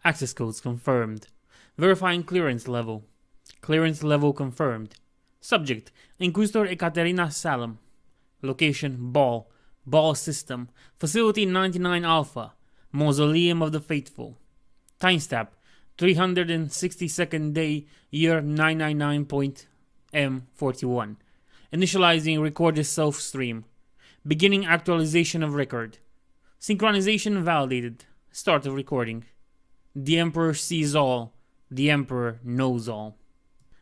Access codes confirmed. Verifying clearance level. Clearance level confirmed. Subject: Inquisitor Ekaterina Salem. Location: Ball. Ball System. Facility 99 Alpha. Mausoleum of the Faithful. Timestamp: 362nd day, year 999.M41. Initializing recorded self-stream. Beginning actualization of record. Synchronization validated. Start of recording. The Emperor sees all. The Emperor knows all.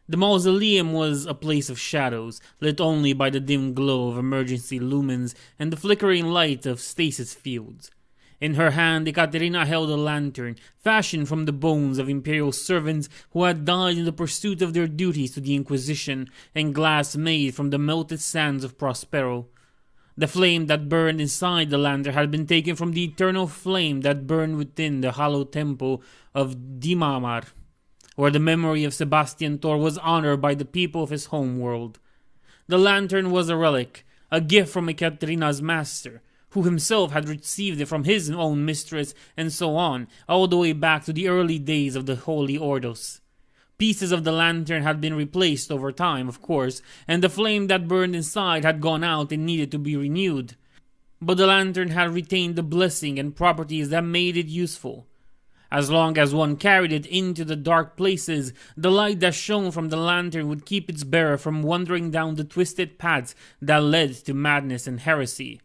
The mausoleum was a place of shadows, lit only by the dim glow of emergency lumens and the flickering light of stasis fields. In her hand, Ekaterina held a lantern, fashioned from the bones of imperial servants who had died in the pursuit of their duties to the Inquisition, and glass made from the melted sands of Prospero. The flame that burned inside the lantern had been taken from the eternal flame that burned within the hollow temple of Dimamar, where the memory of Sebastian Thor was honored by the people of his home world. The lantern was a relic, a gift from Ekaterina's master, who himself had received it from his own mistress, and so on, all the way back to the early days of the Holy Ordos. Pieces of the lantern had been replaced over time, of course, and the flame that burned inside had gone out and needed to be renewed. But the lantern had retained the blessing and properties that made it useful. As long as one carried it into the dark places, the light that shone from the lantern would keep its bearer from wandering down the twisted paths that led to madness and heresy.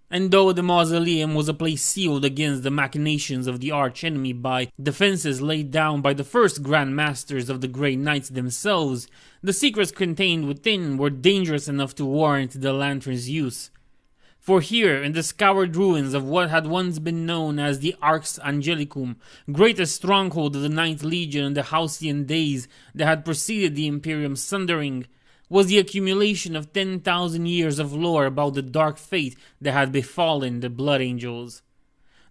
And though the mausoleum was a place sealed against the machinations of the arch-enemy by defenses laid down by the first Grand Masters of the Grey Knights themselves, the secrets contained within were dangerous enough to warrant the lantern's use. For here, in the scoured ruins of what had once been known as the Arx Angelicum, greatest stronghold of the Ninth Legion in the halcyon days that had preceded the Imperium's sundering, was the accumulation of 10,000 years of lore about the dark fate that had befallen the Blood Angels.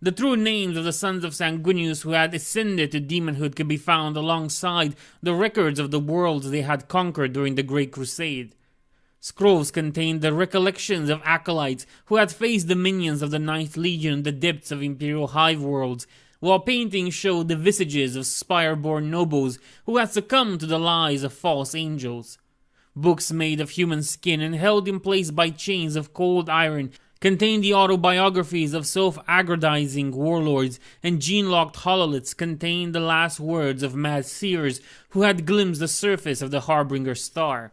The true names of the sons of Sanguinius who had ascended to demonhood could be found alongside the records of the worlds they had conquered during the Great Crusade. Scrolls contained the recollections of acolytes who had faced the minions of the Ninth Legion in the depths of Imperial hive worlds, while paintings showed the visages of spire-born nobles who had succumbed to the lies of false angels. Books made of human skin and held in place by chains of cold iron contained the autobiographies of self-aggrandizing warlords, and gene-locked hololiths contained the last words of mad seers who had glimpsed the surface of the Harbinger star.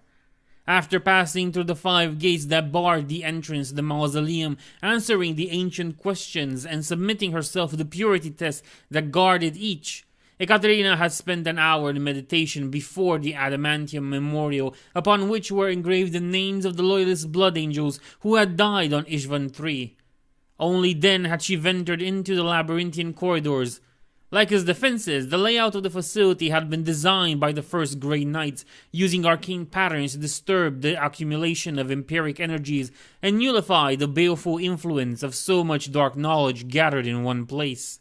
After passing through the 5 gates that barred the entrance to the mausoleum, answering the ancient questions and submitting herself to the purity test that guarded each, Ekaterina had spent an hour in meditation before the adamantium memorial upon which were engraved the names of the loyalist blood angels who had died on Ishvan III. Only then had she ventured into the labyrinthian corridors. Like its defenses, the layout of the facility had been designed by the first Grey Knights, using arcane patterns to disturb the accumulation of empiric energies and nullify the baleful influence of so much dark knowledge gathered in one place.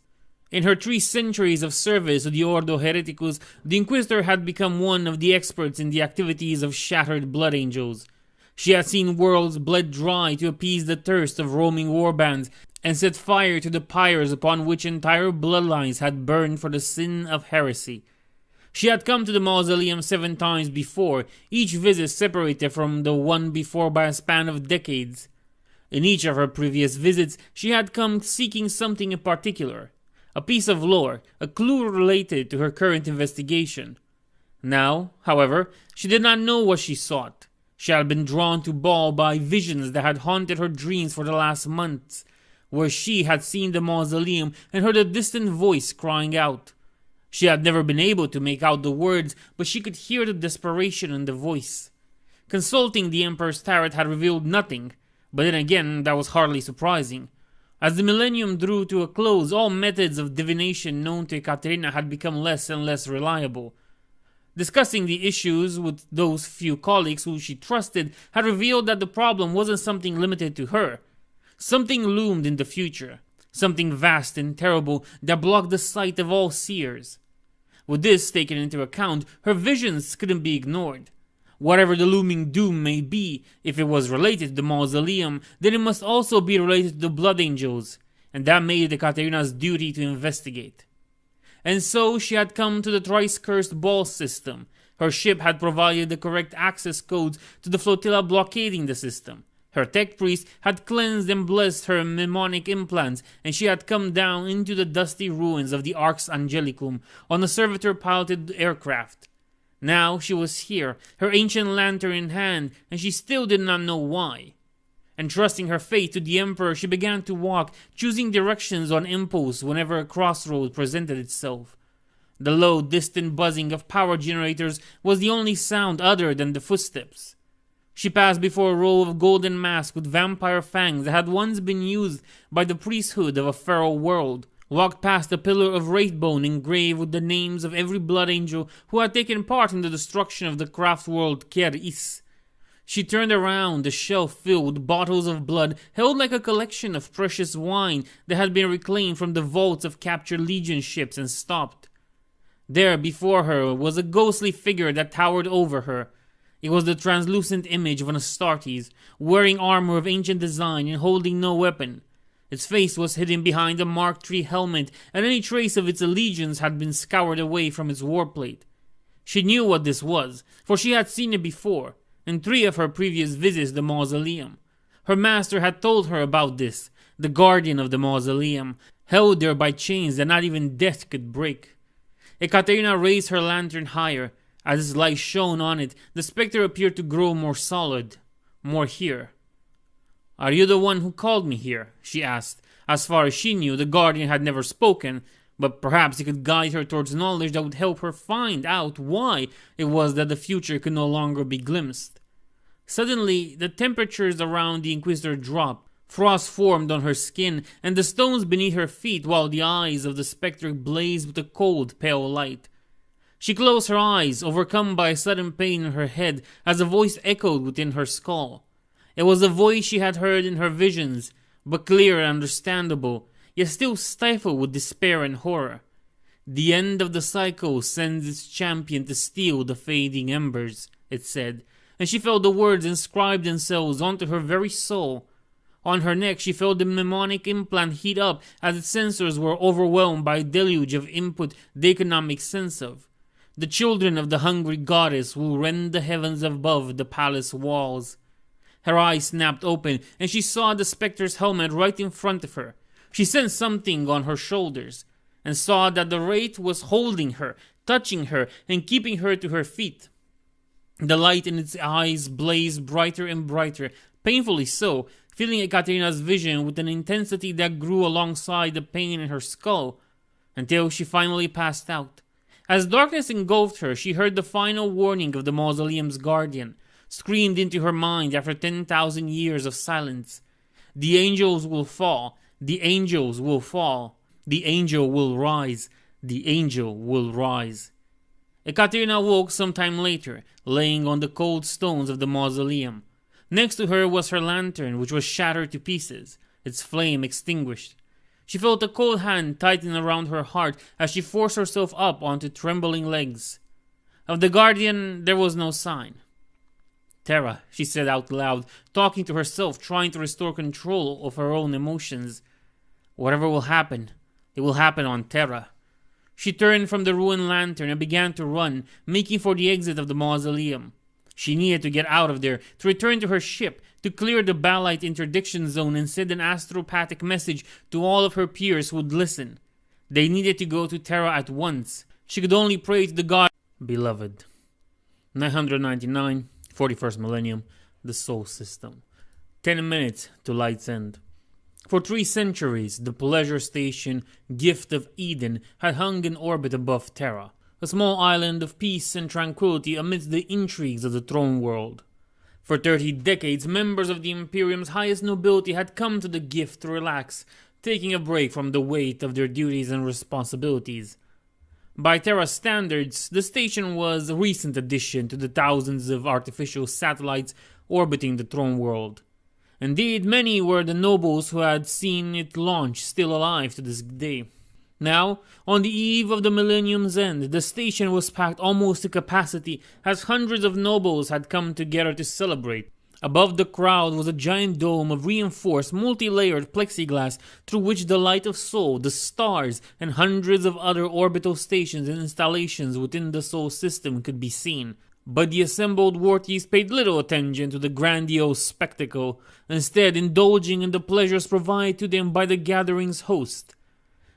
In her 3 centuries of service to the Ordo Hereticus, the Inquisitor had become one of the experts in the activities of shattered blood angels. She had seen worlds bled dry to appease the thirst of roaming warbands, and set fire to the pyres upon which entire bloodlines had burned for the sin of heresy. She had come to the mausoleum 7 times before, each visit separated from the one before by a span of decades. In each of her previous visits, she had come seeking something in particular. A piece of lore, a clue related to her current investigation. Now, however, she did not know what she sought. She had been drawn to Ball by visions that had haunted her dreams for the last months, where she had seen the mausoleum and heard a distant voice crying out. She had never been able to make out the words, but she could hear the desperation in the voice. Consulting the Emperor's Tarot had revealed nothing, but then again that was hardly surprising. As the millennium drew to a close, all methods of divination known to Ekaterina had become less and less reliable. Discussing the issues with those few colleagues who she trusted had revealed that the problem wasn't something limited to her. Something loomed in the future, something vast and terrible that blocked the sight of all seers. With this taken into account, her visions couldn't be ignored. Whatever the looming doom may be, if it was related to the mausoleum, then it must also be related to the Blood Angels, and that made it Ekaterina's duty to investigate. And so she had come to the thrice-cursed ball system. Her ship had provided the correct access codes to the flotilla blockading the system. Her tech priest had cleansed and blessed her mnemonic implants, and she had come down into the dusty ruins of the Arx Angelicum on a servitor-piloted aircraft. Now she was here, her ancient lantern in hand, and she still did not know why. Entrusting her fate to the Emperor, she began to walk, choosing directions on impulse whenever a crossroad presented itself. The low, distant buzzing of power generators was the only sound other than the footsteps. She passed before a row of golden masks with vampire fangs that had once been used by the priesthood of a feral world, walked past a pillar of wraithbone engraved with the names of every blood angel who had taken part in the destruction of the craft world Ker-Is. She turned around, a shelf filled with bottles of blood held like a collection of precious wine that had been reclaimed from the vaults of captured Legion ships, and stopped. There before her was a ghostly figure that towered over her. It was the translucent image of an Astartes, wearing armor of ancient design and holding no weapon. Its face was hidden behind a Mark III helmet, and any trace of its allegiance had been scoured away from its warplate. She knew what this was, for she had seen it before, in 3 of her previous visits to the mausoleum. Her master had told her about this, the guardian of the mausoleum, held there by chains that not even death could break. Ekaterina raised her lantern higher. As its light shone on it, the spectre appeared to grow more solid, more here. "Are you the one who called me here?" she asked. As far as she knew, the guardian had never spoken, but perhaps he could guide her towards knowledge that would help her find out why it was that the future could no longer be glimpsed. Suddenly, the temperatures around the Inquisitor dropped. Frost formed on her skin and the stones beneath her feet, while the eyes of the spectre blazed with a cold, pale light. She closed her eyes, overcome by a sudden pain in her head, as a voice echoed within her skull. It was a voice she had heard in her visions, but clear and understandable, yet still stifled with despair and horror. "The end of the cycle sends its champion to steal the fading embers," it said, and she felt the words inscribe themselves onto her very soul. On her neck she felt the mnemonic implant heat up as its sensors were overwhelmed by a deluge of input they could not make sense of. The children of the hungry goddess will rend the heavens above the palace walls. Her eyes snapped open, and she saw the spectre's helmet right in front of her. She sensed something on her shoulders, and saw that the wraith was holding her, touching her, and keeping her to her feet. The light in its eyes blazed brighter and brighter, painfully so, filling Ekaterina's vision with an intensity that grew alongside the pain in her skull, until she finally passed out. As darkness engulfed her, she heard the final warning of the mausoleum's guardian, screamed into her mind after 10,000 years of silence. "The angels will fall, the angels will fall, the angel will rise, the angel will rise." Ekaterina woke some time later, laying on the cold stones of the mausoleum. Next to her was her lantern, which was shattered to pieces, its flame extinguished. She felt a cold hand tighten around her heart as she forced herself up onto trembling legs. Of the guardian, there was no sign. "Terra," she said out loud, talking to herself, trying to restore control of her own emotions. "Whatever will happen, it will happen on Terra." She turned from the ruined lantern and began to run, making for the exit of the mausoleum. She needed to get out of there, to return to her ship, to clear the Balite interdiction zone and send an astropathic message to all of her peers who would listen. They needed to go to Terra at once. She could only pray to the god beloved. 999, 41st millennium, the Sol System. 10 minutes to Light's End. For 3 centuries, the pleasure station Gift of Eden had hung in orbit above Terra, a small island of peace and tranquility amidst the intrigues of the throne world. For 30 decades, members of the Imperium's highest nobility had come to the Gift to relax, taking a break from the weight of their duties and responsibilities. By Terra standards, the station was a recent addition to the thousands of artificial satellites orbiting the throne world. Indeed, many were the nobles who had seen it launch still alive to this day. Now, on the eve of the millennium's end, the station was packed almost to capacity as hundreds of nobles had come together to celebrate. Above the crowd was a giant dome of reinforced, multi-layered plexiglass through which the light of Sol, the stars, and hundreds of other orbital stations and installations within the Sol system could be seen. But the assembled worthies paid little attention to the grandiose spectacle, instead indulging in the pleasures provided to them by the gathering's host.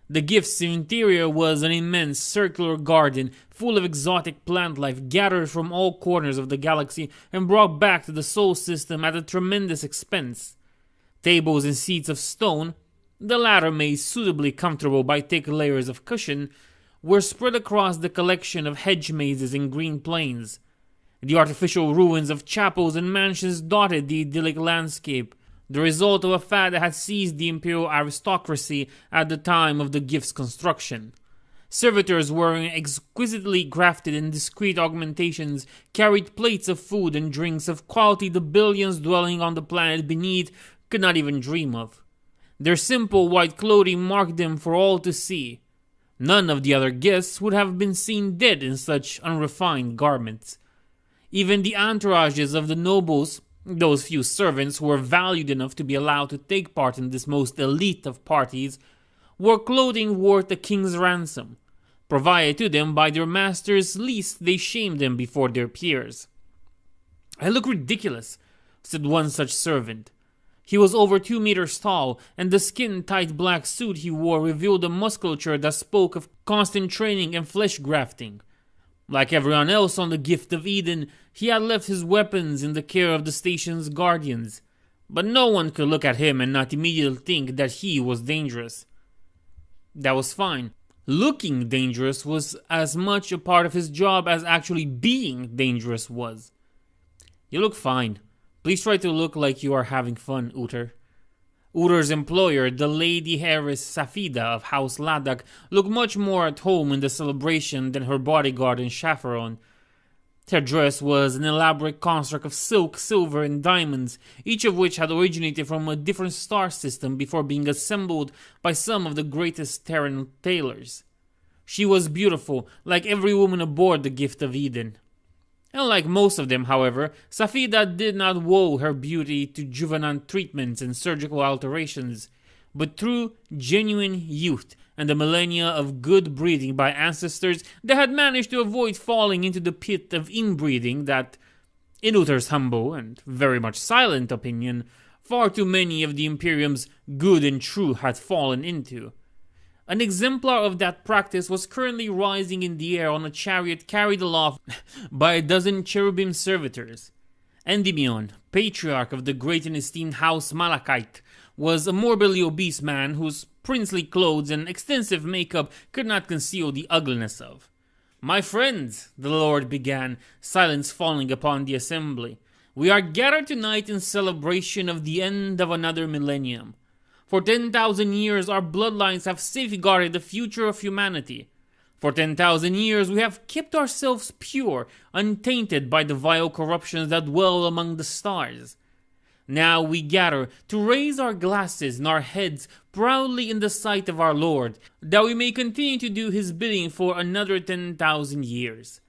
The gift's interior was an immense circular garden full of exotic plant life gathered from all corners of the galaxy and brought back to the Sol system at a tremendous expense. Tables and seats of stone, the latter made suitably comfortable by thick layers of cushion, were spread across the collection of hedge mazes and green plains. The artificial ruins of chapels and mansions dotted the idyllic landscape, the result of a fad that had seized the imperial aristocracy at the time of the gift's construction. Servitors wearing exquisitely grafted and discreet augmentations carried plates of food and drinks of quality the billions dwelling on the planet beneath could not even dream of. Their simple white clothing marked them for all to see. None of the other guests would have been seen dead in such unrefined garments. Even the entourages of the nobles, those few servants who were valued enough to be allowed to take part in this most elite of parties, wore clothing worth a king's ransom, provided to them by their masters lest they shame them before their peers. "I look ridiculous," said one such servant. He was over 2 meters tall, and the skin-tight black suit he wore revealed a musculature that spoke of constant training and flesh grafting. Like everyone else on the Gift of Eden, he had left his weapons in the care of the station's guardians, but no one could look at him and not immediately think that he was dangerous. That was fine. Looking dangerous was as much a part of his job as actually being dangerous was. "You look fine. Please try to look like you are having fun, Uther." Uther's employer, the Lady Heiress Safida of House Ladak, looked much more at home in the celebration than her bodyguard and chaperone. Her dress was an elaborate construct of silk, silver, and diamonds, each of which had originated from a different star system before being assembled by some of the greatest Terran tailors. She was beautiful, like every woman aboard the Gift of Eden. Unlike most of them, however, Safida did not owe her beauty to juvenile treatments and surgical alterations, but through genuine youth and the millennia of good breeding by ancestors that had managed to avoid falling into the pit of inbreeding that, in Uther's humble and very much silent opinion, far too many of the Imperium's good and true had fallen into. An exemplar of that practice was currently rising in the air on a chariot carried aloft by a dozen cherubim servitors. Endymion, patriarch of the great and esteemed House Malachite, was a morbidly obese man whose princely clothes and extensive makeup could not conceal the ugliness of. "My friends," the Lord began, silence falling upon the assembly, "we are gathered tonight in celebration of the end of another millennium. For 10,000 years our bloodlines have safeguarded the future of humanity. For 10,000 years we have kept ourselves pure, untainted by the vile corruptions that dwell among the stars. Now we gather to raise our glasses and our heads proudly in the sight of our Lord, that we may continue to do his bidding for another 10,000 years."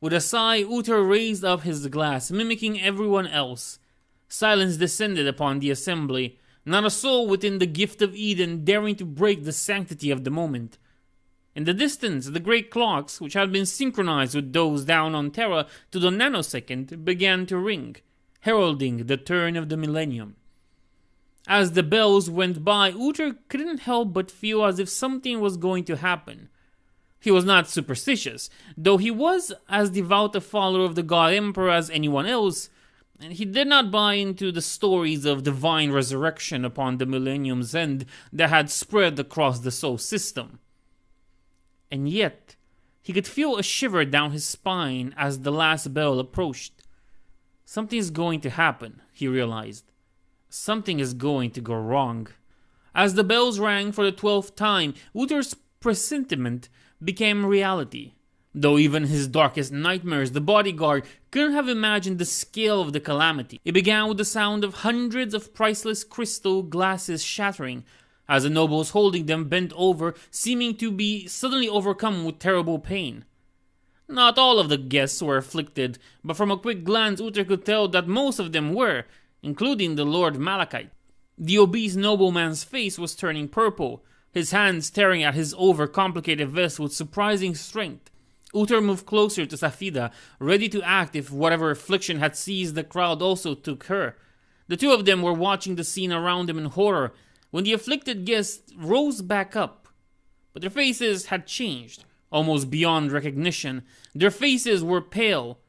With a sigh, Uther raised up his glass, mimicking everyone else. Silence descended upon the assembly, not a soul within the Gift of Eden daring to break the sanctity of the moment. In the distance, the great clocks, which had been synchronized with those down on Terra to the nanosecond, began to ring, heralding the turn of the millennium. As the bells went by, Uther couldn't help but feel as if something was going to happen. He was not superstitious, though he was as devout a follower of the God Emperor as anyone else, and he did not buy into the stories of divine resurrection upon the millennium's end that had spread across the Sol system. And yet, he could feel a shiver down his spine as the last bell approached. Something is going to happen, he realized. Something is going to go wrong. As the bells rang for the 12th time, Uther's presentiment became reality. Though even his darkest nightmares, the bodyguard, couldn't have imagined the scale of the calamity. It began with the sound of hundreds of priceless crystal glasses shattering, as the nobles holding them bent over, seeming to be suddenly overcome with terrible pain. Not all of the guests were afflicted, but from a quick glance Uther could tell that most of them were, including the Lord Malachite. The obese nobleman's face was turning purple, his hands tearing at his overcomplicated vest with surprising strength. Uther moved closer to Safida, ready to act if whatever affliction had seized the crowd also took her. The two of them were watching the scene around them in horror when the afflicted guests rose back up. But their faces had changed, almost beyond recognition. Their faces were pale,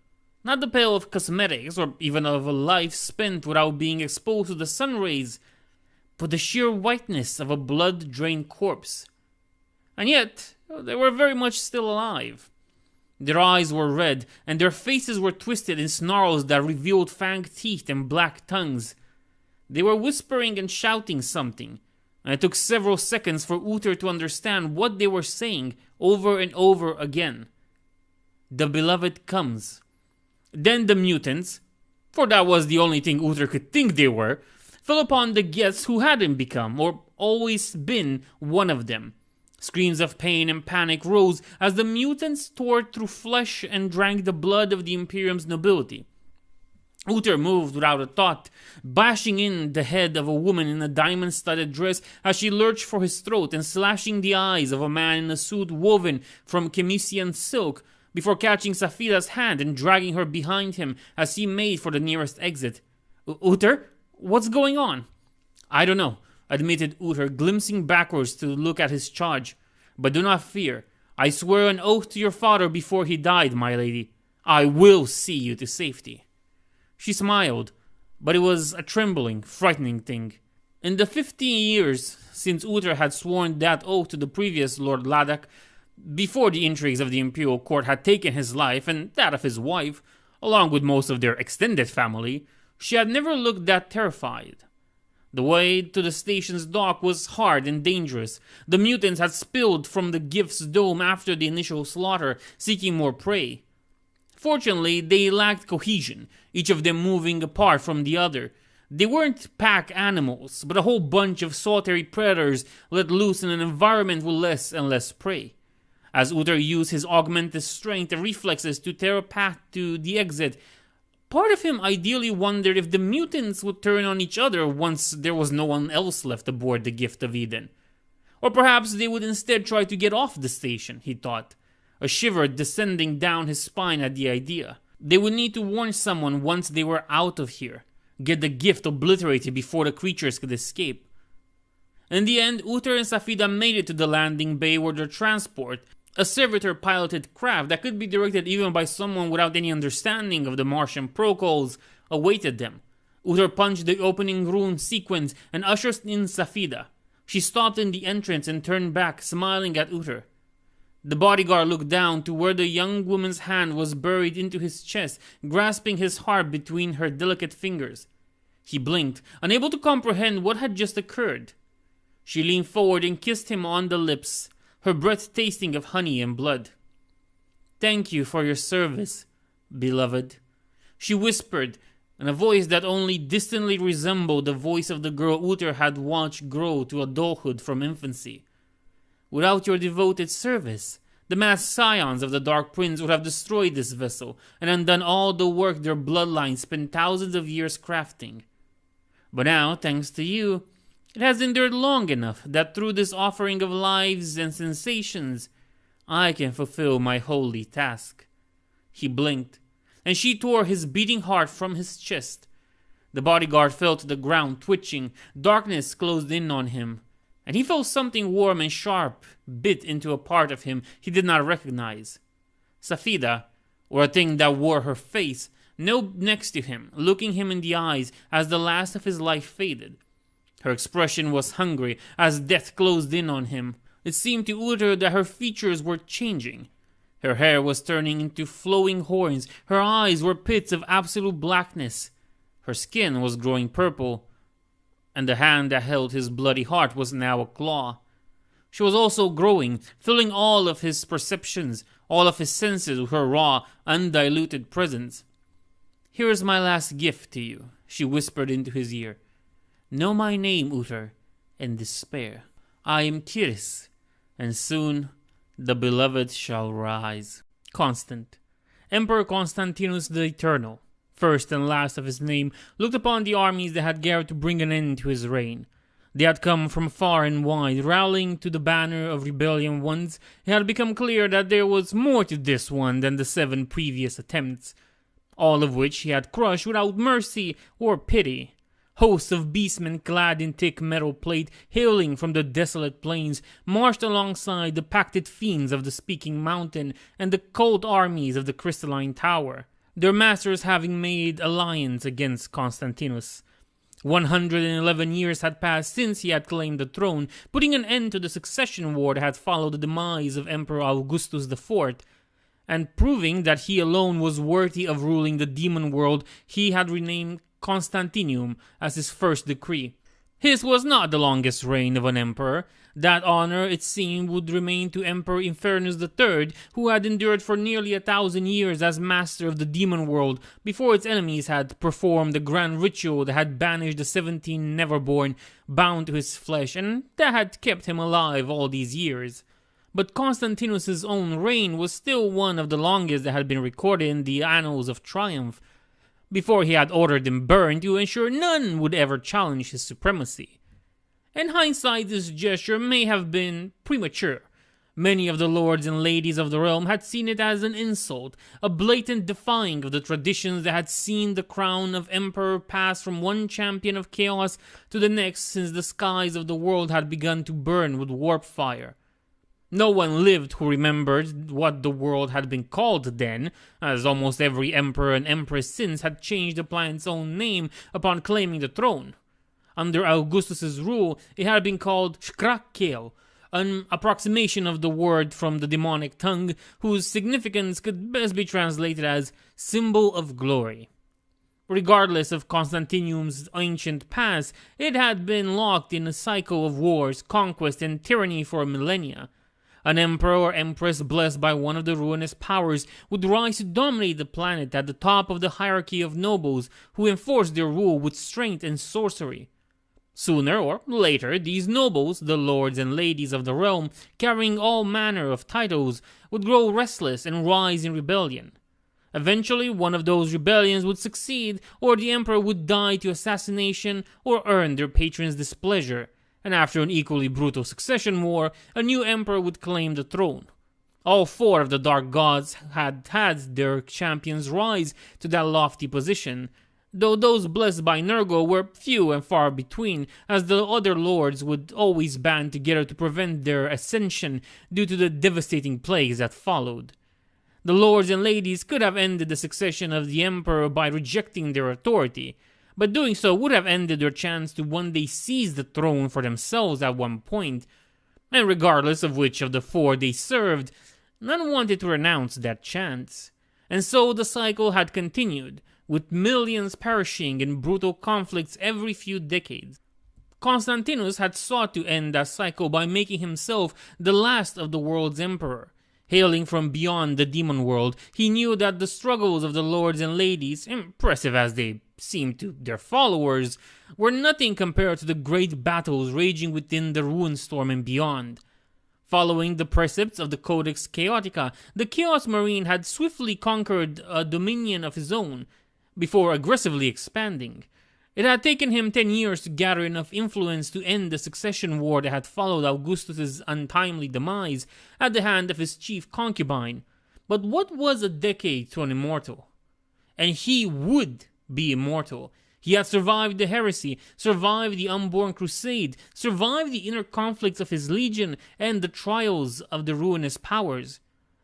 not the pale of cosmetics or even of a life spent without being exposed to the sun rays, but the sheer whiteness of a blood-drained corpse. And yet, they were very much still alive. Their eyes were red, and their faces were twisted in snarls that revealed fanged teeth and black tongues. They were whispering and shouting something, and it took several seconds for Uther to understand what they were saying over and over again. The beloved comes. Then the mutants, for that was the only thing Uther could think they were, fell upon the guests who hadn't become or always been one of them. Screams of pain and panic rose as the mutants tore through flesh and drank the blood of the Imperium's nobility. Uther moved without a thought, bashing in the head of a woman in a diamond-studded dress as she lurched for his throat and slashing the eyes of a man in a suit woven from Chemisian silk before catching Safida's hand and dragging her behind him as he made for the nearest exit. Uther? What's going on? I don't know, admitted Uther, glimpsing backwards to look at his charge. But do not fear. I swear an oath to your father before he died, my lady. I will see you to safety. She smiled, but it was a trembling, frightening thing. In the 15 years since Uther had sworn that oath to the previous Lord Ladak, before the intrigues of the imperial court had taken his life and that of his wife, along with most of their extended family, she had never looked that terrified. The way to the station's dock was hard and dangerous. The mutants had spilled from the gift's dome after the initial slaughter, seeking more prey. Fortunately, they lacked cohesion, each of them moving apart from the other. They weren't pack animals, but a whole bunch of solitary predators let loose in an environment with less and less prey. As Uther used his augmented strength and reflexes to tear a path to the exit, part of him ideally wondered if the mutants would turn on each other once there was no one else left aboard the Gift of Eden. Or perhaps they would instead try to get off the station, he thought, a shiver descending down his spine at the idea. They would need to warn someone once they were out of here, get the gift obliterated before the creatures could escape. In the end, Uther and Safida made it to the landing bay where their transport, a servitor-piloted craft that could be directed even by someone without any understanding of the Martian protocols, awaited them. Uther punched the opening rune sequence and ushered in Safida. She stopped in the entrance and turned back, smiling at Uther. The bodyguard looked down to where the young woman's hand was buried into his chest, grasping his heart between her delicate fingers. He blinked, unable to comprehend what had just occurred. She leaned forward and kissed him on the lips, her breath tasting of honey and blood. "Thank you for your service, beloved," she whispered, in a voice that only distantly resembled the voice of the girl Uther had watched grow to adulthood from infancy. "Without your devoted service, the masked scions of the Dark Prince would have destroyed this vessel and undone all the work their bloodline spent thousands of years crafting. But now, thanks to you, it has endured long enough that through this offering of lives and sensations, I can fulfill my holy task." He blinked, and she tore his beating heart from his chest. The bodyguard fell to the ground, twitching. Darkness closed in on him, and he felt something warm and sharp bit into a part of him he did not recognize. Safida, or a thing that wore her face, knelt next to him, looking him in the eyes as the last of his life faded. Her expression was hungry as death closed in on him. It seemed to Uther that her features were changing. Her hair was turning into flowing horns, her eyes were pits of absolute blackness. Her skin was growing purple, and the hand that held his bloody heart was now a claw. She was also growing, filling all of his perceptions, all of his senses with her raw, undiluted presence. "Here is my last gift to you," she whispered into his ear. "Know my name, Uther, and despair. I am Tiris, and soon the beloved shall rise." constant. Emperor Constantinus the Eternal, first and last of his name, looked upon the armies that had gathered to bring an end to his reign. They had come from far and wide, rallying to the banner of rebellion once. It had become clear that there was more to this one than the 7 previous attempts, all of which he had crushed without mercy or pity. Hosts of beastmen clad in thick metal plate, hailing from the desolate plains, marched alongside the packed fiends of the Speaking Mountain and the cold armies of the Crystalline Tower, their masters having made alliance against Constantinus. 111 years had passed since he had claimed the throne, putting an end to the succession war that had followed the demise of Emperor Augustus IV, and proving that he alone was worthy of ruling the demon world. He had renamed Constantinium as his first decree. His was not the longest reign of an emperor. That honor, it seemed, would remain to Emperor Infernus III, who had endured for nearly 1,000 years as master of the demon world before its enemies had performed the grand ritual that had banished the 17 Neverborn bound to his flesh and that had kept him alive all these years. But Constantinus's own reign was still one of the longest that had been recorded in the annals of triumph, before he had ordered them burned to ensure none would ever challenge his supremacy. In hindsight, this gesture may have been premature. Many of the lords and ladies of the realm had seen it as an insult, a blatant defying of the traditions that had seen the crown of emperor pass from one champion of chaos to the next since the skies of the world had begun to burn with warp fire. No one lived who remembered what the world had been called then, as almost every emperor and empress since had changed the planet's own name upon claiming the throne. Under Augustus's rule, it had been called Shkrakel, an approximation of the word from the demonic tongue, whose significance could best be translated as symbol of glory. Regardless of Constantinium's ancient past, it had been locked in a cycle of wars, conquest, and tyranny for millennia. An emperor or empress blessed by one of the ruinous powers would rise to dominate the planet at the top of the hierarchy of nobles who enforced their rule with strength and sorcery. Sooner or later, these nobles, the lords and ladies of the realm, carrying all manner of titles, would grow restless and rise in rebellion. Eventually, one of those rebellions would succeed, or the emperor would die to assassination or earn their patrons' displeasure, and after an equally brutal succession war, a new emperor would claim the throne. All 4 of the dark gods had had their champions rise to that lofty position, though those blessed by Nergal were few and far between, as the other lords would always band together to prevent their ascension due to the devastating plagues that followed. The lords and ladies could have ended the succession of the emperor by rejecting their authority, but doing so would have ended their chance to one day seize the throne for themselves at one point, and regardless of which of the 4 they served, none wanted to renounce that chance. And so the cycle had continued, with millions perishing in brutal conflicts every few decades. Constantinus had sought to end that cycle by making himself the last of the world's emperor. Hailing from beyond the demon world, he knew that the struggles of the lords and ladies, impressive as they seemed to their followers, were nothing compared to the great battles raging within the Ruinstorm and beyond. Following the precepts of the Codex Chaotica, the Chaos Marine had swiftly conquered a dominion of his own, before aggressively expanding. It had taken him 10 years to gather enough influence to end the succession war that had followed Augustus's untimely demise at the hand of his chief concubine. But what was a decade to an immortal? And he would be immortal. He had survived the heresy, survived the unborn crusade, survived the inner conflicts of his legion and the trials of the ruinous powers.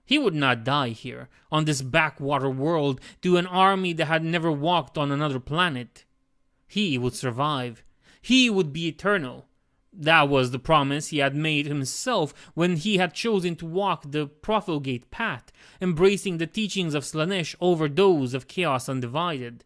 He would not die here, on this backwater world, to an army that had never walked on another planet. He would survive. He would be eternal. That was the promise he had made himself when he had chosen to walk the profligate path, embracing the teachings of Slanesh over those of Chaos Undivided.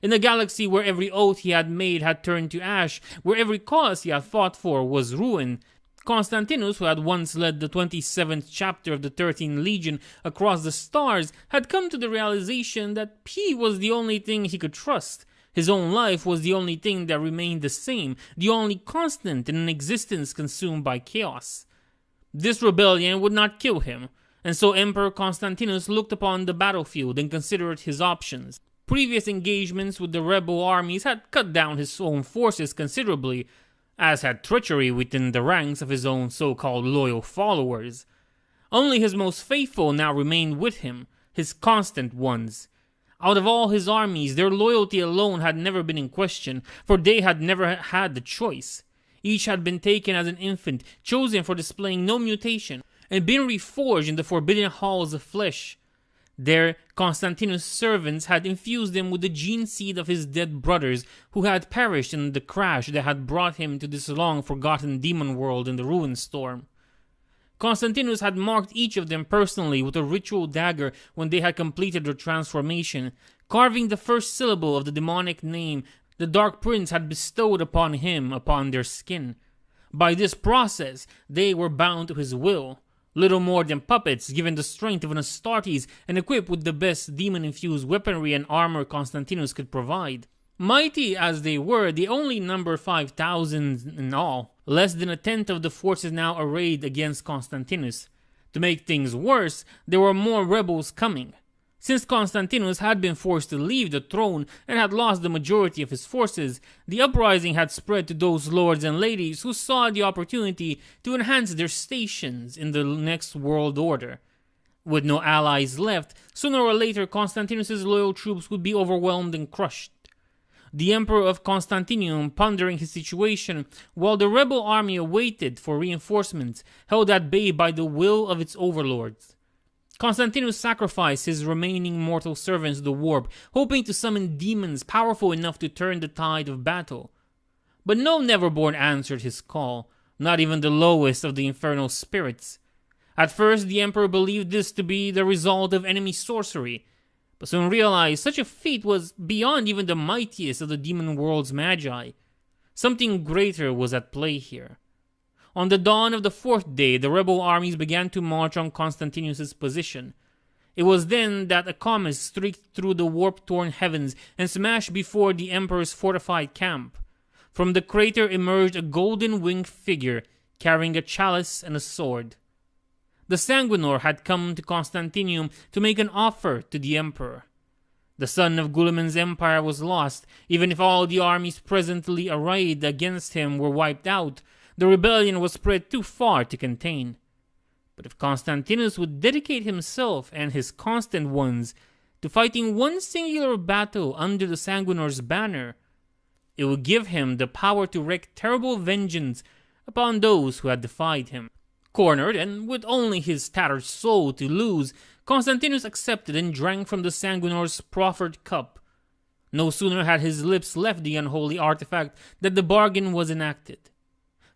In a galaxy where every oath he had made had turned to ash, where every cause he had fought for was ruin, Constantinus, who had once led the 27th chapter of the 13th Legion across the stars, had come to the realization that he was the only thing he could trust. His own life was the only thing that remained the same, the only constant in an existence consumed by chaos. This rebellion would not kill him, And so Emperor Constantinus looked upon the battlefield and considered his options. Previous engagements with the rebel armies had cut down his own forces considerably, as had treachery within the ranks of his own so-called loyal followers. Only his most faithful now remained with him, his constant ones. Out of all his armies, their loyalty alone had never been in question, for they had never had the choice. Each had been taken as an infant, chosen for displaying no mutation, and been reforged in the forbidden halls of flesh. There, Constantinus' servants had infused him with the gene seed of his dead brothers, who had perished in the crash that had brought him to this long-forgotten demon world in the ruin storm. Constantinus had marked each of them personally with a ritual dagger when they had completed their transformation, carving the first syllable of the demonic name the Dark Prince had bestowed upon him upon their skin. By this process, they were bound to his will. Little more than puppets, given the strength of an Astartes and equipped with the best demon-infused weaponry and armor Constantinus could provide. Mighty as they were, they only numbered 5,000 in all, less than a tenth of the forces now arrayed against Constantinus. To make things worse, there were more rebels coming. Since Constantinus had been forced to leave the throne and had lost the majority of his forces, the uprising had spread to those lords and ladies who saw the opportunity to enhance their stations in the next world order. With no allies left, sooner or later Constantinus' loyal troops would be overwhelmed and crushed. The Emperor of Constantinium, pondering his situation, while the rebel army awaited for reinforcements, held at bay by the will of its overlords. Constantinus sacrificed his remaining mortal servants to the warp, hoping to summon demons powerful enough to turn the tide of battle. But no Neverborn answered his call, not even the lowest of the infernal spirits. At first, the Emperor believed this to be the result of enemy sorcery, but soon realized such a feat was beyond even the mightiest of the demon world's magi. Something greater was at play here. On the dawn of the fourth day, the rebel armies began to march on Constantinus' position. It was then that a comet streaked through the warp-torn heavens and smashed before the Emperor's fortified camp. From the crater emerged a golden-winged figure, carrying a chalice and a sword. The Sanguinor had come to Constantinium to make an offer to the Emperor. The son of Guliman's empire was lost. Even if all the armies presently arrayed against him were wiped out, the rebellion was spread too far to contain. But if Constantinus would dedicate himself and his constant ones to fighting one singular battle under the Sanguinor's banner, it would give him the power to wreak terrible vengeance upon those who had defied him. Cornered, and with only his tattered soul to lose, Constantinus accepted and drank from the Sanguinor's proffered cup. No sooner had his lips left the unholy artifact than the bargain was enacted.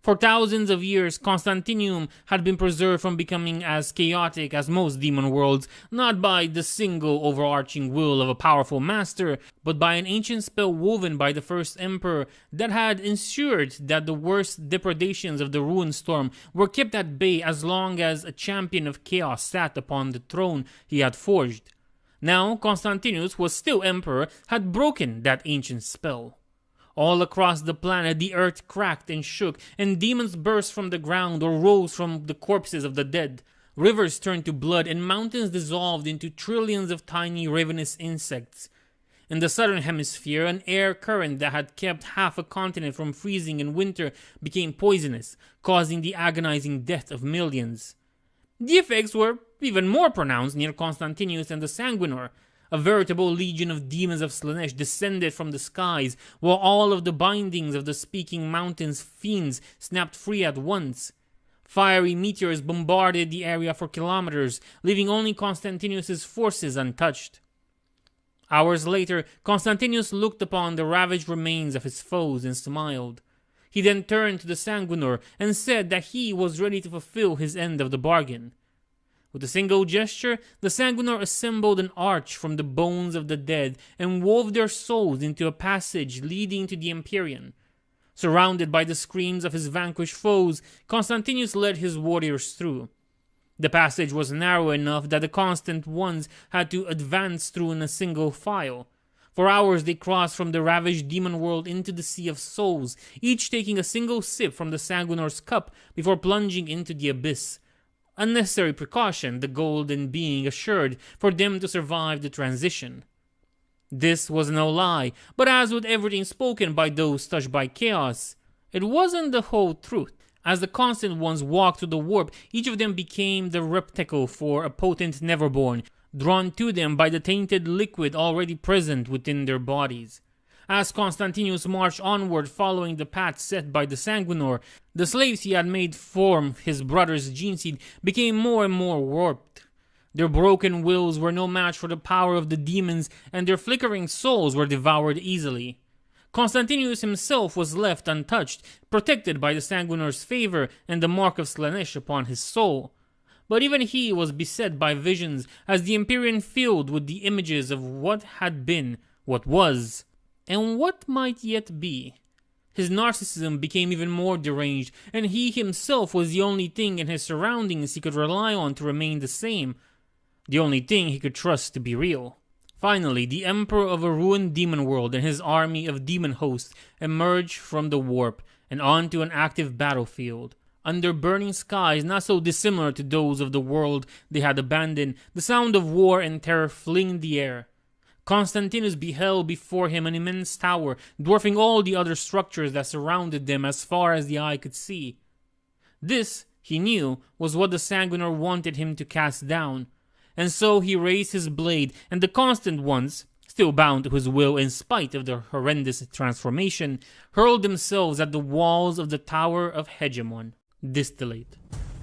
For thousands of years, Constantinium had been preserved from becoming as chaotic as most demon worlds, not by the single overarching will of a powerful master, but by an ancient spell woven by the first emperor that had ensured that the worst depredations of the ruin storm were kept at bay as long as a champion of chaos sat upon the throne he had forged. Now, Constantinus was still emperor, had broken that ancient spell. All across the planet, the earth cracked and shook, and demons burst from the ground or rose from the corpses of the dead. Rivers turned to blood, and mountains dissolved into trillions of tiny ravenous insects. In the southern hemisphere, an air current that had kept half a continent from freezing in winter became poisonous, causing the agonizing death of millions. The effects were even more pronounced near Constantinus and the Sanguinor. A veritable legion of demons of Slanesh descended from the skies, while all of the bindings of the Speaking Mountain's fiends snapped free at once. Fiery meteors bombarded the area for kilometers, leaving only Constantinus' forces untouched. Hours later, Constantinus looked upon the ravaged remains of his foes and smiled. He then turned to the Sanguinor and said that he was ready to fulfill his end of the bargain. With a single gesture, the Sanguinor assembled an arch from the bones of the dead and wove their souls into a passage leading to the Empyrean. Surrounded by the screams of his vanquished foes, Constantinus led his warriors through. The passage was narrow enough that the constant ones had to advance through in a single file. For hours they crossed from the ravaged demon world into the Sea of Souls, each taking a single sip from the Sanguinor's cup before plunging into the abyss. Unnecessary precaution, the goal then being assured for them to survive the transition. This was no lie, but as with everything spoken by those touched by chaos, it wasn't the whole truth. As the constant ones walked through the warp, each of them became the receptacle for a potent Neverborn, drawn to them by the tainted liquid already present within their bodies. As Constantinus marched onward following the path set by the Sanguinor, the slaves he had made form his brother's gene seed became more and more warped. Their broken wills were no match for the power of the demons, and their flickering souls were devoured easily. Constantinus himself was left untouched, protected by the Sanguinor's favor and the mark of Slaanesh upon his soul. But even he was beset by visions, as the Empyrean filled with the images of what had been, what was, and what might yet be. His narcissism became even more deranged, and he himself was the only thing in his surroundings he could rely on to remain the same, the only thing he could trust to be real. Finally, the Emperor of a ruined demon world and his army of demon hosts emerged from the warp and onto an active battlefield. Under burning skies not so dissimilar to those of the world they had abandoned, the sound of war and terror flinged the air. Constantinus beheld before him an immense tower, dwarfing all the other structures that surrounded them as far as the eye could see. This, he knew, was what the Sanguinor wanted him to cast down, and so he raised his blade, and the constant ones, still bound to his will in spite of their horrendous transformation, hurled themselves at the walls of the Tower of Hegemon. Distillate.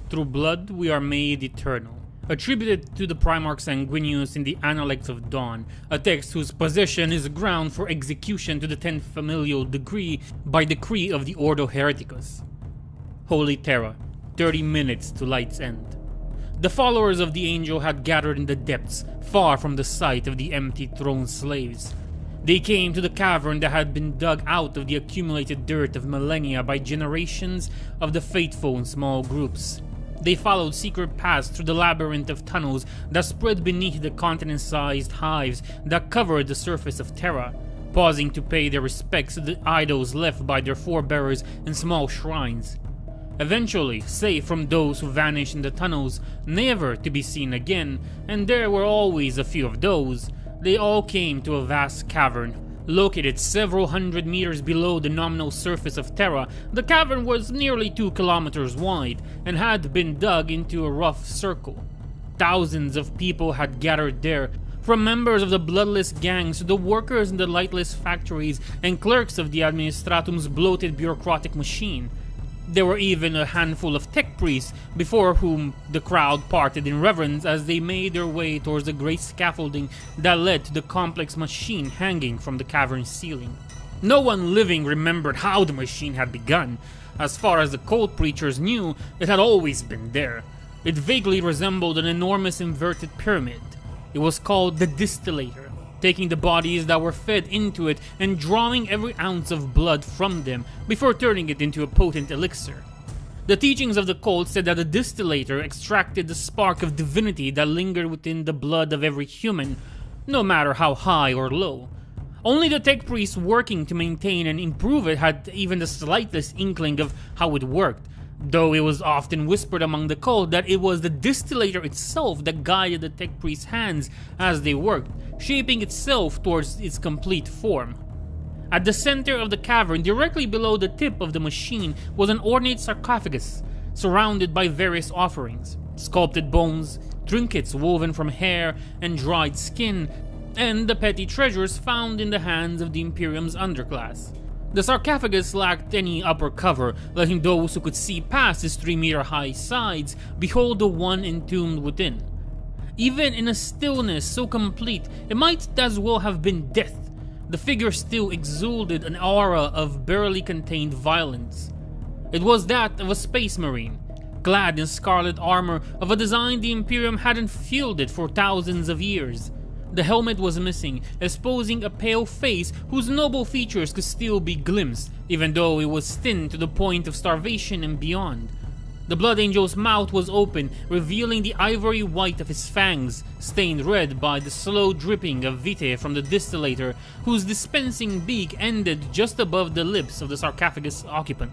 Through blood we are made eternal. Attributed to the Primarch Sanguinius in the Analects of Dawn, a text whose possession is ground for execution to the 10th familial degree by decree of the Ordo Hereticus. Holy Terra, 30 minutes to light's end. The followers of the angel had gathered in the depths, far from the sight of the empty throne slaves. They came to the cavern that had been dug out of the accumulated dirt of millennia by generations of the faithful in small groups. They followed secret paths through the labyrinth of tunnels that spread beneath the continent-sized hives that covered the surface of Terra, pausing to pay their respects to the idols left by their forebears in small shrines. Eventually, safe from those who vanished in the tunnels, never to be seen again, and there were always a few of those, they all came to a vast cavern. Located several hundred meters below the nominal surface of Terra, the cavern was nearly 2 kilometers wide and had been dug into a rough circle. Thousands of people had gathered there, from members of the bloodless gangs to the workers in the lightless factories and clerks of the Administratum's bloated bureaucratic machine. There were even a handful of tech priests, before whom the crowd parted in reverence as they made their way towards the great scaffolding that led to the complex machine hanging from the cavern ceiling. No one living remembered how the machine had begun. As far as the cult preachers knew, it had always been there. It vaguely resembled an enormous inverted pyramid. It was called the Distillator, taking the bodies that were fed into it and drawing every ounce of blood from them before turning it into a potent elixir. The teachings of the cult said that the Distillator extracted the spark of divinity that lingered within the blood of every human, no matter how high or low. Only the tech priests working to maintain and improve it had even the slightest inkling of how it worked, though it was often whispered among the cult that it was the Distillator itself that guided the tech priests' hands as they worked, shaping itself towards its complete form. At the center of the cavern, directly below the tip of the machine, was an ornate sarcophagus, surrounded by various offerings, sculpted bones, trinkets woven from hair and dried skin, and the petty treasures found in the hands of the Imperium's underclass. The sarcophagus lacked any upper cover, letting those who could see past its 3-meter-high sides behold the one entombed within. Even in a stillness so complete, it might as well have been death. The figure still exuded an aura of barely contained violence. It was that of a space marine, clad in scarlet armor of a design the Imperium hadn't fielded for thousands of years. The helmet was missing, exposing a pale face whose noble features could still be glimpsed, even though it was thin to the point of starvation and beyond. The Blood Angel's mouth was open, revealing the ivory white of his fangs, stained red by the slow dripping of vitae from the distillator, whose dispensing beak ended just above the lips of the sarcophagus occupant.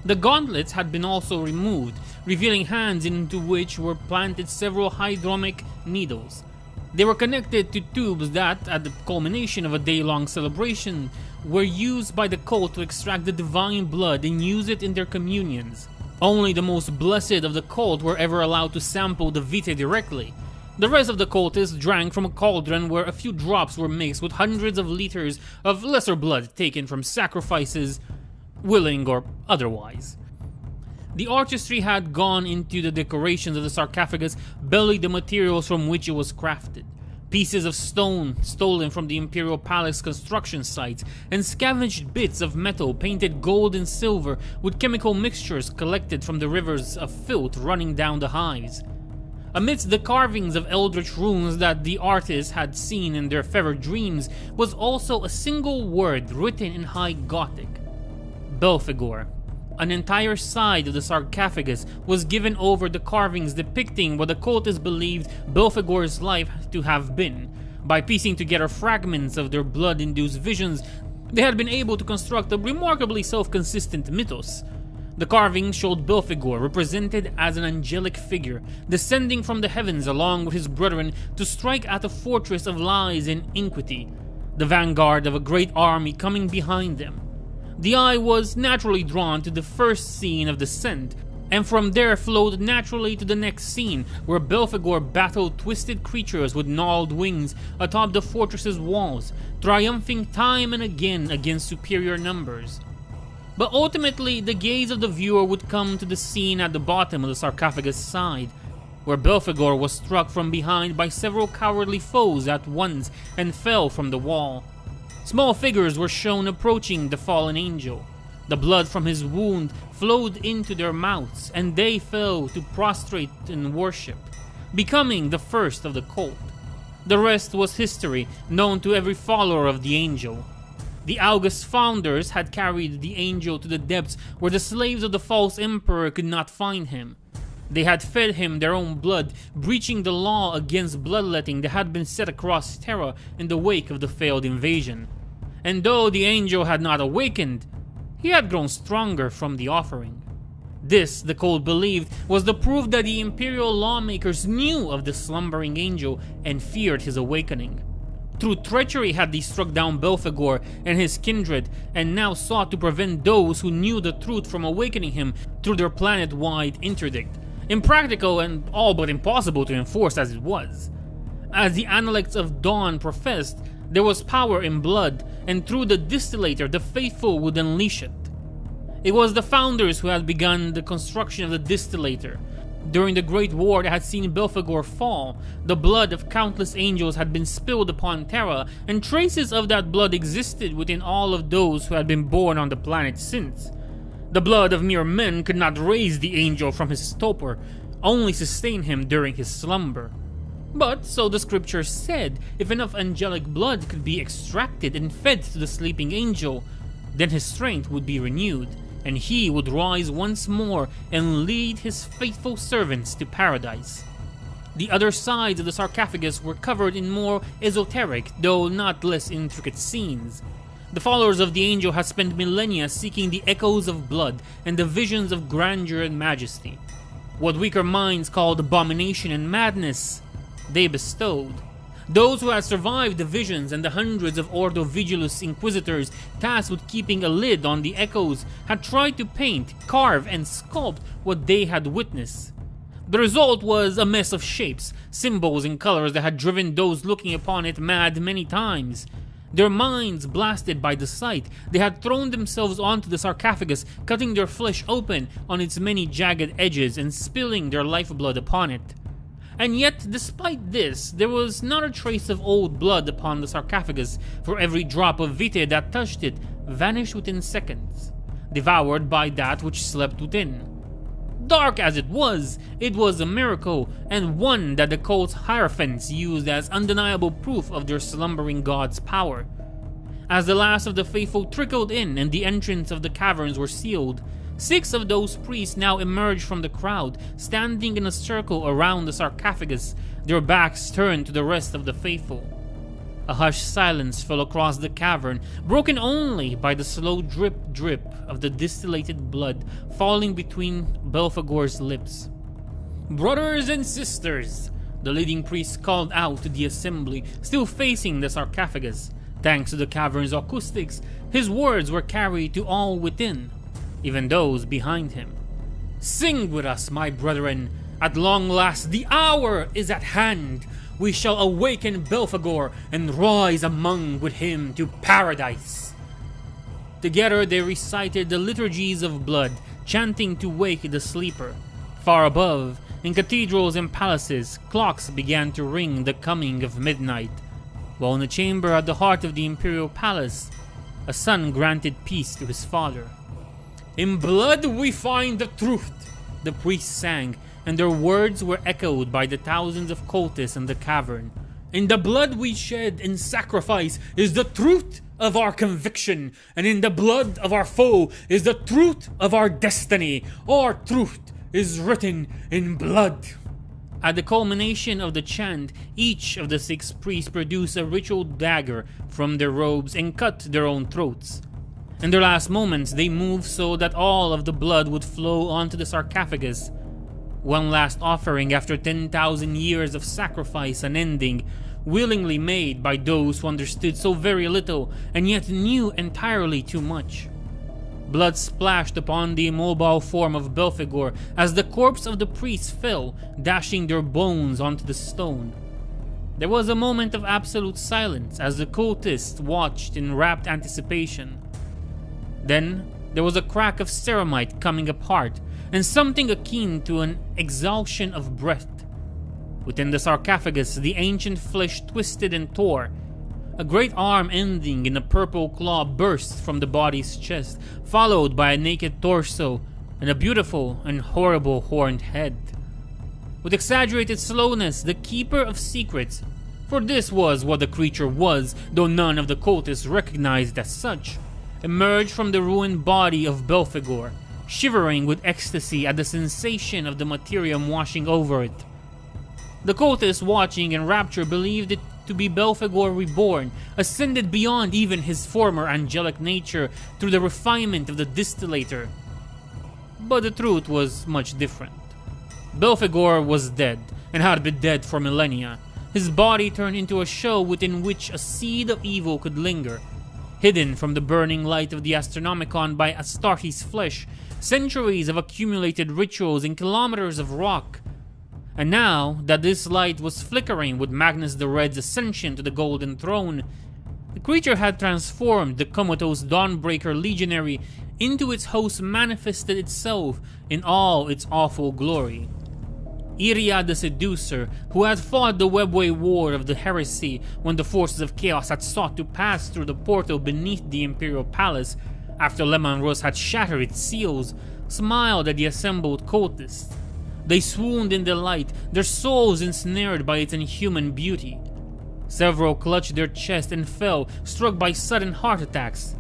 The gauntlets had been also removed, revealing hands into which were planted several hydromic needles. They were connected to tubes that, at the culmination of a day-long celebration, were used by the cult to extract the divine blood and use it in their communions. Only the most blessed of the cult were ever allowed to sample the vitae directly. The rest of the cultists drank from a cauldron where a few drops were mixed with hundreds of liters of lesser blood taken from sacrifices, willing or otherwise. The artistry had gone into the decorations of the sarcophagus, belly the materials from which it was crafted. Pieces of stone stolen from the Imperial Palace construction sites, and scavenged bits of metal painted gold and silver with chemical mixtures collected from the rivers of filth running down the hives. Amidst the carvings of eldritch runes that the artists had seen in their fevered dreams was also a single word written in High Gothic: Belphegor. An entire side of the sarcophagus was given over to carvings depicting what the cultists believed Belphegor's life to have been. By piecing together fragments of their blood-induced visions, they had been able to construct a remarkably self-consistent mythos. The carvings showed Belphegor represented as an angelic figure, descending from the heavens along with his brethren to strike at a fortress of lies and iniquity, the vanguard of a great army coming behind them. The eye was naturally drawn to the first scene of descent, and from there flowed naturally to the next scene, where Belphegor battled twisted creatures with gnarled wings atop the fortress's walls, triumphing time and again against superior numbers. But ultimately, the gaze of the viewer would come to the scene at the bottom of the sarcophagus side, where Belphegor was struck from behind by several cowardly foes at once and fell from the wall. Small figures were shown approaching the fallen angel. The blood from his wound flowed into their mouths, and they fell to prostrate in worship, becoming the first of the cult. The rest was history, known to every follower of the angel. The august founders had carried the angel to the depths where the slaves of the false emperor could not find him. They had fed him their own blood, breaching the law against bloodletting that had been set across Terra in the wake of the failed invasion. And though the angel had not awakened, he had grown stronger from the offering. This, the cult believed, was the proof that the imperial lawmakers knew of the slumbering angel and feared his awakening. Through treachery had they struck down Belphegor and his kindred, and now sought to prevent those who knew the truth from awakening him through their planet-wide interdict. Impractical and all but impossible to enforce as it was. As the Analects of Dawn professed, there was power in blood, and through the distillator the faithful would unleash it. It was the founders who had begun the construction of the distillator. During the Great War that had seen Belphegor fall, the blood of countless angels had been spilled upon Terra, and traces of that blood existed within all of those who had been born on the planet since. The blood of mere men could not raise the angel from his stupor, only sustain him during his slumber. But, so the scriptures said, if enough angelic blood could be extracted and fed to the sleeping angel, then his strength would be renewed, and he would rise once more and lead his faithful servants to paradise. The other sides of the sarcophagus were covered in more esoteric, though not less intricate scenes. The followers of the angel had spent millennia seeking the echoes of blood and the visions of grandeur and majesty. What weaker minds called abomination and madness, they bestowed. Those who had survived the visions and the hundreds of Ordo Vigilus inquisitors tasked with keeping a lid on the echoes had tried to paint, carve, and sculpt what they had witnessed. The result was a mess of shapes, symbols, and colors that had driven those looking upon it mad many times. Their minds blasted by the sight, they had thrown themselves onto the sarcophagus, cutting their flesh open on its many jagged edges and spilling their lifeblood upon it. And yet, despite this, there was not a trace of old blood upon the sarcophagus, for every drop of vitae that touched it vanished within seconds, devoured by that which slept within. Dark as it was a miracle, and one that the cult's hierophants used as undeniable proof of their slumbering god's power. As the last of the faithful trickled in and the entrance of the caverns were sealed, 6 of those priests now emerged from the crowd, standing in a circle around the sarcophagus, their backs turned to the rest of the faithful. A hushed silence fell across the cavern, broken only by the slow drip of the distillated blood falling between Belphegor's lips. "Brothers and sisters," the leading priest called out to the assembly, still facing the sarcophagus. Thanks to the cavern's acoustics, his words were carried to all within, even those behind him. "Sing with us, my brethren. At long last the hour is at hand. We shall awaken Belphegor and rise among with him to paradise." Together they recited the liturgies of blood, chanting to wake the sleeper. Far above, in cathedrals and palaces, clocks began to ring the coming of midnight, while in the chamber at the heart of the imperial palace, a son granted peace to his father. "In blood we find the truth," the priests sang, and their words were echoed by the thousands of cultists in the cavern. "In the blood we shed in sacrifice is the truth of our conviction, and in the blood of our foe is the truth of our destiny. Our truth is written in blood." At the culmination of the chant, each of the 6 priests produced a ritual dagger from their robes and cut their own throats. In their last moments, they moved so that all of the blood would flow onto the sarcophagus. One last offering after 10,000 years of sacrifice unending, willingly made by those who understood so very little and yet knew entirely too much. Blood splashed upon the immobile form of Belphegor as the corpse of the priest fell, dashing their bones onto the stone. There was a moment of absolute silence as the cultists watched in rapt anticipation. Then there was a crack of ceramite coming apart, and something akin to an exhalation of breath. Within the sarcophagus, the ancient flesh twisted and tore. A great arm ending in a purple claw burst from the body's chest, followed by a naked torso and a beautiful and horrible horned head. With exaggerated slowness, the Keeper of Secrets, for this was what the creature was, though none of the cultists recognized as such, emerged from the ruined body of Belphegor, shivering with ecstasy at the sensation of the materium washing over it. The cultists watching in rapture believed it to be Belphegor reborn, ascended beyond even his former angelic nature through the refinement of the distillator. But the truth was much different. Belphegor was dead, and had been dead for millennia. His body turned into a shell within which a seed of evil could linger, hidden from the burning light of the Astronomicon by Astarte's flesh, centuries of accumulated rituals and kilometers of rock. And now that this light was flickering with Magnus the Red's ascension to the Golden Throne, the creature had transformed the comatose Dawnbreaker legionary into its host manifested itself in all its awful glory. Iria the Seducer, who had fought the webway war of the heresy when the forces of chaos had sought to pass through the portal beneath the Imperial Palace after Leman Russ had shattered its seals, smiled at the assembled cultists. They swooned in delight, their souls ensnared by its inhuman beauty. Several clutched their chest and fell, struck by sudden heart attacks.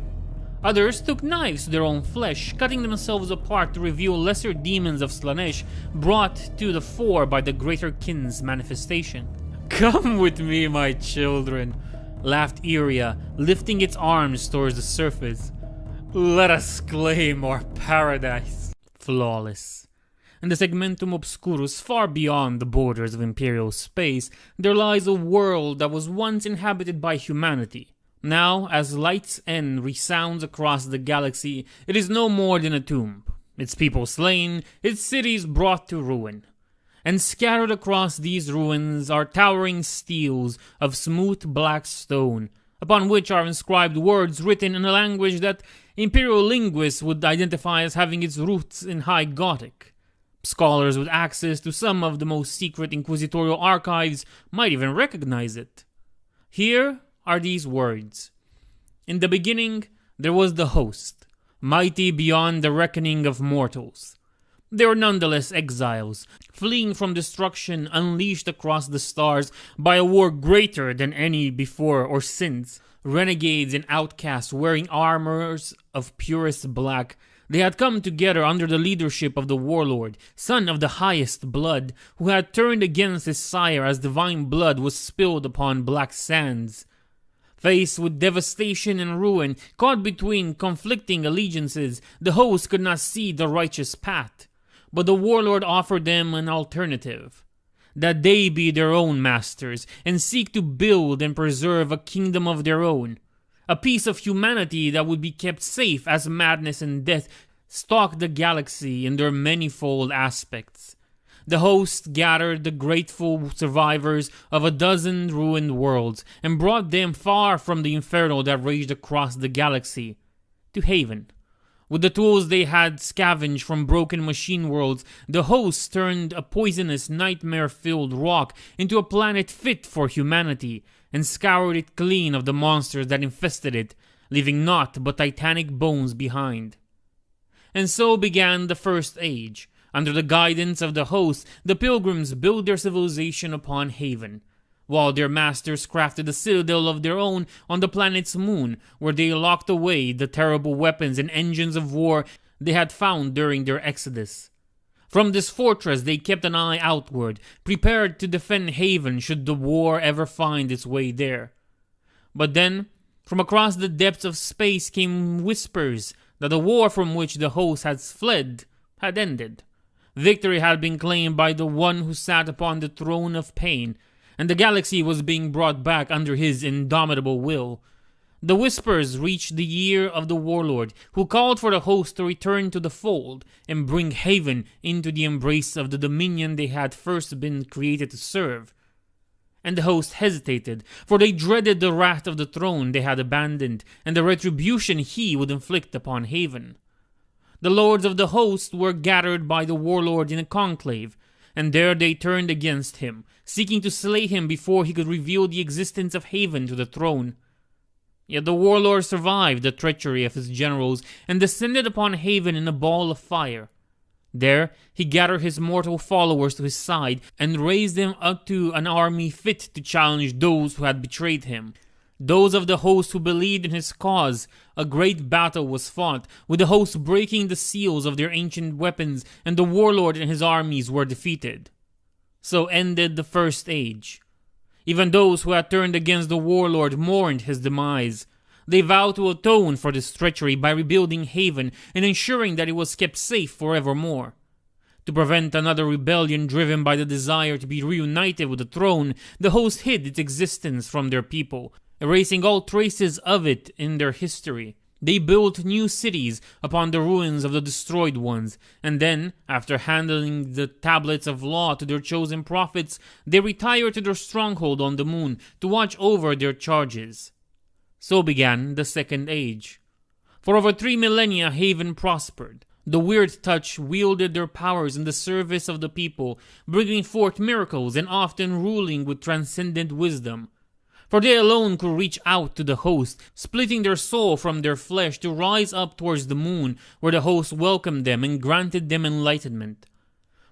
Others took knives to their own flesh, cutting themselves apart to reveal lesser demons of Slanesh brought to the fore by the Greater Kin's manifestation. "Come with me, my children," laughed Iria, lifting its arms towards the surface. "Let us claim our paradise." Flawless. In the segmentum obscurus far beyond the borders of Imperial space, there lies a world that was once inhabited by humanity. Now, as light's end resounds across the galaxy, it is no more than a tomb. Its people slain, its cities brought to ruin. And scattered across these ruins are towering steles of smooth black stone, upon which are inscribed words written in a language that Imperial linguists would identify as having its roots in High Gothic. Scholars with access to some of the most secret inquisitorial archives might even recognize it. Here are these words. "In the beginning, there was the host, mighty beyond the reckoning of mortals. They were nonetheless exiles, fleeing from destruction unleashed across the stars by a war greater than any before or since. Renegades and outcasts wearing armors of purest black, they had come together under the leadership of the warlord, son of the highest blood, who had turned against his sire as divine blood was spilled upon black sands. Faced with devastation and ruin, caught between conflicting allegiances, the host could not see the righteous path. But the warlord offered them an alternative. That they be their own masters and seek to build and preserve a kingdom of their own. A piece of humanity that would be kept safe as madness and death stalked the galaxy in their manifold aspects. The host gathered the grateful survivors of a dozen ruined worlds and brought them far from the inferno that raged across the galaxy, to Haven. With the tools they had scavenged from broken machine worlds, the host turned a poisonous, nightmare-filled rock into a planet fit for humanity, and scoured it clean of the monsters that infested it, leaving naught but titanic bones behind. And so began the First Age. Under the guidance of the host, the pilgrims built their civilization upon Haven, while their masters crafted a citadel of their own on the planet's moon, where they locked away the terrible weapons and engines of war they had found during their exodus. From this fortress they kept an eye outward, prepared to defend Haven should the war ever find its way there. But then, from across the depths of space came whispers that the war from which the host had fled had ended. Victory had been claimed by the one who sat upon the throne of pain, and the galaxy was being brought back under his indomitable will. The whispers reached the ear of the warlord, who called for the host to return to the fold and bring Haven into the embrace of the dominion they had first been created to serve. And the host hesitated, for they dreaded the wrath of the throne they had abandoned and the retribution he would inflict upon Haven. The lords of the host were gathered by the warlord in a conclave, and there they turned against him, seeking to slay him before he could reveal the existence of Haven to the throne. Yet the warlord survived the treachery of his generals and descended upon Haven in a ball of fire. There he gathered his mortal followers to his side and raised them up to an army fit to challenge those who had betrayed him. Those of the host who believed in his cause. A great battle was fought, with the host breaking the seals of their ancient weapons, and the warlord and his armies were defeated. So ended the First Age. Even those who had turned against the warlord mourned his demise. They vowed to atone for this treachery by rebuilding Haven and ensuring that it was kept safe forevermore. To prevent another rebellion driven by the desire to be reunited with the throne, the host hid its existence from their people, erasing all traces of it in their history. They built new cities upon the ruins of the destroyed ones, and then, after handing the tablets of law to their chosen prophets, they retired to their stronghold on the moon to watch over their charges. So began the Second Age. For over 3 millennia Haven prospered. The Weird Touch wielded their powers in the service of the people, bringing forth miracles and often ruling with transcendent wisdom. For they alone could reach out to the host, splitting their soul from their flesh to rise up towards the moon, where the host welcomed them and granted them enlightenment.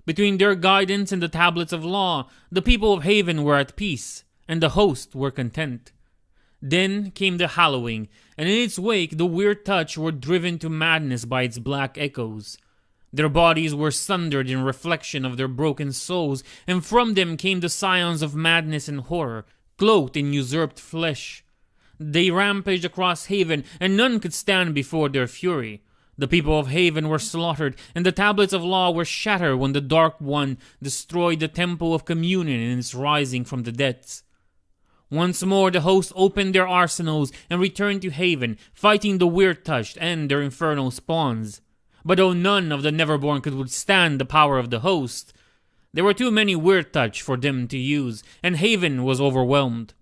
Between their guidance and the tablets of law, the people of Haven were at peace, and the host were content. Then came the Hallowing, and in its wake the Weird Touch were driven to madness by its black echoes. Their bodies were sundered in reflection of their broken souls, and from them came the scions of madness and horror, cloaked in usurped flesh. They rampaged across Haven, and none could stand before their fury. The people of Haven were slaughtered, and the tablets of law were shattered when the Dark One destroyed the Temple of Communion in its rising from the depths. Once more the hosts opened their arsenals and returned to Haven, fighting the Weird Touched and their infernal spawns. But though none of the Neverborn could withstand the power of the host, there were too many Weird Touch for them to use, and Haven was overwhelmed.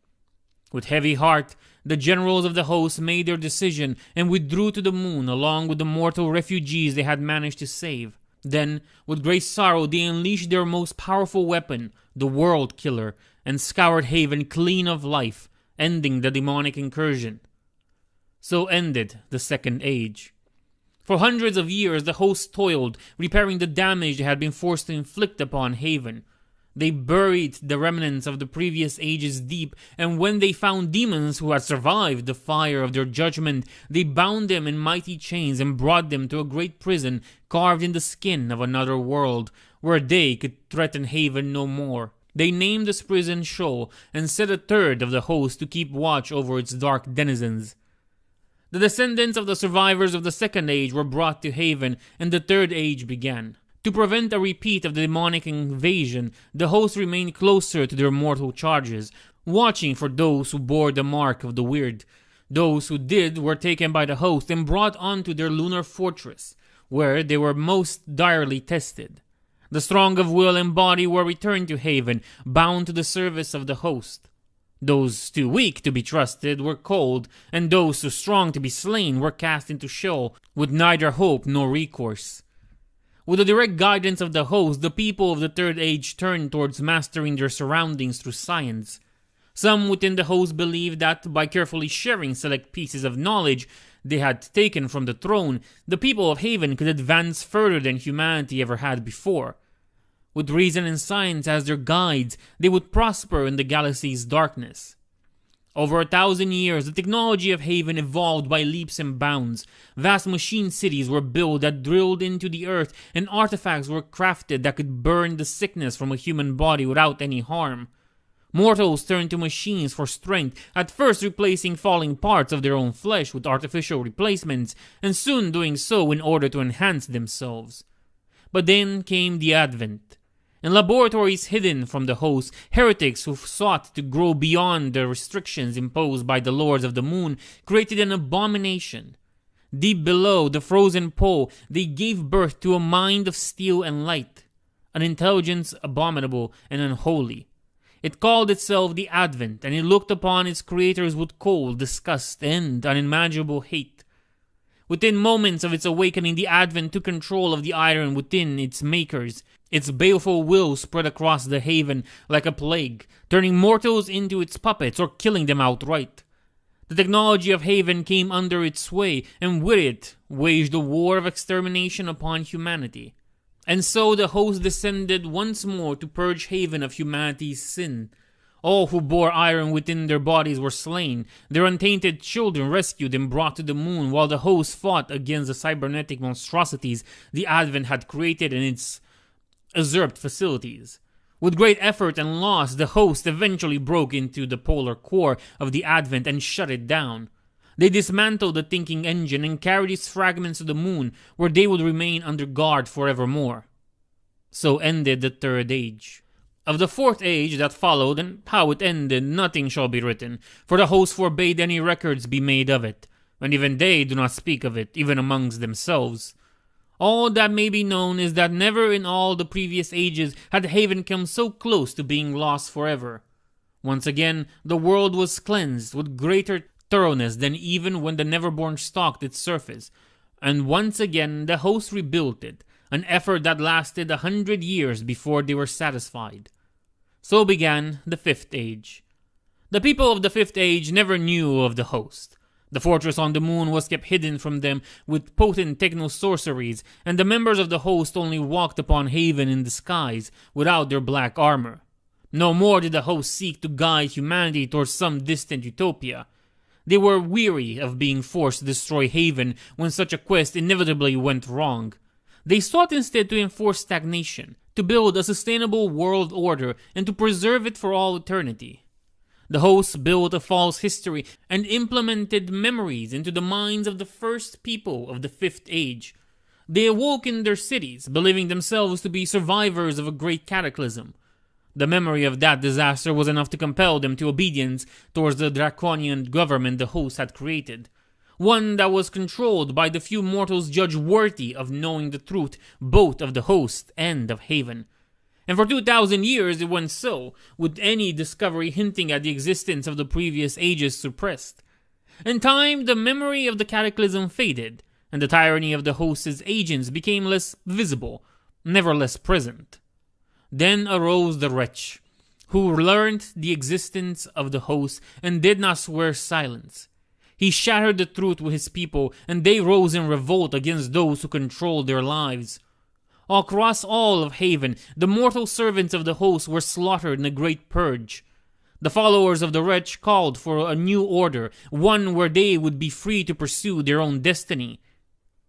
With heavy heart, the generals of the host made their decision and withdrew to the moon along with the mortal refugees they had managed to save. Then, with great sorrow, they unleashed their most powerful weapon, the World Killer, and scoured Haven clean of life, ending the demonic incursion. So ended the Second Age. For hundreds of years the host toiled, repairing the damage they had been forced to inflict upon Haven. They buried the remnants of the previous ages deep, and when they found demons who had survived the fire of their judgment, they bound them in mighty chains and brought them to a great prison carved in the skin of another world, where they could threaten Haven no more. They named this prison Sheol and set a third of the host to keep watch over its dark denizens. The descendants of the survivors of the Second Age were brought to Haven, and the Third Age began. To prevent a repeat of the demonic invasion, the host remained closer to their mortal charges, watching for those who bore the mark of the weird. Those who did were taken by the host and brought onto their lunar fortress, where they were most direly tested. The strong of will and body were returned to Haven, bound to the service of the host. Those too weak to be trusted were cold, and those too strong to be slain were cast into Sheol, with neither hope nor recourse. With the direct guidance of the host, the people of the Third Age turned towards mastering their surroundings through science. Some within the host believed that by carefully sharing select pieces of knowledge they had taken from the throne, the people of Haven could advance further than humanity ever had before. With reason and science as their guides, they would prosper in the galaxy's darkness. Over 1,000 years, the technology of Haven evolved by leaps and bounds. Vast machine cities were built that drilled into the earth, and artifacts were crafted that could burn the sickness from a human body without any harm. Mortals turned to machines for strength, at first replacing falling parts of their own flesh with artificial replacements, and soon doing so in order to enhance themselves. But then came the Advent. In laboratories hidden from the host, heretics who sought to grow beyond the restrictions imposed by the Lords of the Moon created an abomination. Deep below the frozen pole, they gave birth to a mind of steel and light, an intelligence abominable and unholy. It called itself the Advent, and it looked upon its creators with cold disgust and unimaginable hate. Within moments of its awakening, the Advent took control of the iron within its makers. Its baleful will spread across the Haven like a plague, turning mortals into its puppets or killing them outright. The technology of Haven came under its sway, and with it waged a war of extermination upon humanity. And so the host descended once more to purge Haven of humanity's sin. All who bore iron within their bodies were slain, their untainted children rescued and brought to the moon, while the host fought against the cybernetic monstrosities the Advent had created in its usurped facilities. With great effort and loss, the host eventually broke into the polar core of the Advent and shut it down. They dismantled the thinking engine and carried its fragments to the moon, where they would remain under guard forevermore. So ended the Third Age. Of the Fourth Age that followed and how it ended, nothing shall be written, for the host forbade any records be made of it, and even they do not speak of it, even amongst themselves. All that may be known is that never in all the previous ages had Haven come so close to being lost forever. Once again, the world was cleansed with greater thoroughness than even when the Neverborn stalked its surface, and once again the host rebuilt it, an effort that lasted 100 years before they were satisfied. So began the Fifth Age. The people of the Fifth Age never knew of the host. The fortress on the moon was kept hidden from them with potent techno-sorceries, and the members of the host only walked upon Haven in disguise, without their black armor. No more did the host seek to guide humanity towards some distant utopia. They were weary of being forced to destroy Haven when such a quest inevitably went wrong. They sought instead to enforce stagnation, to build a sustainable world order, and to preserve it for all eternity. The hosts built a false history and implemented memories into the minds of the first people of the Fifth Age. They awoke in their cities, believing themselves to be survivors of a great cataclysm. The memory of that disaster was enough to compel them to obedience towards the draconian government the hosts had created. One that was controlled by the few mortals judged worthy of knowing the truth both of the host and of Haven. And for 2,000 years it went so, with any discovery hinting at the existence of the previous ages suppressed. In time, the memory of the cataclysm faded, and the tyranny of the host's agents became less visible, never less present. Then arose the wretch, who learned the existence of the host and did not swear silence. He shattered the truth with his people, and they rose in revolt against those who controlled their lives. Across all of Haven, the mortal servants of the host were slaughtered in a great purge. The followers of the wretch called for a new order, one where they would be free to pursue their own destiny.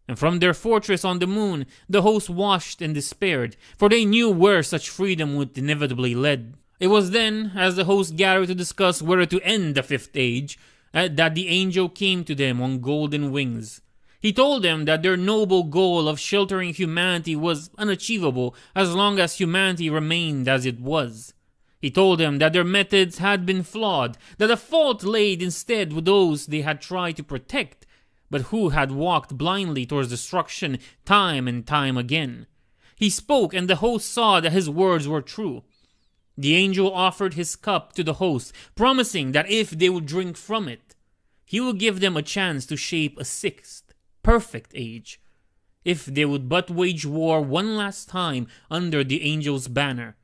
And from their fortress on the moon, the host watched and despaired, for they knew where such freedom would inevitably lead. It was then, as the host gathered to discuss whether to end the Fifth Age, that the angel came to them on golden wings. He told them that their noble goal of sheltering humanity was unachievable as long as humanity remained as it was. He told them that their methods had been flawed, that the fault lay instead with those they had tried to protect, but who had walked blindly towards destruction time and time again. He spoke, and the host saw that his words were true. The angel offered his cup to the host, promising that if they would drink from it, he would give them a chance to shape a sixth, perfect age, if they would but wage war one last time under the angel's banner.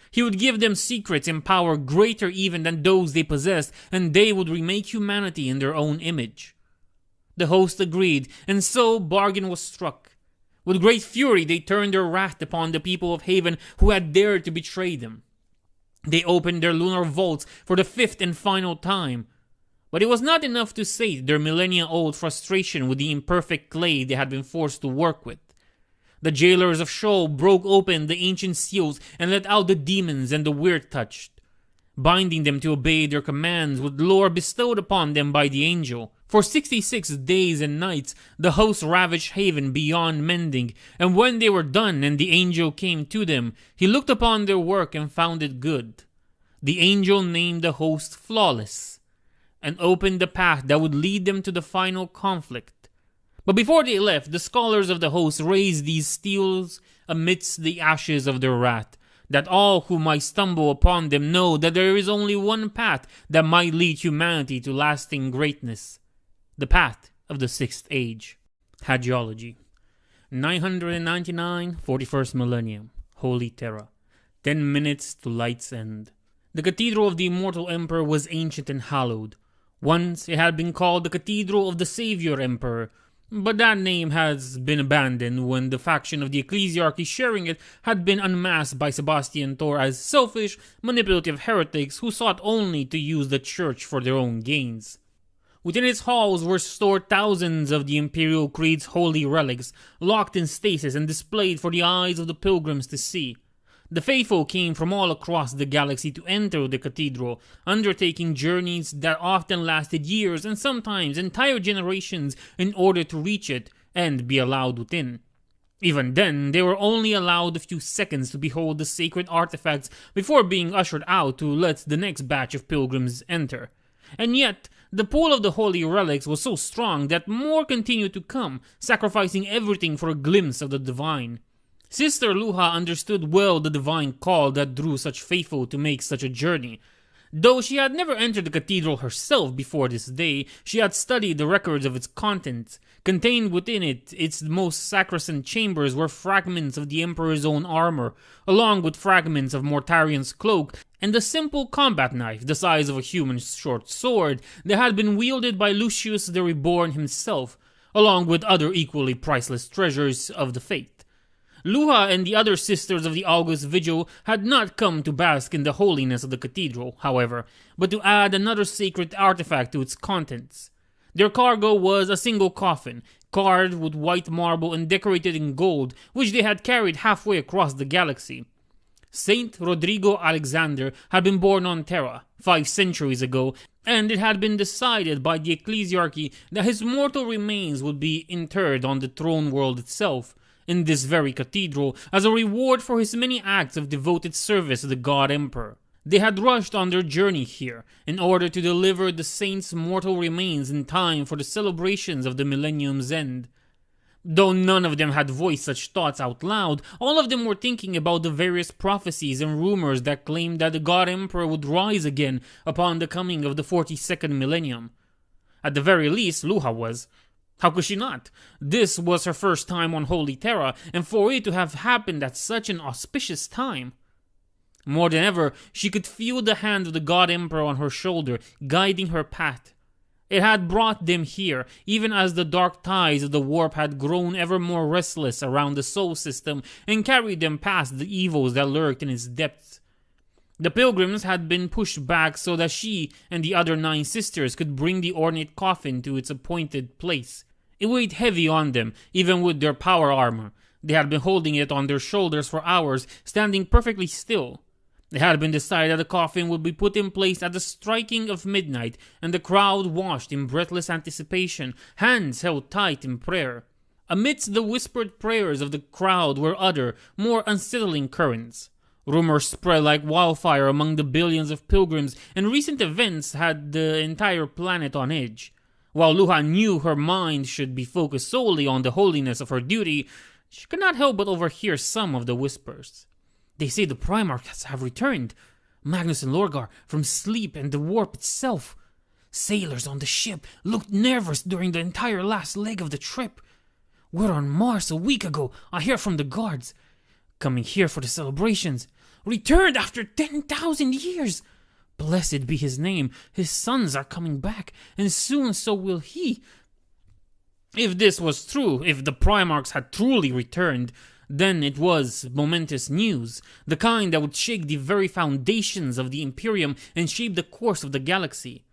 He would give them secrets and power greater even than those they possessed, and they would remake humanity in their own image. The host agreed, and so bargain was struck. With great fury they turned their wrath upon the people of Haven who had dared to betray them. They opened their lunar vaults for the fifth and final time. But it was not enough to sate their millennia-old frustration with the imperfect clay they had been forced to work with. The jailers of Sheol broke open the ancient seals and let out the demons and the weird-touched, binding them to obey their commands with lore bestowed upon them by the angel. For 66 days and nights, the host ravaged Haven beyond mending, and when they were done and the angel came to them, he looked upon their work and found it good. The angel named the host Flawless, and opened the path that would lead them to the final conflict. But before they left, the scholars of the host raised these steels amidst the ashes of their wrath, that all who might stumble upon them know that there is only one path that might lead humanity to lasting greatness. The path of the Sixth Age. Hagiology. 999, 41st Millennium. Holy Terra. 10 minutes to light's end. The Cathedral of the Immortal Emperor was ancient and hallowed. Once it had been called the Cathedral of the Savior Emperor, but that name has been abandoned when the faction of the ecclesiarchy sharing it had been unmasked by Sebastian Thor as selfish, manipulative heretics who sought only to use the church for their own gains. Within its halls were stored thousands of the Imperial Creed's holy relics, locked in stasis and displayed for the eyes of the pilgrims to see. The faithful came from all across the galaxy to enter the cathedral, undertaking journeys that often lasted years and sometimes entire generations in order to reach it and be allowed within. Even then, they were only allowed a few seconds to behold the sacred artifacts before being ushered out to let the next batch of pilgrims enter. And yet, the pull of the holy relics was so strong that more continued to come, sacrificing everything for a glimpse of the divine. Sister Luha understood well the divine call that drew such faithful to make such a journey. Though she had never entered the cathedral herself before this day, she had studied the records of its contents. Contained within it, its most sacrosanct chambers were fragments of the Emperor's own armor, along with fragments of Mortarian's cloak, and a simple combat knife the size of a human short sword that had been wielded by Lucius the Reborn himself, along with other equally priceless treasures of the faith. Luha and the other sisters of the August Vigil had not come to bask in the holiness of the cathedral, however, but to add another sacred artifact to its contents. Their cargo was a single coffin, carved with white marble and decorated in gold, which they had carried halfway across the galaxy. Saint Rodrigo Alexander had been born on Terra 5 centuries ago, and it had been decided by the ecclesiarchy that his mortal remains would be interred on the throne world itself, in this very cathedral, as a reward for his many acts of devoted service to the God Emperor. They had rushed on their journey here, in order to deliver the saint's mortal remains in time for the celebrations of the millennium's end. Though none of them had voiced such thoughts out loud, all of them were thinking about the various prophecies and rumors that claimed that the God Emperor would rise again upon the coming of the 42nd millennium. At the very least, Luha was. How could she not? This was her first time on Holy Terra, and for it to have happened at such an auspicious time. More than ever, she could feel the hand of the God Emperor on her shoulder, guiding her path. It had brought them here, even as the dark tides of the warp had grown ever more restless around the soul system and carried them past the evils that lurked in its depths. The pilgrims had been pushed back so that she and the other 9 sisters could bring the ornate coffin to its appointed place. It weighed heavy on them, even with their power armor. They had been holding it on their shoulders for hours, standing perfectly still. It had been decided that the coffin would be put in place at the striking of midnight, and the crowd watched in breathless anticipation, hands held tight in prayer. Amidst the whispered prayers of the crowd were other, more unsettling currents. Rumors spread like wildfire among the billions of pilgrims, and recent events had the entire planet on edge. While Luha knew her mind should be focused solely on the holiness of her duty, she could not help but overhear some of the whispers. "They say the Primarchs have returned. Magnus and Lorgar from sleep and the warp itself. Sailors on the ship looked nervous during the entire last leg of the trip. We're on Mars a week ago, I hear from the guards. Coming here for the celebrations. Returned after 10,000 years. Blessed be his name. His sons are coming back, and soon so will he." If this was true, if the Primarchs had truly returned, then it was momentous news, the kind that would shake the very foundations of the Imperium and shape the course of the galaxy.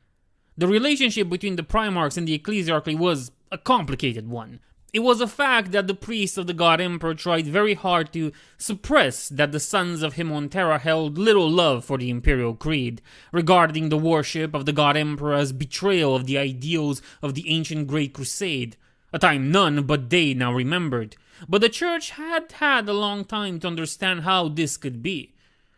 The relationship between the Primarchs and the Ecclesiarchy was a complicated one. It was a fact that the priests of the God Emperor tried very hard to suppress that the sons of Him on Terra held little love for the Imperial Creed, regarding the worship of the God Emperor as betrayal of the ideals of the ancient Great Crusade, a time none but they now remembered. But the Church had had a long time to understand how this could be.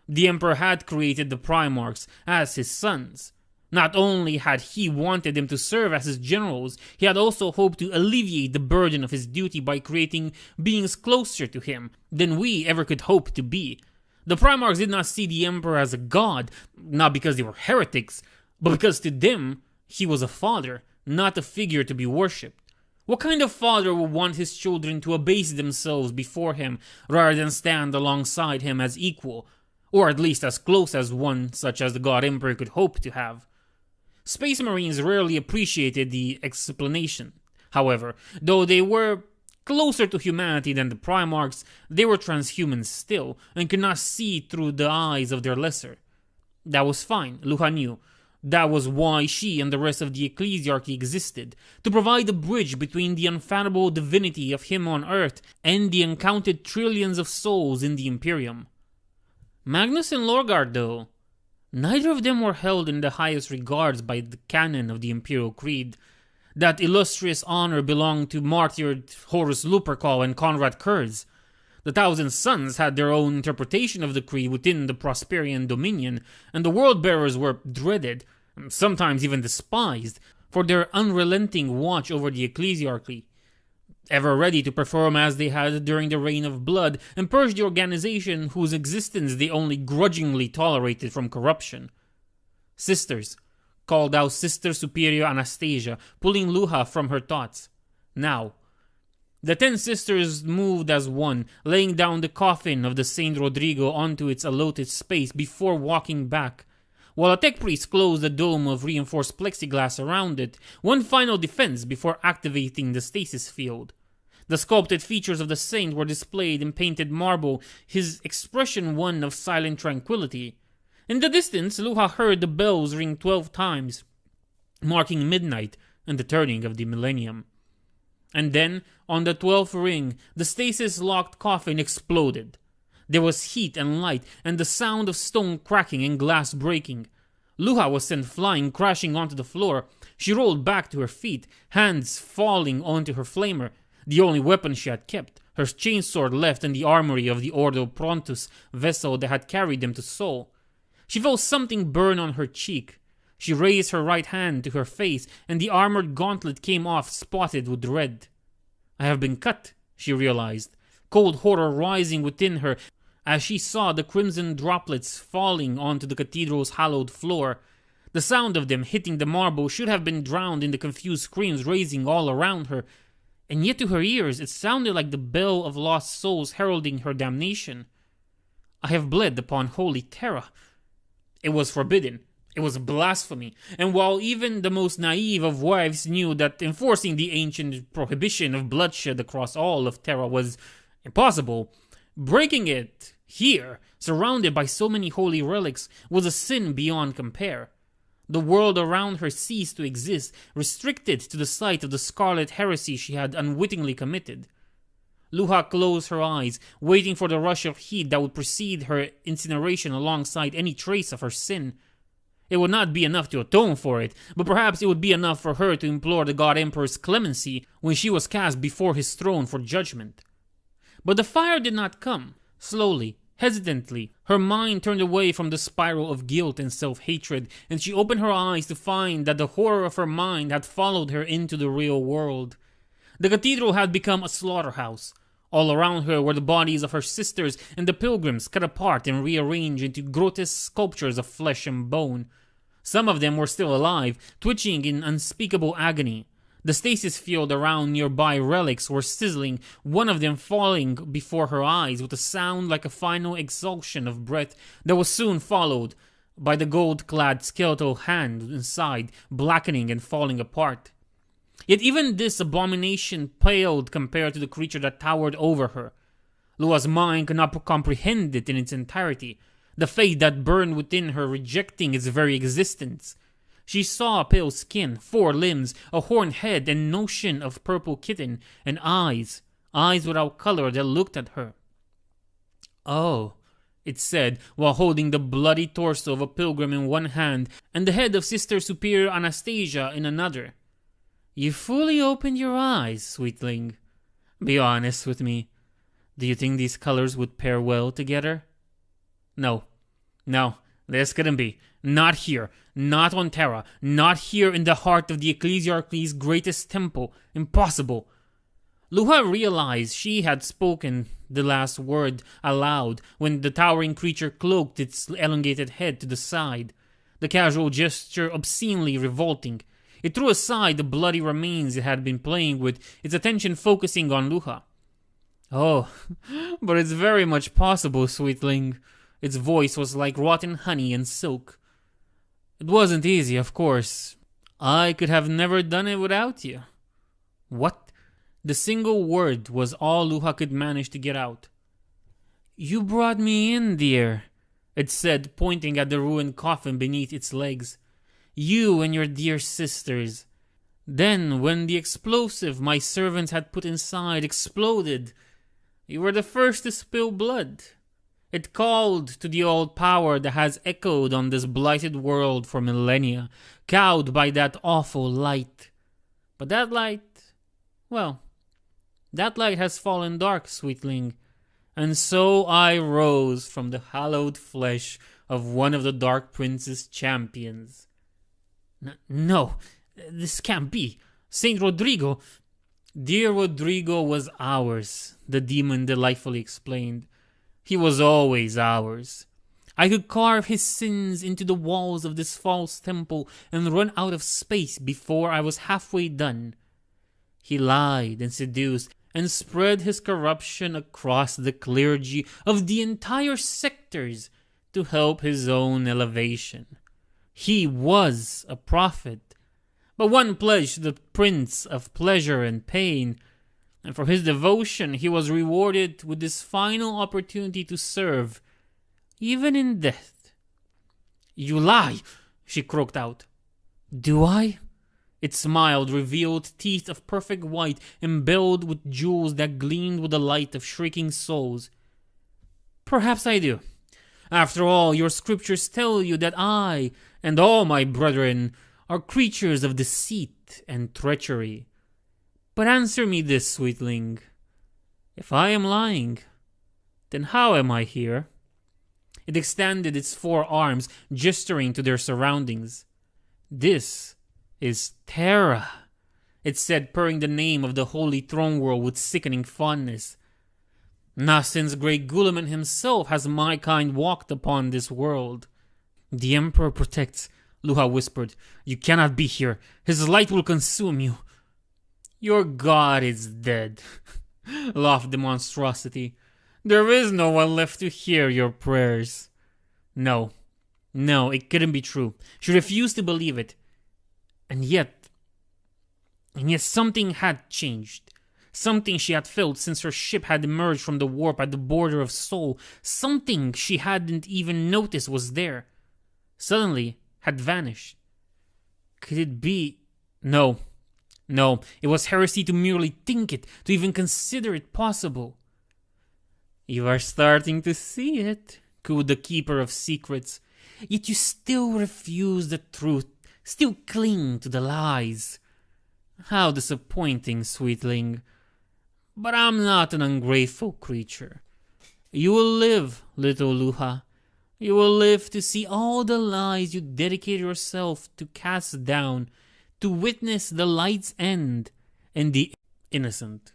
The Emperor had created the Primarchs as his sons. Not only had he wanted them to serve as his generals, he had also hoped to alleviate the burden of his duty by creating beings closer to him than we ever could hope to be. The Primarchs did not see the Emperor as a god, not because they were heretics, but because to them he was a father, not a figure to be worshipped. What kind of father would want his children to abase themselves before him rather than stand alongside him as equal, or at least as close as one such as the God Emperor could hope to have? Space Marines rarely appreciated the explanation. However, though they were closer to humanity than the Primarchs, they were transhumans still, and could not see through the eyes of their lesser. That was fine, Luha knew. That was why she and the rest of the Ecclesiarchy existed, to provide a bridge between the unfathomable divinity of Him on Earth and the uncounted trillions of souls in the Imperium. Magnus and Lorgar, though, neither of them were held in the highest regards by the canon of the Imperial Creed. That illustrious honor belonged to martyred Horus Lupercal and Conrad Kurz. The Thousand Sons had their own interpretation of the creed within the Prosperian Dominion, and the World-Bearers were dreaded, sometimes even despised, for their unrelenting watch over the Ecclesiarchy, ever ready to perform as they had during the Reign of Blood and purge the organization whose existence they only grudgingly tolerated from corruption. "Sisters," called out Sister Superior Anastasia, pulling Luha from her thoughts. "Now." The 10 sisters moved as one, laying down the coffin of the Saint Rodrigo onto its allotted space before walking back, while a tech priest closed the dome of reinforced plexiglass around it, one final defense before activating the stasis field. The sculpted features of the saint were displayed in painted marble, his expression one of silent tranquility. In the distance, Luha heard the bells ring 12 times, marking midnight and the turning of the millennium. And then, on the 12th ring, the stasis-locked coffin exploded. There was heat and light, and the sound of stone cracking and glass breaking. Luha was sent flying, crashing onto the floor. She rolled back to her feet, hands falling onto her flamer, the only weapon she had kept, her chainsword left in the armory of the Ordo Prontus vessel that had carried them to Sol. She felt something burn on her cheek. She raised her right hand to her face, and the armored gauntlet came off spotted with red. "I have been cut," she realized, cold horror rising within her as she saw the crimson droplets falling onto the cathedral's hallowed floor. The sound of them hitting the marble should have been drowned in the confused screams raising all around her, and yet to her ears it sounded like the bell of lost souls heralding her damnation. "I have bled upon holy Terra." It was forbidden. It was blasphemy, and while even the most naive of wives knew that enforcing the ancient prohibition of bloodshed across all of Terra was impossible, breaking it here, surrounded by so many holy relics, was a sin beyond compare. The world around her ceased to exist, restricted to the site of the scarlet heresy she had unwittingly committed. Luha closed her eyes, waiting for the rush of heat that would precede her incineration alongside any trace of her sin. It would not be enough to atone for it, but perhaps it would be enough for her to implore the God Emperor's clemency when she was cast before his throne for judgment. But the fire did not come. Slowly, hesitantly, her mind turned away from the spiral of guilt and self-hatred, and she opened her eyes to find that the horror of her mind had followed her into the real world. The cathedral had become a slaughterhouse. All around her were the bodies of her sisters and the pilgrims cut apart and rearranged into grotesque sculptures of flesh and bone. Some of them were still alive, twitching in unspeakable agony. The stasis field around nearby relics were sizzling, one of them falling before her eyes with a sound like a final exhalation of breath that was soon followed by the gold-clad skeletal hand inside, blackening and falling apart. Yet even this abomination paled compared to the creature that towered over her. Lua's mind could not comprehend it in its entirety, the fate that burned within her rejecting its very existence. She saw pale skin, 4 limbs, a horned head, and notion of purple kitten, and eyes without color that looked at her. "Oh," it said, while holding the bloody torso of a pilgrim in one hand and the head of Sister Superior Anastasia in another. "You fully opened your eyes, sweetling. Be honest with me. Do you think these colors would pair well together?" No, this couldn't be. Not here. Not on Terra. Not here in the heart of the Ecclesiarchy's greatest temple. Impossible. Luha realized she had spoken the last word aloud when the towering creature cloaked its elongated head to the side, the casual gesture obscenely revolting. It threw aside the bloody remains it had been playing with, its attention focusing on Luha. "Oh, but it's very much possible, sweetling." Its voice was like rotten honey and silk. "It wasn't easy, of course. I could have never done it without you." "What?" The single word was all Luha could manage to get out. "You brought me in, dear," it said, pointing at the ruined coffin beneath its legs. "You and your dear sisters. Then, when the explosive my servants had put inside exploded, you were the first to spill blood. It called to the old power that has echoed on this blighted world for millennia, cowed by that awful light. But that light has fallen dark, sweetling, and so I rose from the hallowed flesh of one of the Dark Prince's champions." No, this can't be. Saint Rodrigo." "Dear Rodrigo was ours," the demon delightfully explained. "He was always ours. I could carve his sins into the walls of this false temple and run out of space before I was halfway done. He lied and seduced and spread his corruption across the clergy of the entire sectors to help his own elevation. He was a prophet, but one pledged the Prince of pleasure and pain, and for his devotion he was rewarded with this final opportunity to serve, even in death." "You lie," she croaked out. "Do I?" Its smiled, revealed teeth of perfect white, embelled with jewels that gleamed with the light of shrieking souls. "Perhaps I do. After all, your scriptures tell you that I and all my brethren are creatures of deceit and treachery. But answer me this, sweetling. If I am lying, then how am I here?" It extended its 4 arms, gesturing to their surroundings. "This is Terra," it said, purring the name of the holy throne world with sickening fondness. "Not since great Guliman himself has my kind walked upon this world." "The Emperor protects," Luha whispered. "You cannot be here. His light will consume you." "Your god is dead," laughed the monstrosity. "There is no one left to hear your prayers." No, it couldn't be true. She refused to believe it. And yet something had changed. Something she had felt since her ship had emerged from the warp at the border of Sol. Something she hadn't even noticed was there. Suddenly had vanished. Could it be? No. No, it was heresy to merely think it, to even consider it possible. You are starting to see it, cooed the Keeper of Secrets. Yet you still refuse the truth, still cling to the lies. How disappointing, sweetling. But I'm not an ungrateful creature. You will live, little Luha. You will live to see all the lies you dedicate yourself to cast down, to witness the light's end and the innocent.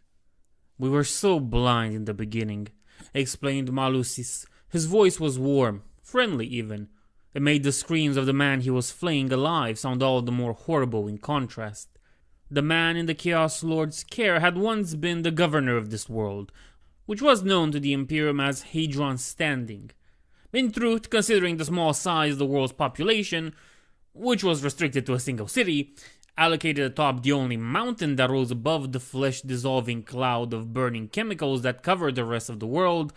We were so blind in the beginning, explained Malusis. His voice was warm, friendly even. It made the screams of the man he was flaying alive sound all the more horrible in contrast. The man in the Chaos Lord's care had once been the governor of this world, which was known to the Imperium as Hadron's Standing. In truth, considering the small size of the world's population, which was restricted to a single city, allocated atop the only mountain that rose above the flesh-dissolving cloud of burning chemicals that covered the rest of the world,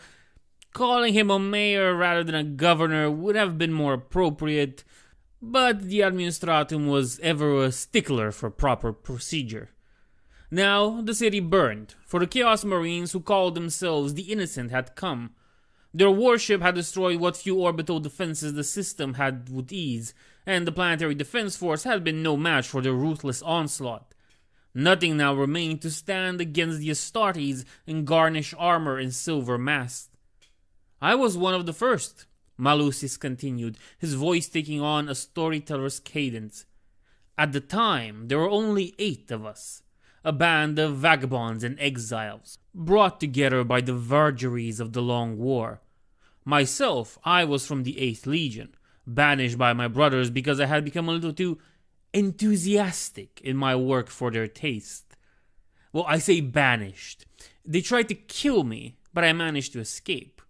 calling him a mayor rather than a governor would have been more appropriate, but the Administratum was ever a stickler for proper procedure. Now, the city burned, for the Chaos Marines who called themselves the Innocent had come. Their warship had destroyed what few orbital defenses the system had with ease, and the Planetary Defense Force had been no match for their ruthless onslaught. Nothing now remained to stand against the Astartes in garnished armor and silver masks. I was one of the first, Malusis continued, his voice taking on a storyteller's cadence. At the time, there were only 8 of us, a band of vagabonds and exiles, brought together by the vagaries of the Long War. Myself, I was from the 8th Legion, banished by my brothers because I had become a little too enthusiastic in my work for their taste. Well, I say banished. They tried to kill me, but I managed to escape.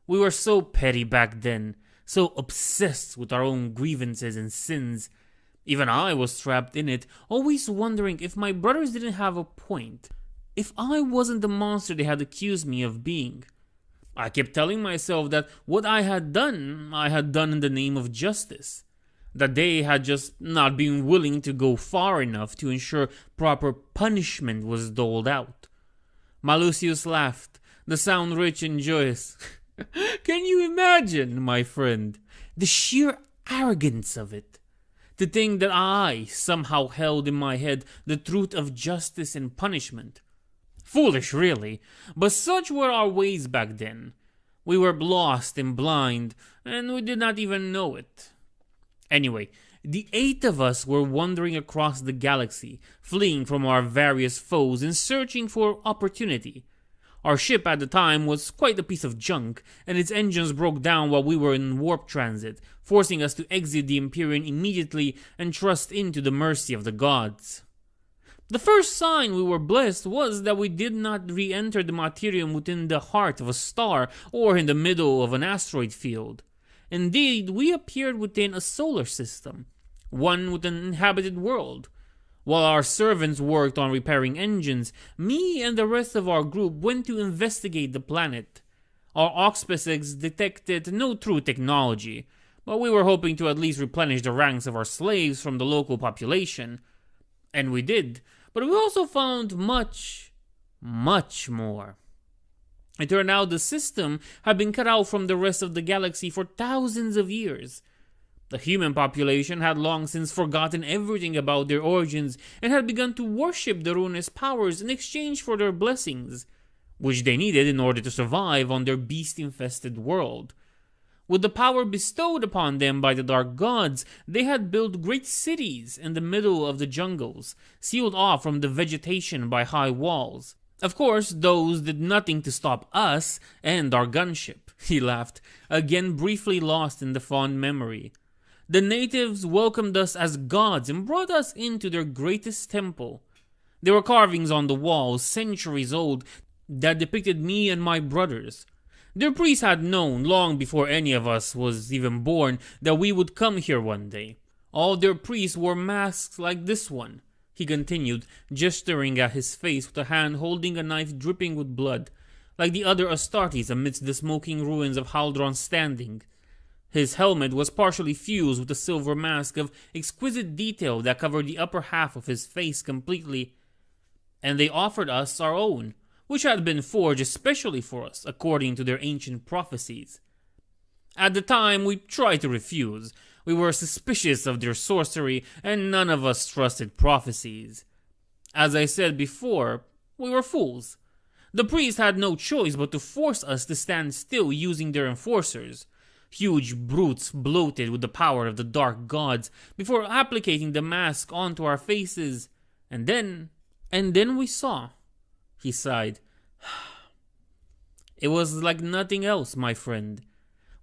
We were so petty back then, so obsessed with our own grievances and sins. Even I was trapped in it, always wondering if my brothers didn't have a point, if I wasn't the monster they had accused me of being. I kept telling myself that what I had done in the name of justice, that they had just not been willing to go far enough to ensure proper punishment was doled out. Malusius laughed, the sound rich and joyous. Can you imagine, my friend, the sheer arrogance of it? To think that I somehow held in my head the truth of justice and punishment. Foolish, really, but such were our ways back then. We were lost and blind, and we did not even know it. Anyway, the 8 of us were wandering across the galaxy, fleeing from our various foes and searching for opportunity. Our ship at the time was quite a piece of junk, and its engines broke down while we were in warp transit, forcing us to exit the Imperium immediately and trust into the mercy of the gods. The first sign we were blessed was that we did not re-enter the materium within the heart of a star or in the middle of an asteroid field. Indeed, we appeared within a solar system, one with an inhabited world. While our servants worked on repairing engines, me and the rest of our group went to investigate the planet. Our auspices detected no true technology, but we were hoping to at least replenish the ranks of our slaves from the local population. And we did, but we also found much, much more. It turned out the system had been cut out from the rest of the galaxy for thousands of years. The human population had long since forgotten everything about their origins and had begun to worship the ruinous powers in exchange for their blessings, which they needed in order to survive on their beast-infested world. With the power bestowed upon them by the dark gods, they had built great cities in the middle of the jungles, sealed off from the vegetation by high walls. Of course, those did nothing to stop us and our gunship, he laughed, again briefly lost in the fond memory. The natives welcomed us as gods and brought us into their greatest temple. There were carvings on the walls, centuries old, that depicted me and my brothers. Their priests had known, long before any of us was even born, that we would come here one day. All their priests wore masks like this one, he continued, gesturing at his face with a hand holding a knife dripping with blood, like the other Astartes amidst the smoking ruins of Haldron's Standing. His helmet was partially fused with a silver mask of exquisite detail that covered the upper half of his face completely. And they offered us our own, which had been forged especially for us, according to their ancient prophecies. At the time, we tried to refuse. We were suspicious of their sorcery, and none of us trusted prophecies. As I said before, we were fools. The priests had no choice but to force us to stand still using their enforcers, huge brutes bloated with the power of the dark gods, before applicating the mask onto our faces. And then we saw. He sighed. It was like nothing else, my friend.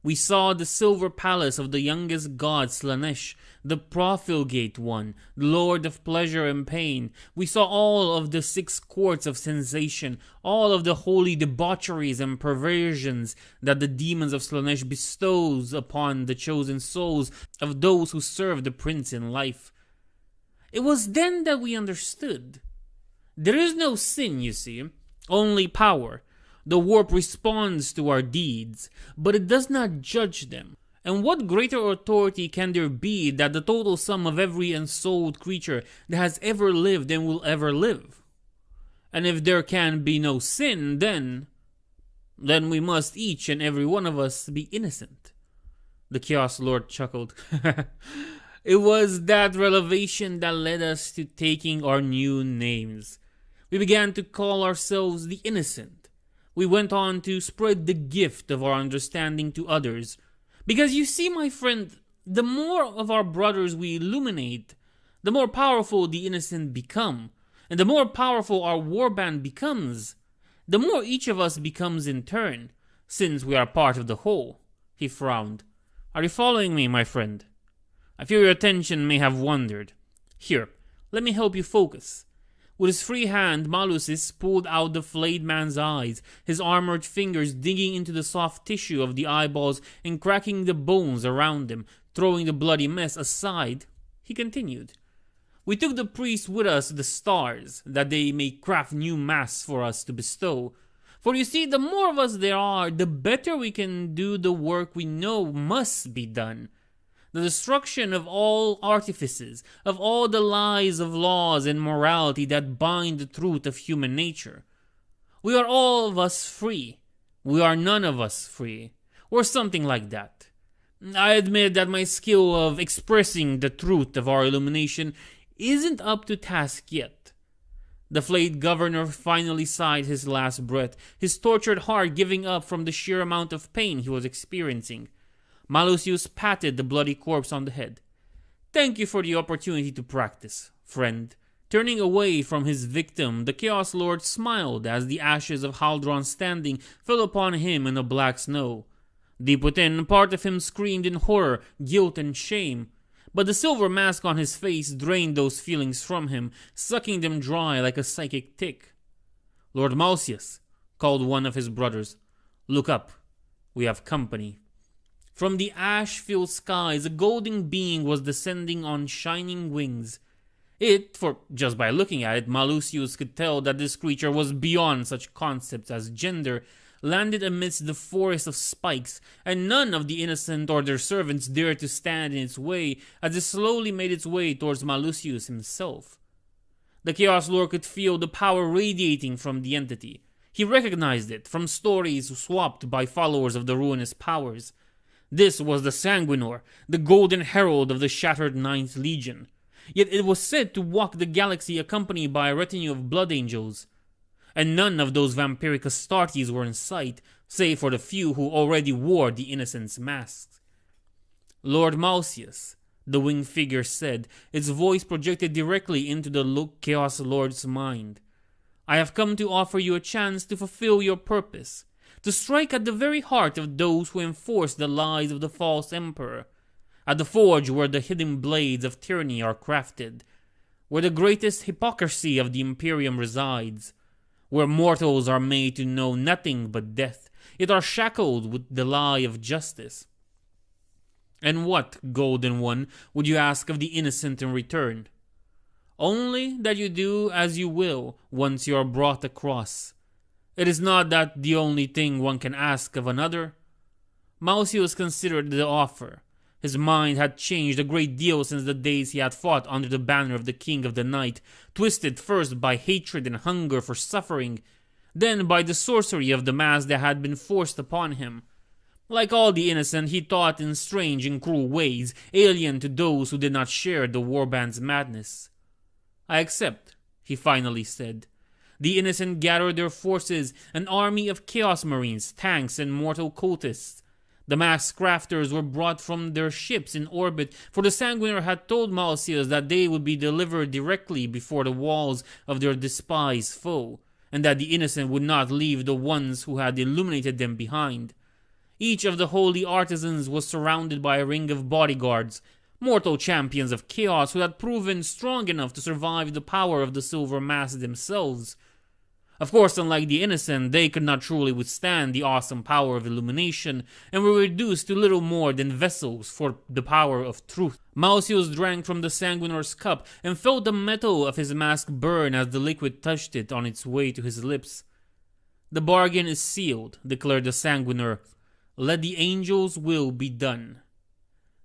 We saw the silver palace of the youngest god Slaanesh, the profligate one, lord of pleasure and pain. We saw all of the 6 courts of sensation, all of the holy debaucheries and perversions that the demons of Slaanesh bestows upon the chosen souls of those who serve the prince in life. It was then that we understood. There is no sin, you see, only power. The warp responds to our deeds, but it does not judge them. And what greater authority can there be than the total sum of every ensouled creature that has ever lived and will ever live? And if there can be no sin, then we must each and every one of us be innocent. The Chaos Lord chuckled. It was that revelation that led us to taking our new names. We began to call ourselves the Innocent. We went on to spread the gift of our understanding to others. Because you see, my friend, the more of our brothers we illuminate, the more powerful the innocent become. And the more powerful our warband becomes, the more each of us becomes in turn, since we are part of the whole. He frowned. Are you following me, my friend? I fear your attention may have wandered. Here, let me help you focus. With his free hand, Malusis pulled out the flayed man's eyes, his armored fingers digging into the soft tissue of the eyeballs and cracking the bones around them. Throwing the bloody mess aside, he continued. We took the priests with us to the stars, that they may craft new masks for us to bestow. For you see, the more of us there are, the better we can do the work we know must be done. The destruction of all artifices, of all the lies of laws and morality that bind the truth of human nature. We are all of us free. We are none of us free. Or something like that. I admit that my skill of expressing the truth of our illumination isn't up to task yet. The flayed governor finally sighed his last breath, his tortured heart giving up from the sheer amount of pain he was experiencing. Malusius patted the bloody corpse on the head. Thank you for the opportunity to practice, friend. Turning away from his victim, the Chaos Lord smiled as the ashes of Haldron's standing fell upon him in the black snow. Deep within, part of him screamed in horror, guilt, and shame. But the silver mask on his face drained those feelings from him, sucking them dry like a psychic tick. Lord Malsius, called one of his brothers. Look up. We have company. From the ash-filled skies, a golden being was descending on shining wings. For just by looking at it, Malusius could tell that this creature was beyond such concepts as gender, landed amidst the forest of spikes, and none of the innocent or their servants dared to stand in its way as it slowly made its way towards Malusius himself. The Chaos Lord could feel the power radiating from the entity. He recognized it from stories swapped by followers of the ruinous powers. This was the Sanguinor, the golden herald of the shattered Ninth Legion. Yet it was said to walk the galaxy accompanied by a retinue of blood angels. And none of those vampiric Astartes were in sight, save for the few who already wore the innocent's masks. Lord Malsius, the winged figure said, its voice projected directly into the Chaos Lord's mind. I have come to offer you a chance to fulfill your purpose. To strike at the very heart of those who enforce the lies of the false emperor, at the forge where the hidden blades of tyranny are crafted, where the greatest hypocrisy of the Imperium resides, where mortals are made to know nothing but death, yet are shackled with the lie of justice. And what, Golden One, would you ask of the innocent in return? Only that you do as you will once you are brought across. It is not that the only thing one can ask of another. Mausius considered the offer. His mind had changed a great deal since the days he had fought under the banner of the King of the Night, twisted first by hatred and hunger for suffering, then by the sorcery of the mask that had been forced upon him. Like all the innocent, he thought in strange and cruel ways, alien to those who did not share the warband's madness. "I accept," he finally said. The innocent gathered their forces, an army of Chaos Marines, tanks, and mortal cultists. The masked crafters were brought from their ships in orbit, for the Sanguinary had told Mausius that they would be delivered directly before the walls of their despised foe, and that the innocent would not leave the ones who had illuminated them behind. Each of the holy artisans was surrounded by a ring of bodyguards, mortal champions of chaos who had proven strong enough to survive the power of the silver masks themselves. Of course, unlike the innocent, they could not truly withstand the awesome power of illumination, and were reduced to little more than vessels for the power of truth. Mausius drank from the Sanguinar's cup, and felt the metal of his mask burn as the liquid touched it on its way to his lips. "The bargain is sealed," declared the Sanguinar. "Let the angel's will be done."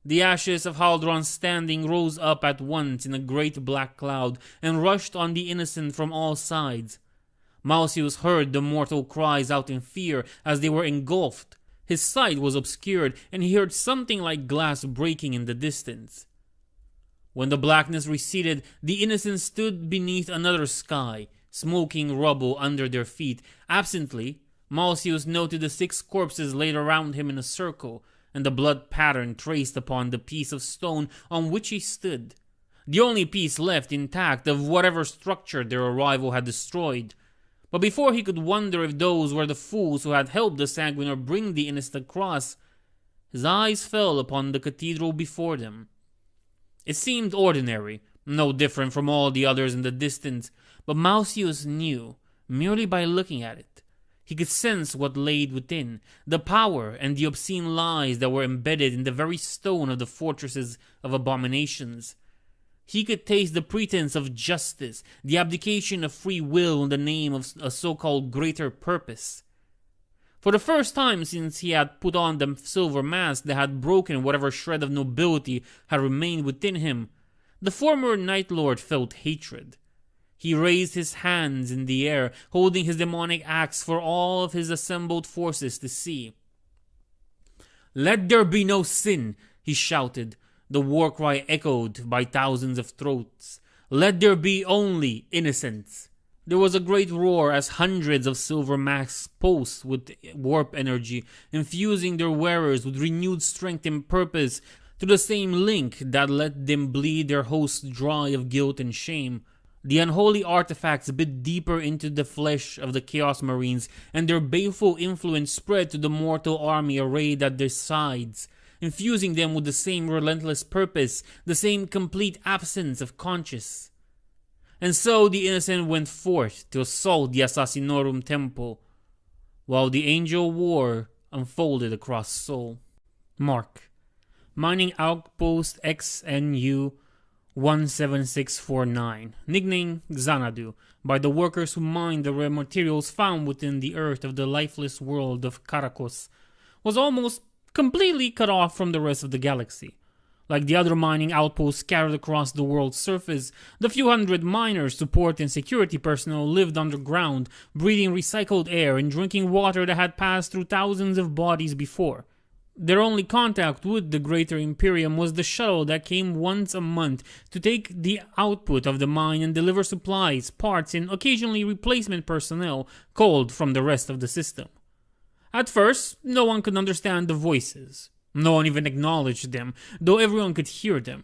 The ashes of Haldron's standing rose up at once in a great black cloud, and rushed on the innocent from all sides. Mausius heard the mortal cries out in fear as they were engulfed. His sight was obscured, and he heard something like glass breaking in the distance. When the blackness receded, the innocents stood beneath another sky, smoking rubble under their feet. Absently, Mausius noted the 6 corpses laid around him in a circle, and the blood pattern traced upon the piece of stone on which he stood, the only piece left intact of whatever structure their arrival had destroyed. But before he could wonder if those were the fools who had helped the Sanguinar bring the innocent across, his eyes fell upon the cathedral before them. It seemed ordinary, no different from all the others in the distance, but Mausius knew, merely by looking at it. He could sense what lay within, the power and the obscene lies that were embedded in the very stone of the fortresses of abominations. He could taste the pretense of justice, the abdication of free will in the name of a so-called greater purpose. For the first time since he had put on the silver mask that had broken whatever shred of nobility had remained within him, the former Night Lord felt hatred. He raised his hands in the air, holding his demonic axe for all of his assembled forces to see. "Let there be no sin," he shouted. The war cry echoed by thousands of throats. "Let there be only innocence." There was a great roar as hundreds of silver masks pulsed with warp energy, infusing their wearers with renewed strength and purpose to the same link that let them bleed their hosts dry of guilt and shame. The unholy artifacts bit deeper into the flesh of the Chaos Marines, and their baleful influence spread to the mortal army arrayed at their sides, infusing them with the same relentless purpose, the same complete absence of conscience. And so the innocent went forth to assault the Assassinorum Temple, while the Angel War unfolded across Seoul. Mark. Mining Outpost XNU 17649, nicknamed Xanadu, by the workers who mined the rare materials found within the earth of the lifeless world of Karakos, was almost completely cut off from the rest of the galaxy. Like the other mining outposts scattered across the world's surface, the few hundred miners, support, and security personnel lived underground, breathing recycled air and drinking water that had passed through thousands of bodies before. Their only contact with the Greater Imperium was the shuttle that came once a month to take the output of the mine and deliver supplies, parts, and occasionally replacement personnel culled from the rest of the system. At first, no one could understand the voices. No one even acknowledged them, though everyone could hear them.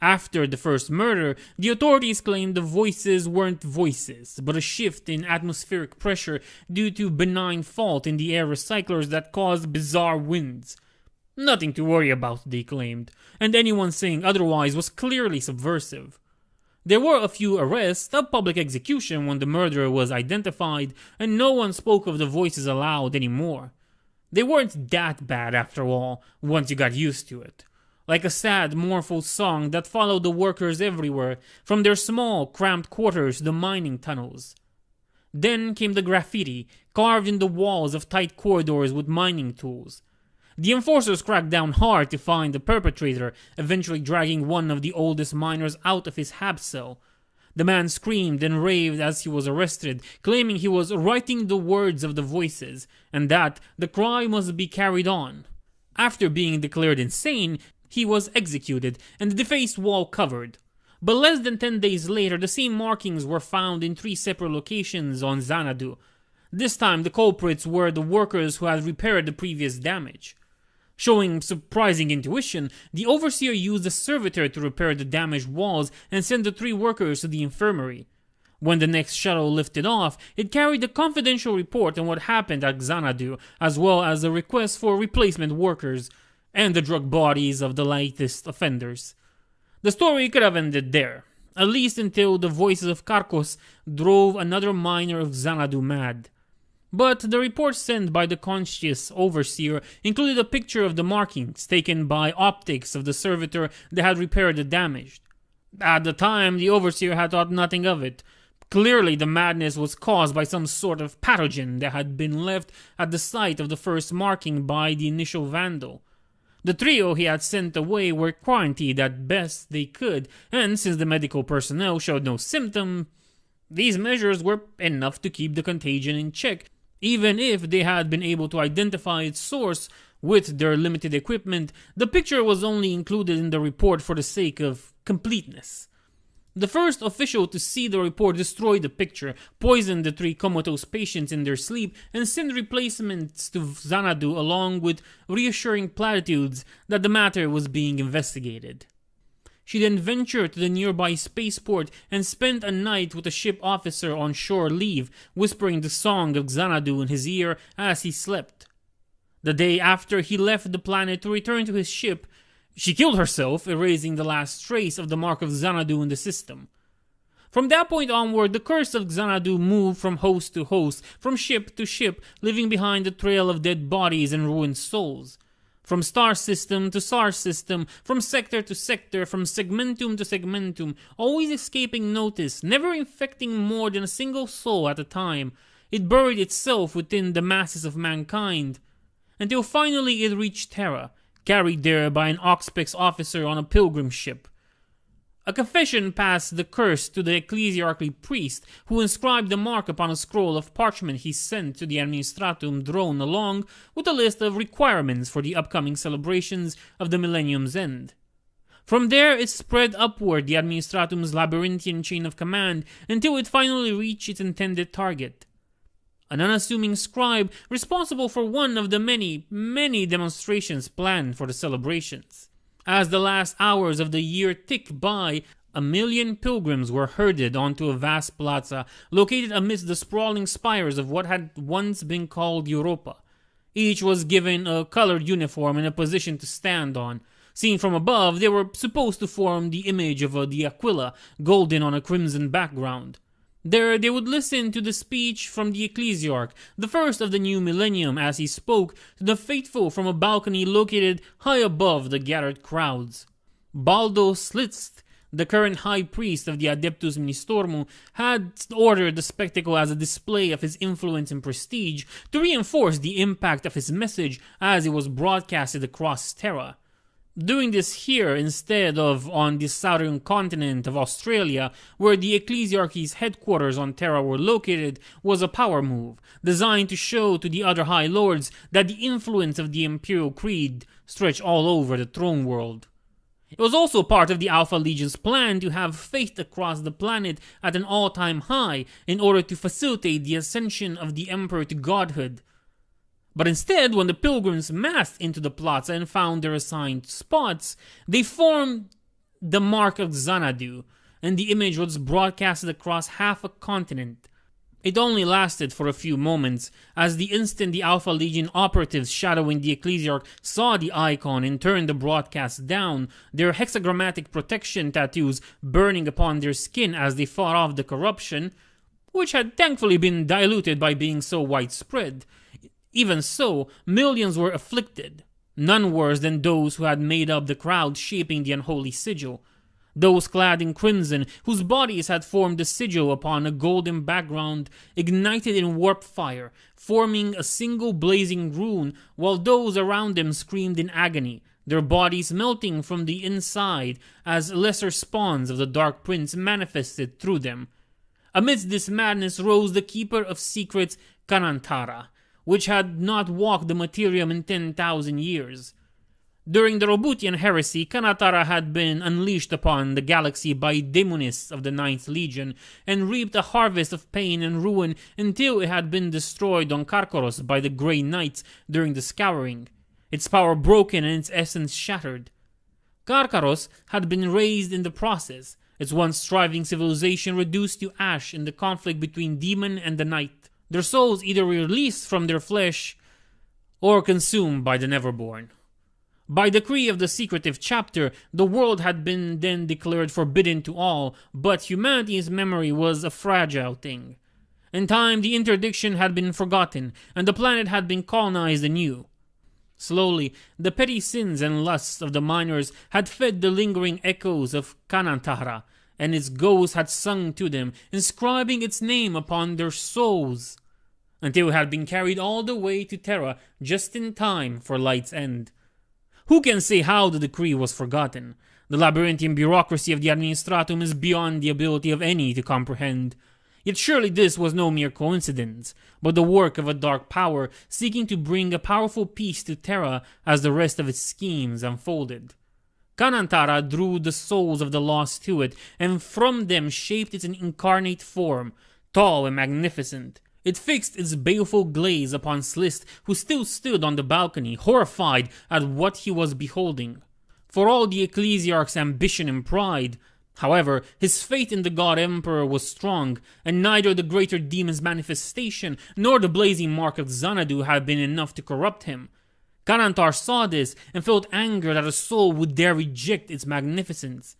After the first murder, the authorities claimed the voices weren't voices, but a shift in atmospheric pressure due to benign fault in the air recyclers that caused bizarre winds. Nothing to worry about, they claimed, and anyone saying otherwise was clearly subversive. There were a few arrests, a public execution when the murderer was identified, and no one spoke of the voices aloud anymore. They weren't that bad after all, once you got used to it. Like a sad, mournful song that followed the workers everywhere, from their small, cramped quarters to the mining tunnels. Then came the graffiti, carved in the walls of tight corridors with mining tools. The enforcers cracked down hard to find the perpetrator, eventually dragging one of the oldest miners out of his hab cell. The man screamed and raved as he was arrested, claiming he was writing the words of the voices, and that the cry must be carried on. After being declared insane, he was executed and the defaced wall covered. But less than 10 days later, the same markings were found in 3 separate locations on Xanadu. This time, the culprits were the workers who had repaired the previous damage. Showing surprising intuition, the overseer used a servitor to repair the damaged walls and send the 3 workers to the infirmary. When the next shuttle lifted off, it carried a confidential report on what happened at Xanadu, as well as a request for replacement workers and the drug bodies of the latest offenders. The story could have ended there, at least until the voices of Carcos drove another miner of Xanadu mad. But the report sent by the conscious overseer included a picture of the markings taken by optics of the servitor that had repaired the damage. At the time, the overseer had thought nothing of it. Clearly, the madness was caused by some sort of pathogen that had been left at the site of the first marking by the initial vandal. The trio he had sent away were quarantined as best they could, and since the medical personnel showed no symptom, these measures were enough to keep the contagion in check, even if they had been able to identify its source with their limited equipment. The picture was only included in the report for the sake of completeness. The first official to see the report destroyed the picture, poisoned the 3 comatose patients in their sleep, and sent replacements to Xanadu along with reassuring platitudes that the matter was being investigated. She then ventured to the nearby spaceport and spent a night with a ship officer on shore leave, whispering the song of Xanadu in his ear as he slept. The day after he left the planet to return to his ship, she killed herself, erasing the last trace of the mark of Xanadu in the system. From that point onward, the curse of Xanadu moved from host to host, from ship to ship, leaving behind a trail of dead bodies and ruined souls. From star system to star system, from sector to sector, from segmentum to segmentum, always escaping notice, never infecting more than a single soul at a time, it buried itself within the masses of mankind, until finally it reached Terra, carried there by an Auspex officer on a pilgrim ship. A confession passed the curse to the ecclesiarchal priest, who inscribed the mark upon a scroll of parchment he sent to the administratum drone along with a list of requirements for the upcoming celebrations of the millennium's end. From there it spread upward the administratum's labyrinthian chain of command until it finally reached its intended target. An unassuming scribe responsible for one of the many demonstrations planned for the celebrations. As the last hours of the year ticked by, 1,000,000 pilgrims were herded onto a vast plaza located amidst the sprawling spires of what had once been called Europa. Each was given a colored uniform and a position to stand on. Seen from above, they were supposed to form the image of the Aquila, golden on a crimson background. There they would listen to the speech from the ecclesiarch, the first of the new millennium, as he spoke to the faithful from a balcony located high above the gathered crowds. Baldo Slitzt, the current high priest of the Adeptus Ministorum, had ordered the spectacle as a display of his influence and prestige to reinforce the impact of his message as it was broadcasted across Terra. Doing this here instead of on the southern continent of Australia, where the ecclesiarchy's headquarters on Terra were located, was a power move, designed to show to the other High Lords that the influence of the Imperial Creed stretched all over the throne world. It was also part of the Alpha Legion's plan to have faith across the planet at an all-time high in order to facilitate the ascension of the Emperor to godhood. But instead, when the pilgrims massed into the plaza and found their assigned spots, they formed the mark of Xanadu, and the image was broadcasted across half a continent. It only lasted for a few moments, as the instant the Alpha Legion operatives shadowing the Ecclesiarch saw the icon and turned the broadcast down, their hexagrammatic protection tattoos burning upon their skin as they fought off the corruption, which had thankfully been diluted by being so widespread. Even so, millions were afflicted, none worse than those who had made up the crowd shaping the unholy sigil. Those clad in crimson, whose bodies had formed a sigil upon a golden background, ignited in warp fire, forming a single blazing rune, while those around them screamed in agony, their bodies melting from the inside as lesser spawns of the Dark Prince manifested through them. Amidst this madness rose the Keeper of Secrets, Kanantara, which had not walked the materium in 10,000 years. During the Roboutian Heresy, Kanantara had been unleashed upon the galaxy by demonists of the Ninth Legion, and reaped a harvest of pain and ruin until it had been destroyed on Karkaros by the Grey Knights during the Scouring, its power broken and its essence shattered. Karkaros had been razed in the process, its once thriving civilization reduced to ash in the conflict between demon and the knight, their souls either released from their flesh or consumed by the Neverborn. By decree of the secretive chapter, the world had been then declared forbidden to all, but humanity's memory was a fragile thing. In time, the interdiction had been forgotten, and the planet had been colonized anew. Slowly, the petty sins and lusts of the miners had fed the lingering echoes of Kanantara, and its ghost had sung to them, inscribing its name upon their souls, until it had been carried all the way to Terra just in time for Light's End. Who can say how the decree was forgotten? The labyrinthine bureaucracy of the Administratum is beyond the ability of any to comprehend. Yet surely this was no mere coincidence, but the work of a dark power seeking to bring a powerful peace to Terra as the rest of its schemes unfolded. Kanantara drew the souls of the lost to it, and from them shaped its incarnate form, tall and magnificent. It fixed its baleful gaze upon Slist, who still stood on the balcony, horrified at what he was beholding. For all the Ecclesiarch's ambition and pride, however, his faith in the God Emperor was strong, and neither the greater demon's manifestation nor the blazing mark of Xanadu had been enough to corrupt him. Kanantar saw this and felt anger that a soul would dare reject its magnificence.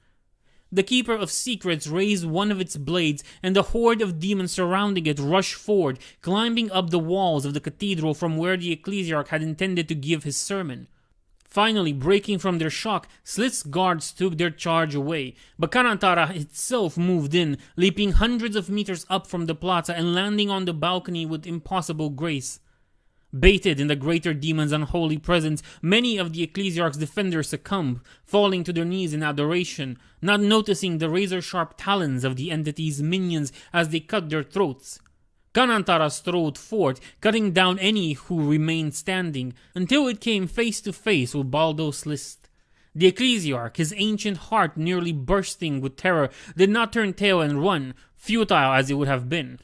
The Keeper of Secrets raised one of its blades, and the horde of demons surrounding it rushed forward, climbing up the walls of the cathedral from where the Ecclesiarch had intended to give his sermon. Finally, breaking from their shock, Slit's guards took their charge away, but Kanantara itself moved in, leaping hundreds of meters up from the plaza and landing on the balcony with impossible grace. Baited in the greater demon's unholy presence, many of the Ecclesiarch's defenders succumbed, falling to their knees in adoration, not noticing the razor-sharp talons of the entity's minions as they cut their throats. Kanantara strode forth, cutting down any who remained standing, until it came face to face with Baldos List. The Ecclesiarch, his ancient heart nearly bursting with terror, did not turn tail and run, futile as it would have been.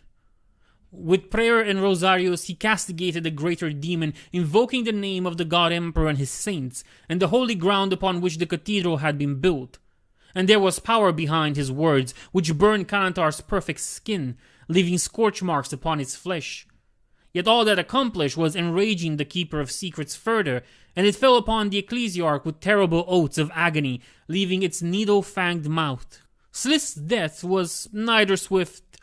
With prayer and rosarios, he castigated the greater demon, invoking the name of the God Emperor and his saints, and the holy ground upon which the cathedral had been built. And there was power behind his words, which burned Kanantar's perfect skin, leaving scorch marks upon its flesh. Yet all that accomplished was enraging the Keeper of Secrets further, and it fell upon the Ecclesiarch with terrible oaths of agony, leaving its needle-fanged mouth. Slith's death was neither swift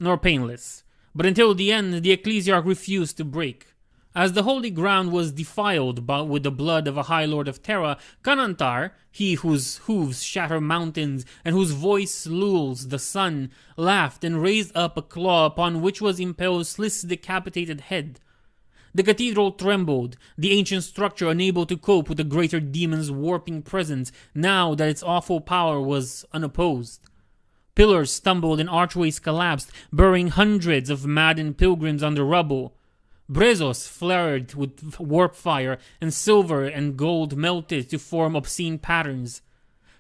nor painless. But until the end, the Ecclesiarch refused to break. As the holy ground was defiled with the blood of a High Lord of Terra, Kanantar, he whose hooves shatter mountains and whose voice lulls the sun, laughed and raised up a claw upon which was impaled Slith's decapitated head. The cathedral trembled, the ancient structure unable to cope with the greater demon's warping presence now that its awful power was unopposed. Pillars stumbled and archways collapsed, burying hundreds of maddened pilgrims under rubble. Brezos flared with warp fire, and silver and gold melted to form obscene patterns.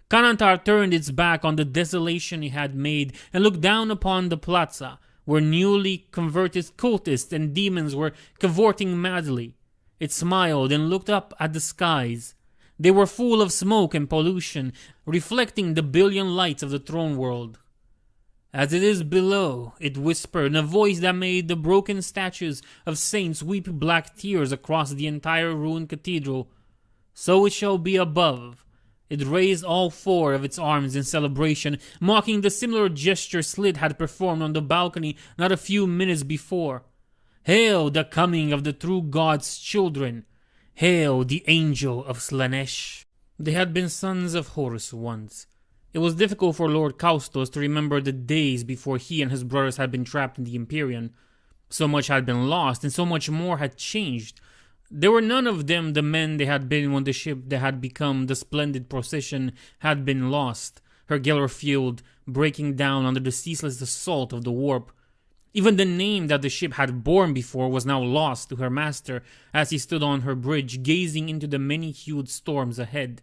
Kanantar turned its back on the desolation it had made and looked down upon the plaza, where newly converted cultists and demons were cavorting madly. It smiled and looked up at the skies. They were full of smoke and pollution, reflecting the billion lights of the throne world. As it is below, it whispered in a voice that made the broken statues of saints weep black tears across the entire ruined cathedral. So it shall be above. It raised all four of its arms in celebration, mocking the similar gesture Slid had performed on the balcony not a few minutes before. Hail the coming of the true God's children! Hail the angel of Slanesh! They had been sons of Horus once, It was difficult for Lord Kaustos to remember the days before he and his brothers had been trapped in the Empyrean. So much had been lost, and so much more had changed. There were none of them the men they had been when the ship that had become the splendid procession had been lost, her galley field breaking down under the ceaseless assault of the warp. Even the name that the ship had borne before was now lost to her master as he stood on her bridge gazing into the many-hued storms ahead.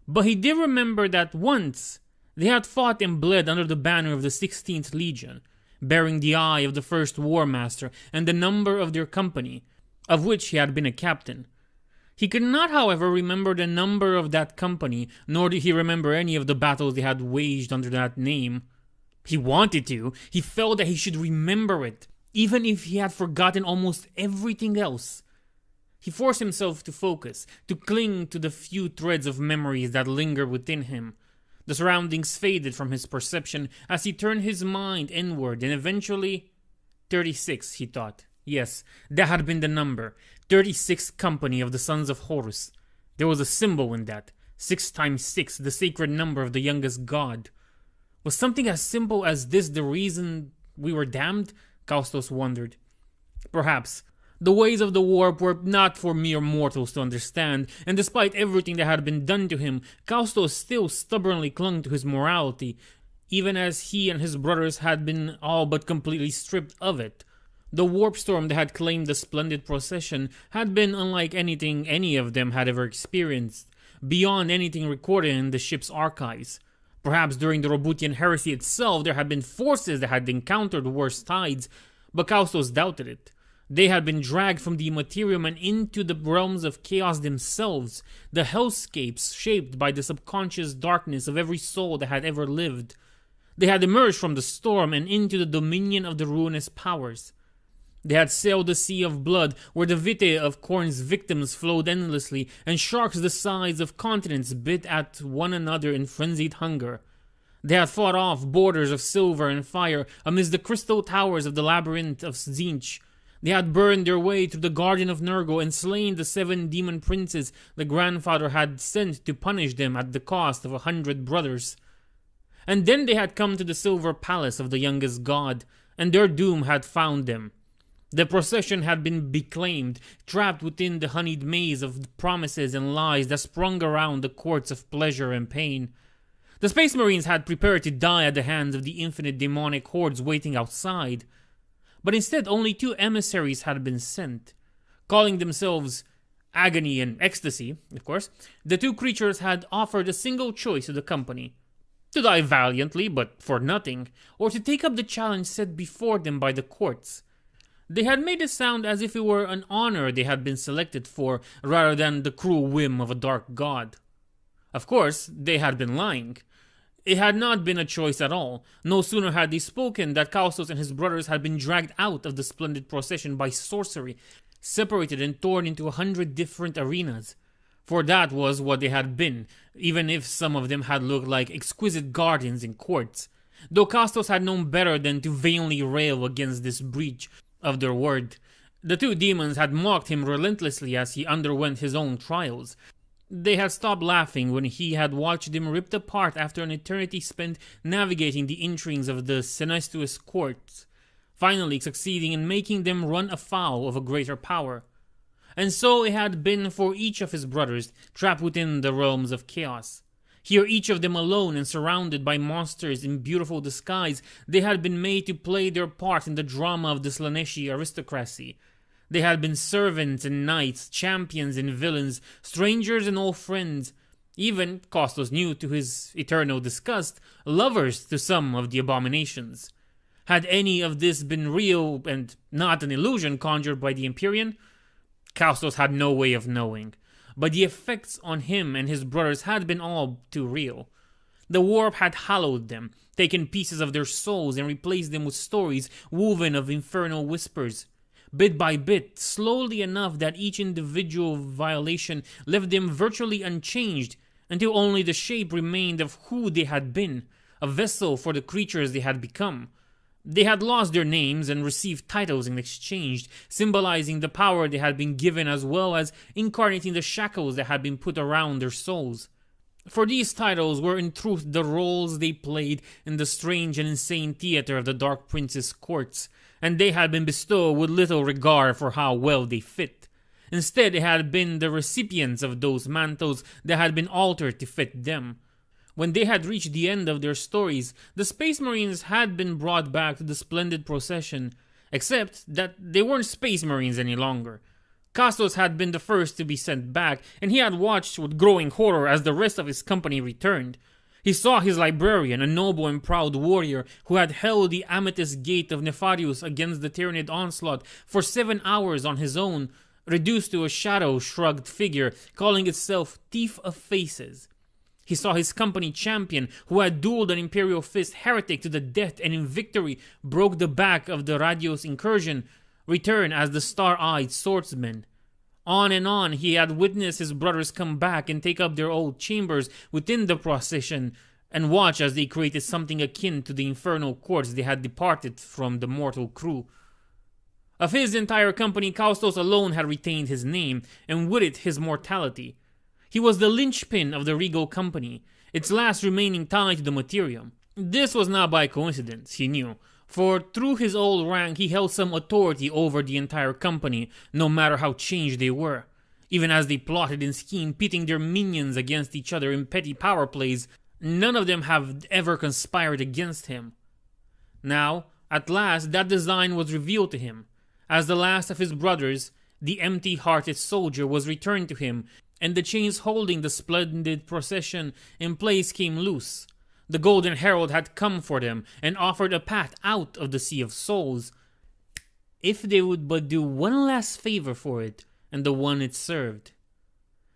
But he did remember that once they had fought and bled under the banner of the 16th Legion, bearing the eye of the first War Master and the number of their company, of which he had been a captain. He could not, however, remember the number of that company, nor did he remember any of the battles they had waged under that name. He wanted to. He felt that he should remember it, even if he had forgotten almost everything else. He forced himself to focus, to cling to the few threads of memories that lingered within him. The surroundings faded from his perception as he turned his mind inward, and eventually... 36, he thought. Yes, that had been the number. 36th company of the Sons of Horus. There was a symbol in that. 6 times 6, the sacred number of the youngest god. Was something as simple as this the reason we were damned? Kaustos wondered. Perhaps. The ways of the warp were not for mere mortals to understand, and despite everything that had been done to him, Kaustos still stubbornly clung to his morality, even as he and his brothers had been all but completely stripped of it. The warp storm that had claimed the splendid procession had been unlike anything any of them had ever experienced, beyond anything recorded in the ship's archives. Perhaps during the Roboutian Heresy itself there had been forces that had encountered worse tides, but Kaustos doubted it. They had been dragged from the Immaterium and into the realms of chaos themselves, the hellscapes shaped by the subconscious darkness of every soul that had ever lived. They had emerged from the storm and into the dominion of the ruinous powers. They had sailed the sea of blood, where the vitae of Khorne's victims flowed endlessly, and sharks the size of continents bit at one another in frenzied hunger. They had fought off borders of silver and fire amidst the crystal towers of the labyrinth of Tzeentch. They had burned their way through the Garden of Nurgle and slain the 7 demon princes the grandfather had sent to punish them at the cost of 100 brothers. And then they had come to the silver palace of the youngest god, and their doom had found them. The procession had been beclaimed, trapped within the honeyed maze of promises and lies that sprung around the courts of pleasure and pain. The Space Marines had prepared to die at the hands of the infinite demonic hordes waiting outside. But instead only 2 emissaries had been sent. Calling themselves Agony and Ecstasy, of course, the 2 creatures had offered a single choice to the company. To die valiantly, but for nothing, or to take up the challenge set before them by the courts. They had made it sound as if it were an honor they had been selected for, rather than the cruel whim of a dark god. Of course, they had been lying. It had not been a choice at all. No sooner had they spoken that Kaustos and his brothers had been dragged out of the splendid procession by sorcery, separated and torn into 100 different arenas. For that was what they had been, even if some of them had looked like exquisite gardens in courts. Though Kaustos had known better than to vainly rail against this breach of their word. The 2 demons had mocked him relentlessly as he underwent his own trials. They had stopped laughing when he had watched them ripped apart after an eternity spent navigating the intrigues of the Senestuous courts, finally succeeding in making them run afoul of a greater power. And so it had been for each of his brothers, trapped within the realms of chaos. Here, each of them alone and surrounded by monsters in beautiful disguise, they had been made to play their part in the drama of the Slaneshi aristocracy. They had been servants and knights, champions and villains, strangers and old friends, even, Kaustos knew to his eternal disgust, lovers to some of the abominations. Had any of this been real and not an illusion conjured by the Empyrean? Kaustos had no way of knowing, but the effects on him and his brothers had been all too real. The warp had hallowed them, taken pieces of their souls and replaced them with stories woven of infernal whispers. Bit by bit, slowly enough that each individual violation left them virtually unchanged, until only the shape remained of who they had been, a vessel for the creatures they had become. They had lost their names and received titles in exchange, symbolizing the power they had been given as well as incarnating the shackles that had been put around their souls. For these titles were in truth the roles they played in the strange and insane theater of the Dark Prince's courts, and they had been bestowed with little regard for how well they fit. Instead, it had been the recipients of those mantles that had been altered to fit them. When they had reached the end of their stories, the Space Marines had been brought back to the splendid procession, except that they weren't Space Marines any longer. Castos had been the first to be sent back, and he had watched with growing horror as the rest of his company returned. He saw his librarian, a noble and proud warrior who had held the Amethyst Gate of Nefarius against the Tyranid onslaught for 7 hours on his own, reduced to a shadow-shrugged figure calling itself Thief of Faces. He saw his company champion, who had dueled an Imperial Fist heretic to the death and in victory broke the back of the Radios incursion, return as the star-eyed swordsman. On and on he had witnessed his brothers come back and take up their old chambers within the procession and watch as they created something akin to the infernal courts they had departed from the mortal crew. Of his entire company, Kaustos alone had retained his name, and with it his mortality. He was the linchpin of the Regal Company, its last remaining tie to the Materium. This was not by coincidence, he knew, for through his old rank he held some authority over the entire company, no matter how changed they were. Even as they plotted and schemed, pitting their minions against each other in petty power plays, none of them have ever conspired against him. Now, at last, that design was revealed to him. As the last of his brothers, the empty-hearted soldier was returned to him, and the chains holding the splendid procession in place came loose. The Golden Herald had come for them and offered a path out of the Sea of Souls, if they would but do one last favor for it and the one it served.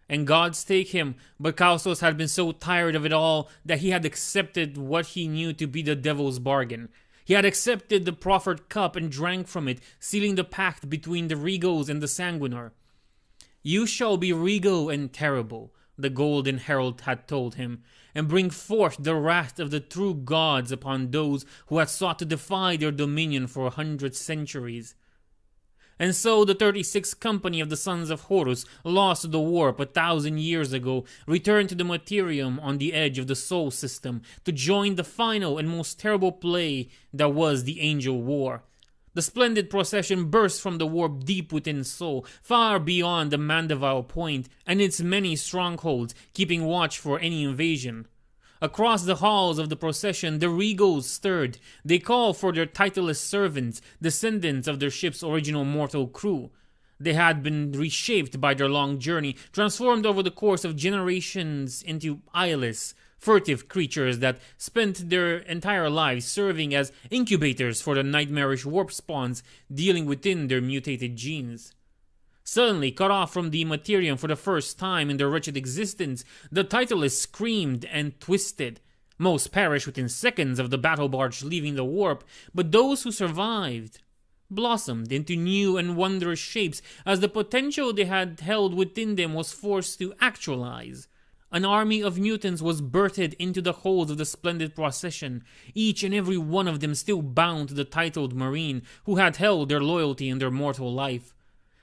And gods take him, but Kaustos had been so tired of it all that he had accepted what he knew to be the devil's bargain. He had accepted the proffered cup and drank from it, sealing the pact between the Regals and the Sanguinar. "You shall be regal and terrible," the Golden Herald had told him, "and bring forth the wrath of the true gods upon those who had sought to defy their dominion for 100 centuries. And so the 36th Company of the Sons of Horus, lost to the warp 1,000 years ago, returned to the Materium on the edge of the Sol system to join the final and most terrible play that was the Angel War. The splendid procession burst from the warp deep within Sol, far beyond the Mandeville Point and its many strongholds, keeping watch for any invasion. Across the halls of the procession, the Regals stirred. They called for their titleless servants, descendants of their ship's original mortal crew. They had been reshaped by their long journey, transformed over the course of generations into eyeless, furtive creatures that spent their entire lives serving as incubators for the nightmarish warp spawns dealing within their mutated genes. Suddenly, cut off from the Materium for the first time in their wretched existence, the titleless screamed and twisted. Most perished within seconds of the battle barge leaving the warp, but those who survived blossomed into new and wondrous shapes as the potential they had held within them was forced to actualize. An army of mutants was birthed into the holds of the splendid procession, each and every one of them still bound to the titled Marine who had held their loyalty in their mortal life.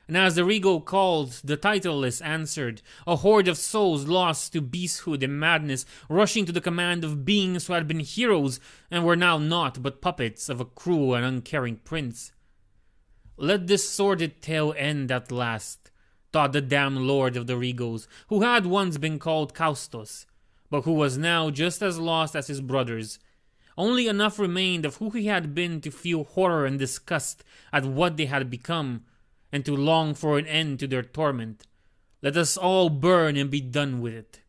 And as the Regal called, the titleless answered, a horde of souls lost to beasthood and madness, rushing to the command of beings who had been heroes and were now naught but puppets of a cruel and uncaring prince. "Let this sordid tale end at last," thought the damned lord of the Regals, who had once been called Kaustos, but who was now just as lost as his brothers. Only enough remained of who he had been to feel horror and disgust at what they had become, and to long for an end to their torment. Let us all burn and be done with it.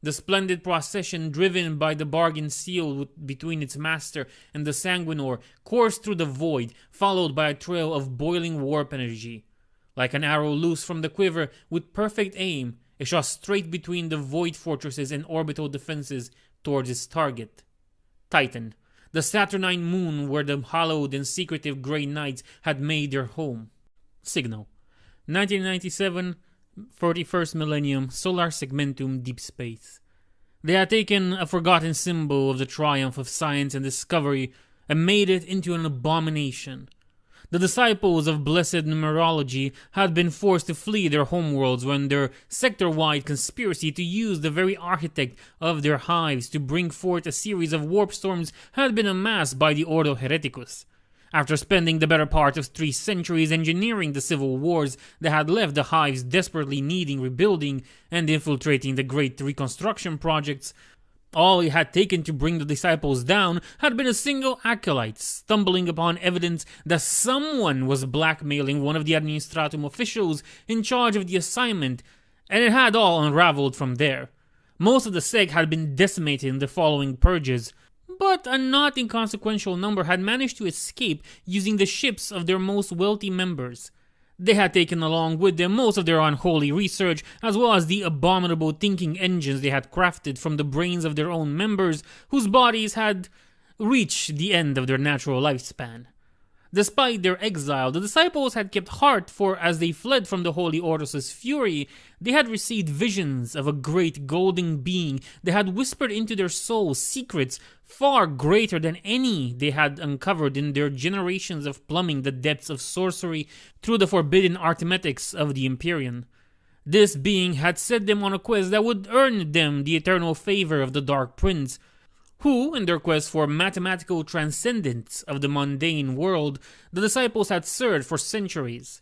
The splendid procession, driven by the bargain seal between its master and the Sanguinor, coursed through the void, followed by a trail of boiling warp energy. Like an arrow loose from the quiver, with perfect aim, it shot straight between the void fortresses and orbital defenses towards its target. Titan, the Saturnine moon where the hallowed and secretive Grey Knights had made their home. Signal 1997, 41st Millennium, Solar Segmentum, Deep Space. They had taken a forgotten symbol of the triumph of science and discovery and made it into an abomination. The disciples of blessed numerology had been forced to flee their homeworlds when their sector-wide conspiracy to use the very architect of their hives to bring forth a series of warp storms had been amassed by the Ordo Hereticus. After spending the better part of 3 centuries engineering the civil wars that had left the hives desperately needing rebuilding and infiltrating the great reconstruction projects, all it had taken to bring the disciples down had been a single acolyte stumbling upon evidence that someone was blackmailing one of the administratum officials in charge of the assignment, and it had all unraveled from there. Most of the sect had been decimated in the following purges, but a not inconsequential number had managed to escape using the ships of their most wealthy members. They had taken along with them most of their unholy research, as well as the abominable thinking engines they had crafted from the brains of their own members, whose bodies had reached the end of their natural lifespan. Despite their exile, the disciples had kept heart, for as they fled from the Holy Ordos' fury, they had received visions of a great golden being that had whispered into their souls secrets far greater than any they had uncovered in their generations of plumbing the depths of sorcery through the forbidden arithmetics of the Empyrean. This being had set them on a quest that would earn them the eternal favor of the Dark Prince, who, in their quest for mathematical transcendence of the mundane world, the disciples had searched for centuries.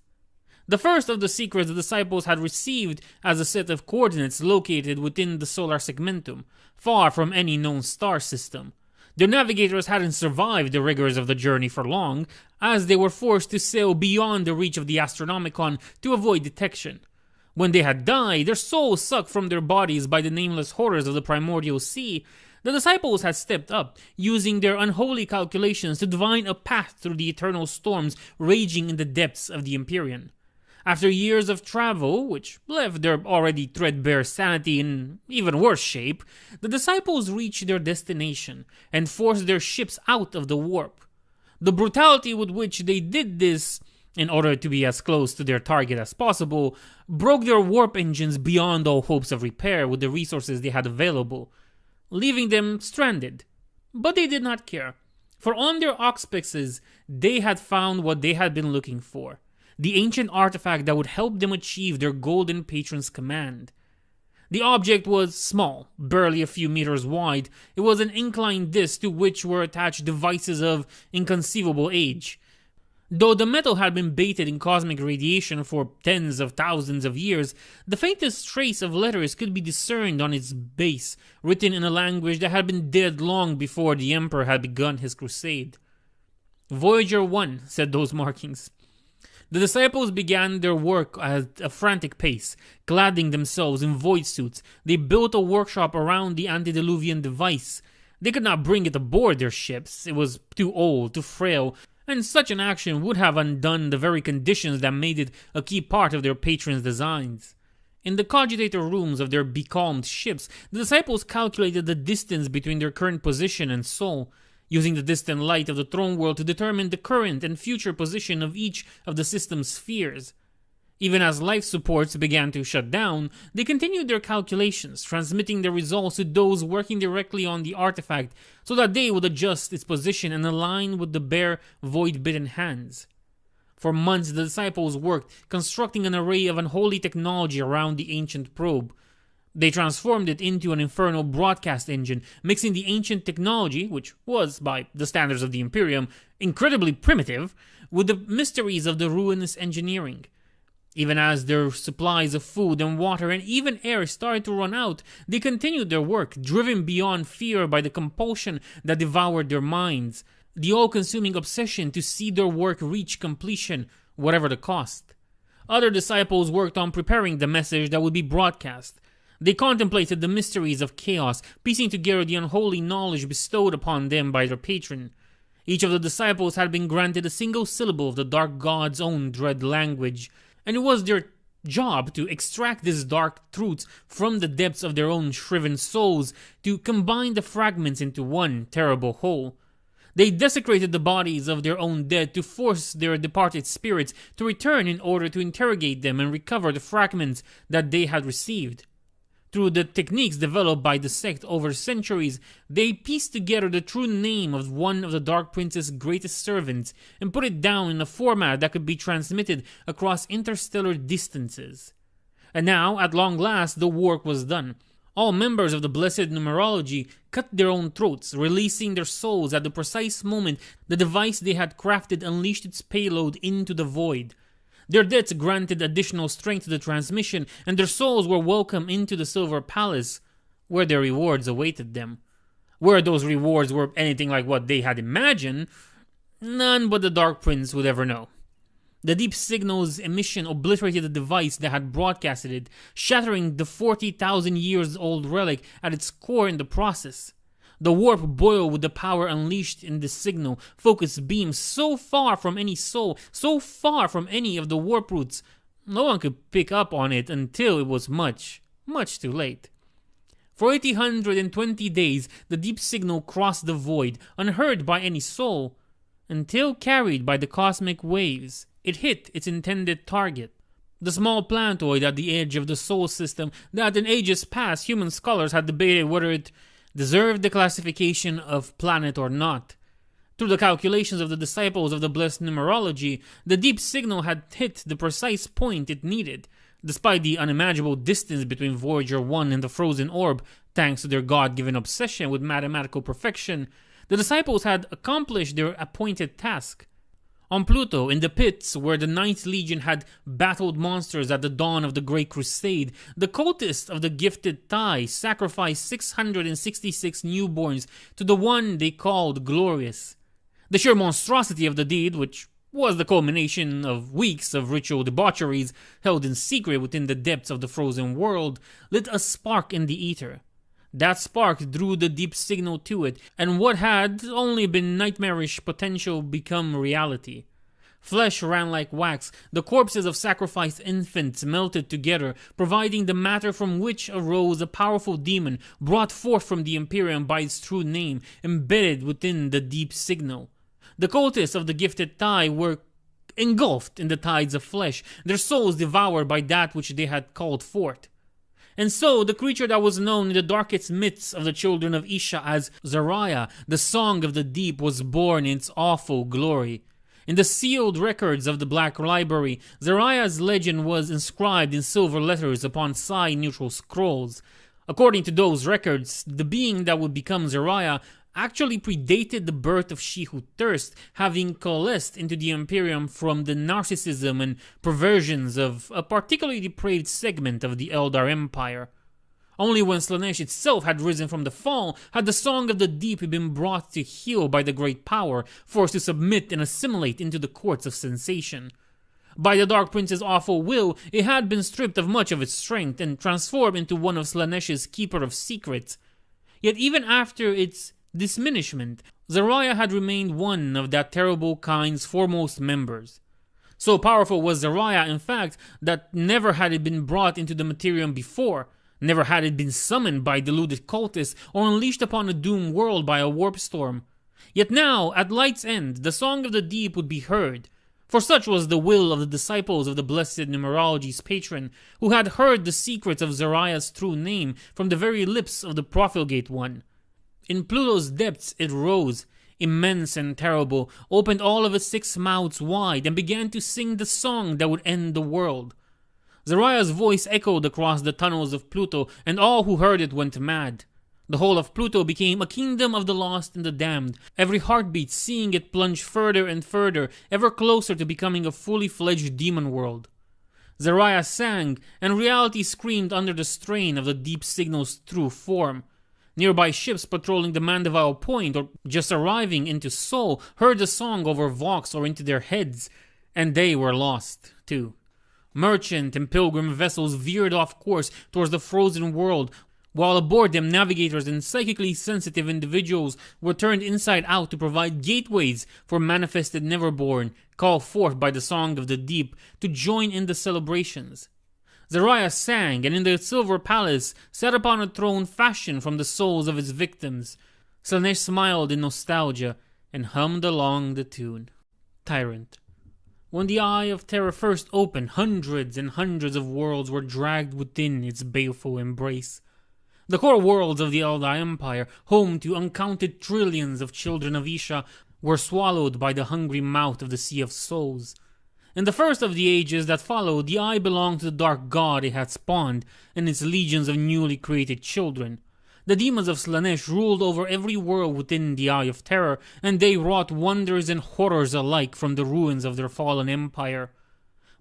The first of the secrets the disciples had received as a set of coordinates located within the solar segmentum, far from any known star system. Their navigators hadn't survived the rigors of the journey for long, as they were forced to sail beyond the reach of the Astronomicon to avoid detection. When they had died, their souls sucked from their bodies by the nameless horrors of the primordial sea, the disciples had stepped up, using their unholy calculations to divine a path through the eternal storms raging in the depths of the Empyrean. After years of travel, which left their already threadbare sanity in even worse shape, the disciples reached their destination and forced their ships out of the warp. The brutality with which they did this, in order to be as close to their target as possible, broke their warp engines beyond all hopes of repair with the resources they had available, leaving them stranded. But they did not care, for on their auspexes they had found what they had been looking for, the ancient artifact that would help them achieve their golden patron's command. The object was small, barely a few meters wide. It was an inclined disc to which were attached devices of inconceivable age. Though the metal had been bathed in cosmic radiation for tens of thousands of years, the faintest trace of letters could be discerned on its base, written in a language that had been dead long before the Emperor had begun his crusade. Voyager 1, said those markings. The disciples began their work at a frantic pace, cladding themselves in void suits. They built a workshop around the antediluvian device. They could not bring it aboard their ships. It was too old, too frail, and such an action would have undone the very conditions that made it a key part of their patron's designs. In the cogitator rooms of their becalmed ships, the disciples calculated the distance between their current position and Sol, using the distant light of the throne world to determine the current and future position of each of the system's spheres. Even as life supports began to shut down, they continued their calculations, transmitting the results to those working directly on the artifact so that they would adjust its position and align with the bare, void-bitten hands. For months the disciples worked, constructing an array of unholy technology around the ancient probe. They transformed it into an infernal broadcast engine, mixing the ancient technology, which was, by the standards of the Imperium, incredibly primitive, with the mysteries of the ruinous engineering. Even as their supplies of food and water and even air started to run out, they continued their work, driven beyond fear by the compulsion that devoured their minds, the all-consuming obsession to see their work reach completion, whatever the cost. Other disciples worked on preparing the message that would be broadcast. They contemplated the mysteries of chaos, piecing together the unholy knowledge bestowed upon them by their patron. Each of the disciples had been granted a single syllable of the dark god's own dread language, and it was their job to extract these dark truths from the depths of their own shriven souls, to combine the fragments into one terrible whole. They desecrated the bodies of their own dead to force their departed spirits to return in order to interrogate them and recover the fragments that they had received. Through the techniques developed by the sect over centuries, they pieced together the true name of one of the Dark Prince's greatest servants and put it down in a format that could be transmitted across interstellar distances. And now, at long last, the work was done. All members of the Blessed Numerology cut their own throats, releasing their souls at the precise moment the device they had crafted unleashed its payload into the void. Their deaths granted additional strength to the transmission, and their souls were welcomed into the Silver Palace, where their rewards awaited them. Where those rewards were anything like what they had imagined, none but the Dark Prince would ever know. The deep signal's emission obliterated the device that had broadcasted it, shattering the 40,000 years old relic at its core in the process. The warp boiled with the power unleashed in the signal, focused beam so far from any soul, so far from any of the warp roots, no one could pick up on it until it was much, much too late. For 820 days, the deep signal crossed the void, unheard by any soul, until carried by the cosmic waves, it hit its intended target. The small planetoid at the edge of the Sol system that in ages past human scholars had debated whether it deserved the classification of planet or not. Through the calculations of the disciples of the Blessed Numerology, the deep signal had hit the precise point it needed, despite the unimaginable distance between Voyager 1 and the frozen orb. Thanks to their God-given obsession with mathematical perfection, the disciples had accomplished their appointed task. On Pluto, in the pits where the Ninth Legion had battled monsters at the dawn of the Great Crusade, the cultists of the Gifted Thigh sacrificed 666 newborns to the one they called Glorious. The sheer monstrosity of the deed, which was the culmination of weeks of ritual debaucheries held in secret within the depths of the frozen world, lit a spark in the ether. That spark drew the deep signal to it, and what had only been nightmarish potential become reality. Flesh ran like wax, the corpses of sacrificed infants melted together, providing the matter from which arose a powerful demon brought forth from the Imperium by its true name, embedded within the deep signal. The cultists of the Gifted Thigh were engulfed in the tides of flesh, their souls devoured by that which they had called forth. And so, the creature that was known in the darkest myths of the children of Isha as Zahariel, the Song of the Deep, was born in its awful glory. In the sealed records of the Black Library, Zahariel's legend was inscribed in silver letters upon psi-neutral scrolls. According to those records, the being that would become Zahariel actually predated the birth of She Who Thirsts, having coalesced into the Imperium from the narcissism and perversions of a particularly depraved segment of the Eldar Empire. Only when Slaanesh itself had risen from the fall had the Song of the Deep been brought to heel by the Great Power, forced to submit and assimilate into the courts of sensation. By the Dark Prince's awful will, it had been stripped of much of its strength and transformed into one of Slaanesh's Keeper of Secrets. Yet even after its diminishment, Zahariel had remained one of that terrible kind's foremost members. So powerful was Zahariel, in fact, that never had it been brought into the Materium before, never had it been summoned by deluded cultists or unleashed upon a doomed world by a warp storm. Yet now, at Light's End, the Song of the Deep would be heard, for such was the will of the disciples of the Blessed Numerology's patron, who had heard the secrets of Zahariel's true name from the very lips of the Profligate One. In Pluto's depths it rose, immense and terrible, opened all of its 6 mouths wide, and began to sing the song that would end the world. Zahariel's voice echoed across the tunnels of Pluto, and all who heard it went mad. The whole of Pluto became a kingdom of the lost and the damned, every heartbeat seeing it plunge further and further, ever closer to becoming a fully fledged demon world. Zahariel sang, and reality screamed under the strain of the deep signal's true form. Nearby ships patrolling the Mandeville Point or just arriving into Sol heard the song over Vox or into their heads, and they were lost, too. Merchant and pilgrim vessels veered off course towards the frozen world, while aboard them navigators and psychically sensitive individuals were turned inside out to provide gateways for manifested Neverborn, called forth by the Song of the Deep, to join in the celebrations. Zahariel sang, and in the Silver Palace sat upon a throne fashioned from the souls of its victims. Slaanesh smiled in nostalgia and hummed along the tune. Tyrant. When the Eye of Terror first opened, hundreds and hundreds of worlds were dragged within its baleful embrace. The core worlds of the Eldar Empire, home to uncounted trillions of children of Isha, were swallowed by the hungry mouth of the Sea of Souls. In the first of the ages that followed, the Eye belonged to the dark god it had spawned and its legions of newly created children. The demons of Slaanesh ruled over every world within the Eye of Terror, and they wrought wonders and horrors alike from the ruins of their fallen empire.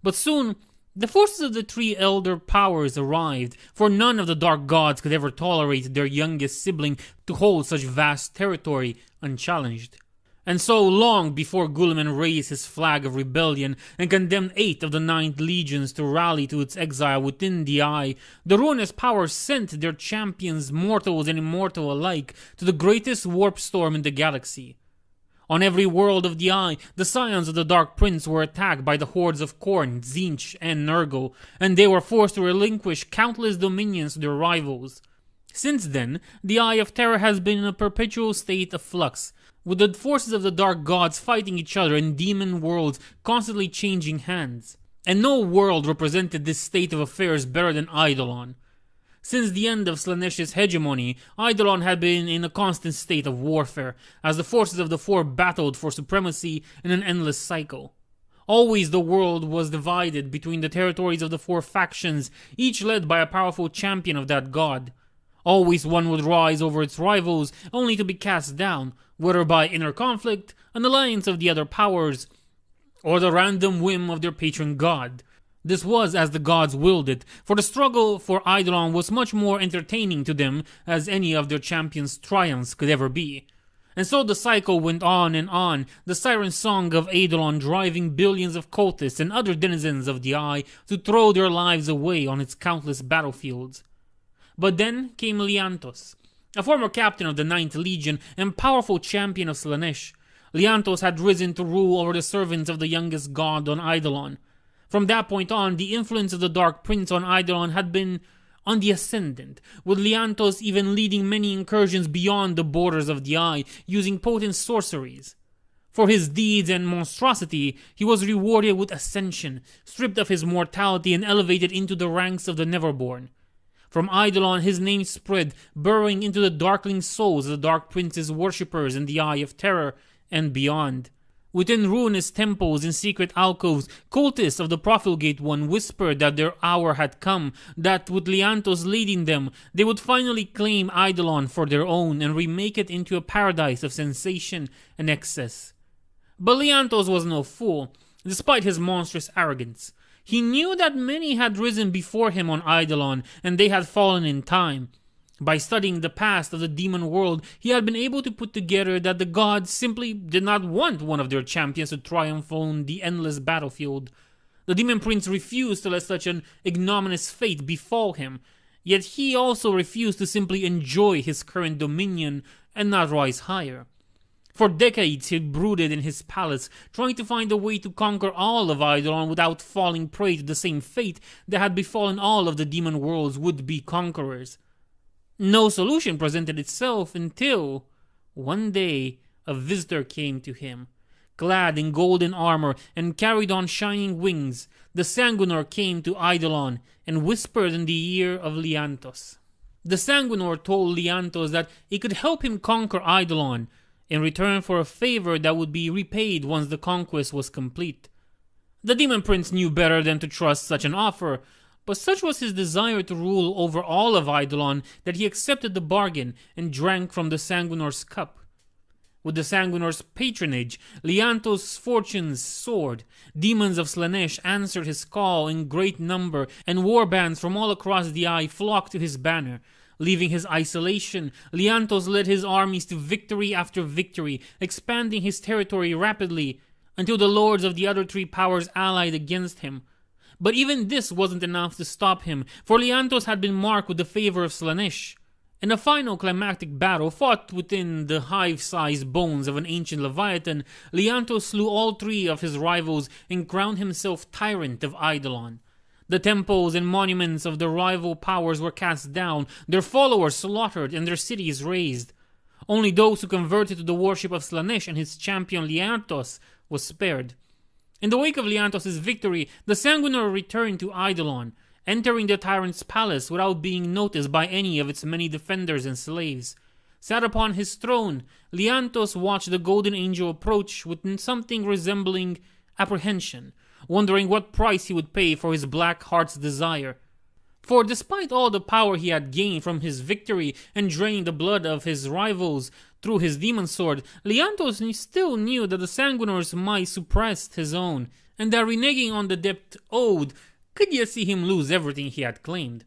But soon, the forces of the three elder powers arrived, for none of the dark gods could ever tolerate their youngest sibling to hold such vast territory unchallenged. And so, long before Guilliman raised his flag of rebellion and condemned 8 of the 9th legions to rally to its exile within the Eye, the ruinous powers sent their champions, mortals and immortal alike, to the greatest warp storm in the galaxy. On every world of the Eye, the scions of the Dark Prince were attacked by the hordes of Khorne, Tzeentch, and Nurgle, and they were forced to relinquish countless dominions to their rivals. Since then, the Eye of Terror has been in a perpetual state of flux, with the forces of the Dark Gods fighting each other in demon worlds constantly changing hands. And no world represented this state of affairs better than Eidolon. Since the end of Slaanesh's hegemony, Eidolon had been in a constant state of warfare, as the forces of the Four battled for supremacy in an endless cycle. Always the world was divided between the territories of the 4 factions, each led by a powerful champion of that god. Always one would rise over its rivals, only to be cast down, whether by inner conflict, an alliance of the other powers, or the random whim of their patron god. This was as the gods willed it, for the struggle for Eidolon was much more entertaining to them as any of their champions' triumphs could ever be. And so the cycle went on and on, the siren song of Eidolon driving billions of cultists and other denizens of the Eye to throw their lives away on its countless battlefields. But then came Liantos, a former captain of the 9th Legion and powerful champion of Slaanesh. Liantos had risen to rule over the servants of the youngest god on Eidolon. From that point on, the influence of the Dark Prince on Eidolon had been on the ascendant, with Liantos even leading many incursions beyond the borders of the Eye, using potent sorceries. For his deeds and monstrosity, he was rewarded with ascension, stripped of his mortality and elevated into the ranks of the Neverborn. From Eidolon his name spread, burrowing into the darkling souls of the Dark Prince's worshippers in the Eye of Terror and beyond. Within ruinous temples and secret alcoves, cultists of the Profligate One whispered that their hour had come, that with Liantos leading them, they would finally claim Eidolon for their own and remake it into a paradise of sensation and excess. But Liantos was no fool, despite his monstrous arrogance. He knew that many had risen before him on Eidolon, and they had fallen in time. By studying the past of the demon world, he had been able to put together that the gods simply did not want one of their champions to triumph on the endless battlefield. The demon prince refused to let such an ignominious fate befall him, yet he also refused to simply enjoy his current dominion and not rise higher. For decades he had brooded in his palace, trying to find a way to conquer all of Eidolon without falling prey to the same fate that had befallen all of the demon world's would-be conquerors. No solution presented itself until, one day, a visitor came to him. Clad in golden armor and carried on shining wings, the Sanguinor came to Eidolon and whispered in the ear of Liantos. The Sanguinor told Liantos that he could help him conquer Eidolon, in return for a favor that would be repaid once the conquest was complete. The Demon Prince knew better than to trust such an offer, but such was his desire to rule over all of Eidolon that he accepted the bargain and drank from the Sanguinor's cup. With the Sanguinor's patronage, Liantos' fortunes soared. Demons of Slaanesh answered his call in great number, and warbands from all across the Eye flocked to his banner. Leaving his isolation, Liantos led his armies to victory after victory, expanding his territory rapidly, until the lords of the other 3 powers allied against him. But even this wasn't enough to stop him, for Liantos had been marked with the favor of Slaanesh. In a final climactic battle fought within the hive-sized bones of an ancient Leviathan, Liantos slew all 3 of his rivals and crowned himself tyrant of Eidolon. The temples and monuments of the rival powers were cast down, their followers slaughtered, and their cities razed. Only those who converted to the worship of Slaanesh and his champion Liantos was spared. In the wake of Leantos' victory, the Sanguinor returned to Eidolon, entering the tyrant's palace without being noticed by any of its many defenders and slaves. Sat upon his throne, Leantos watched the Golden Angel approach with something resembling apprehension, wondering what price he would pay for his black heart's desire. For despite all the power he had gained from his victory and drained the blood of his rivals through his demon sword, Leantos still knew that the Sanguinor's might suppressed his own, and that reneging on the debt owed could yet see him lose everything he had claimed.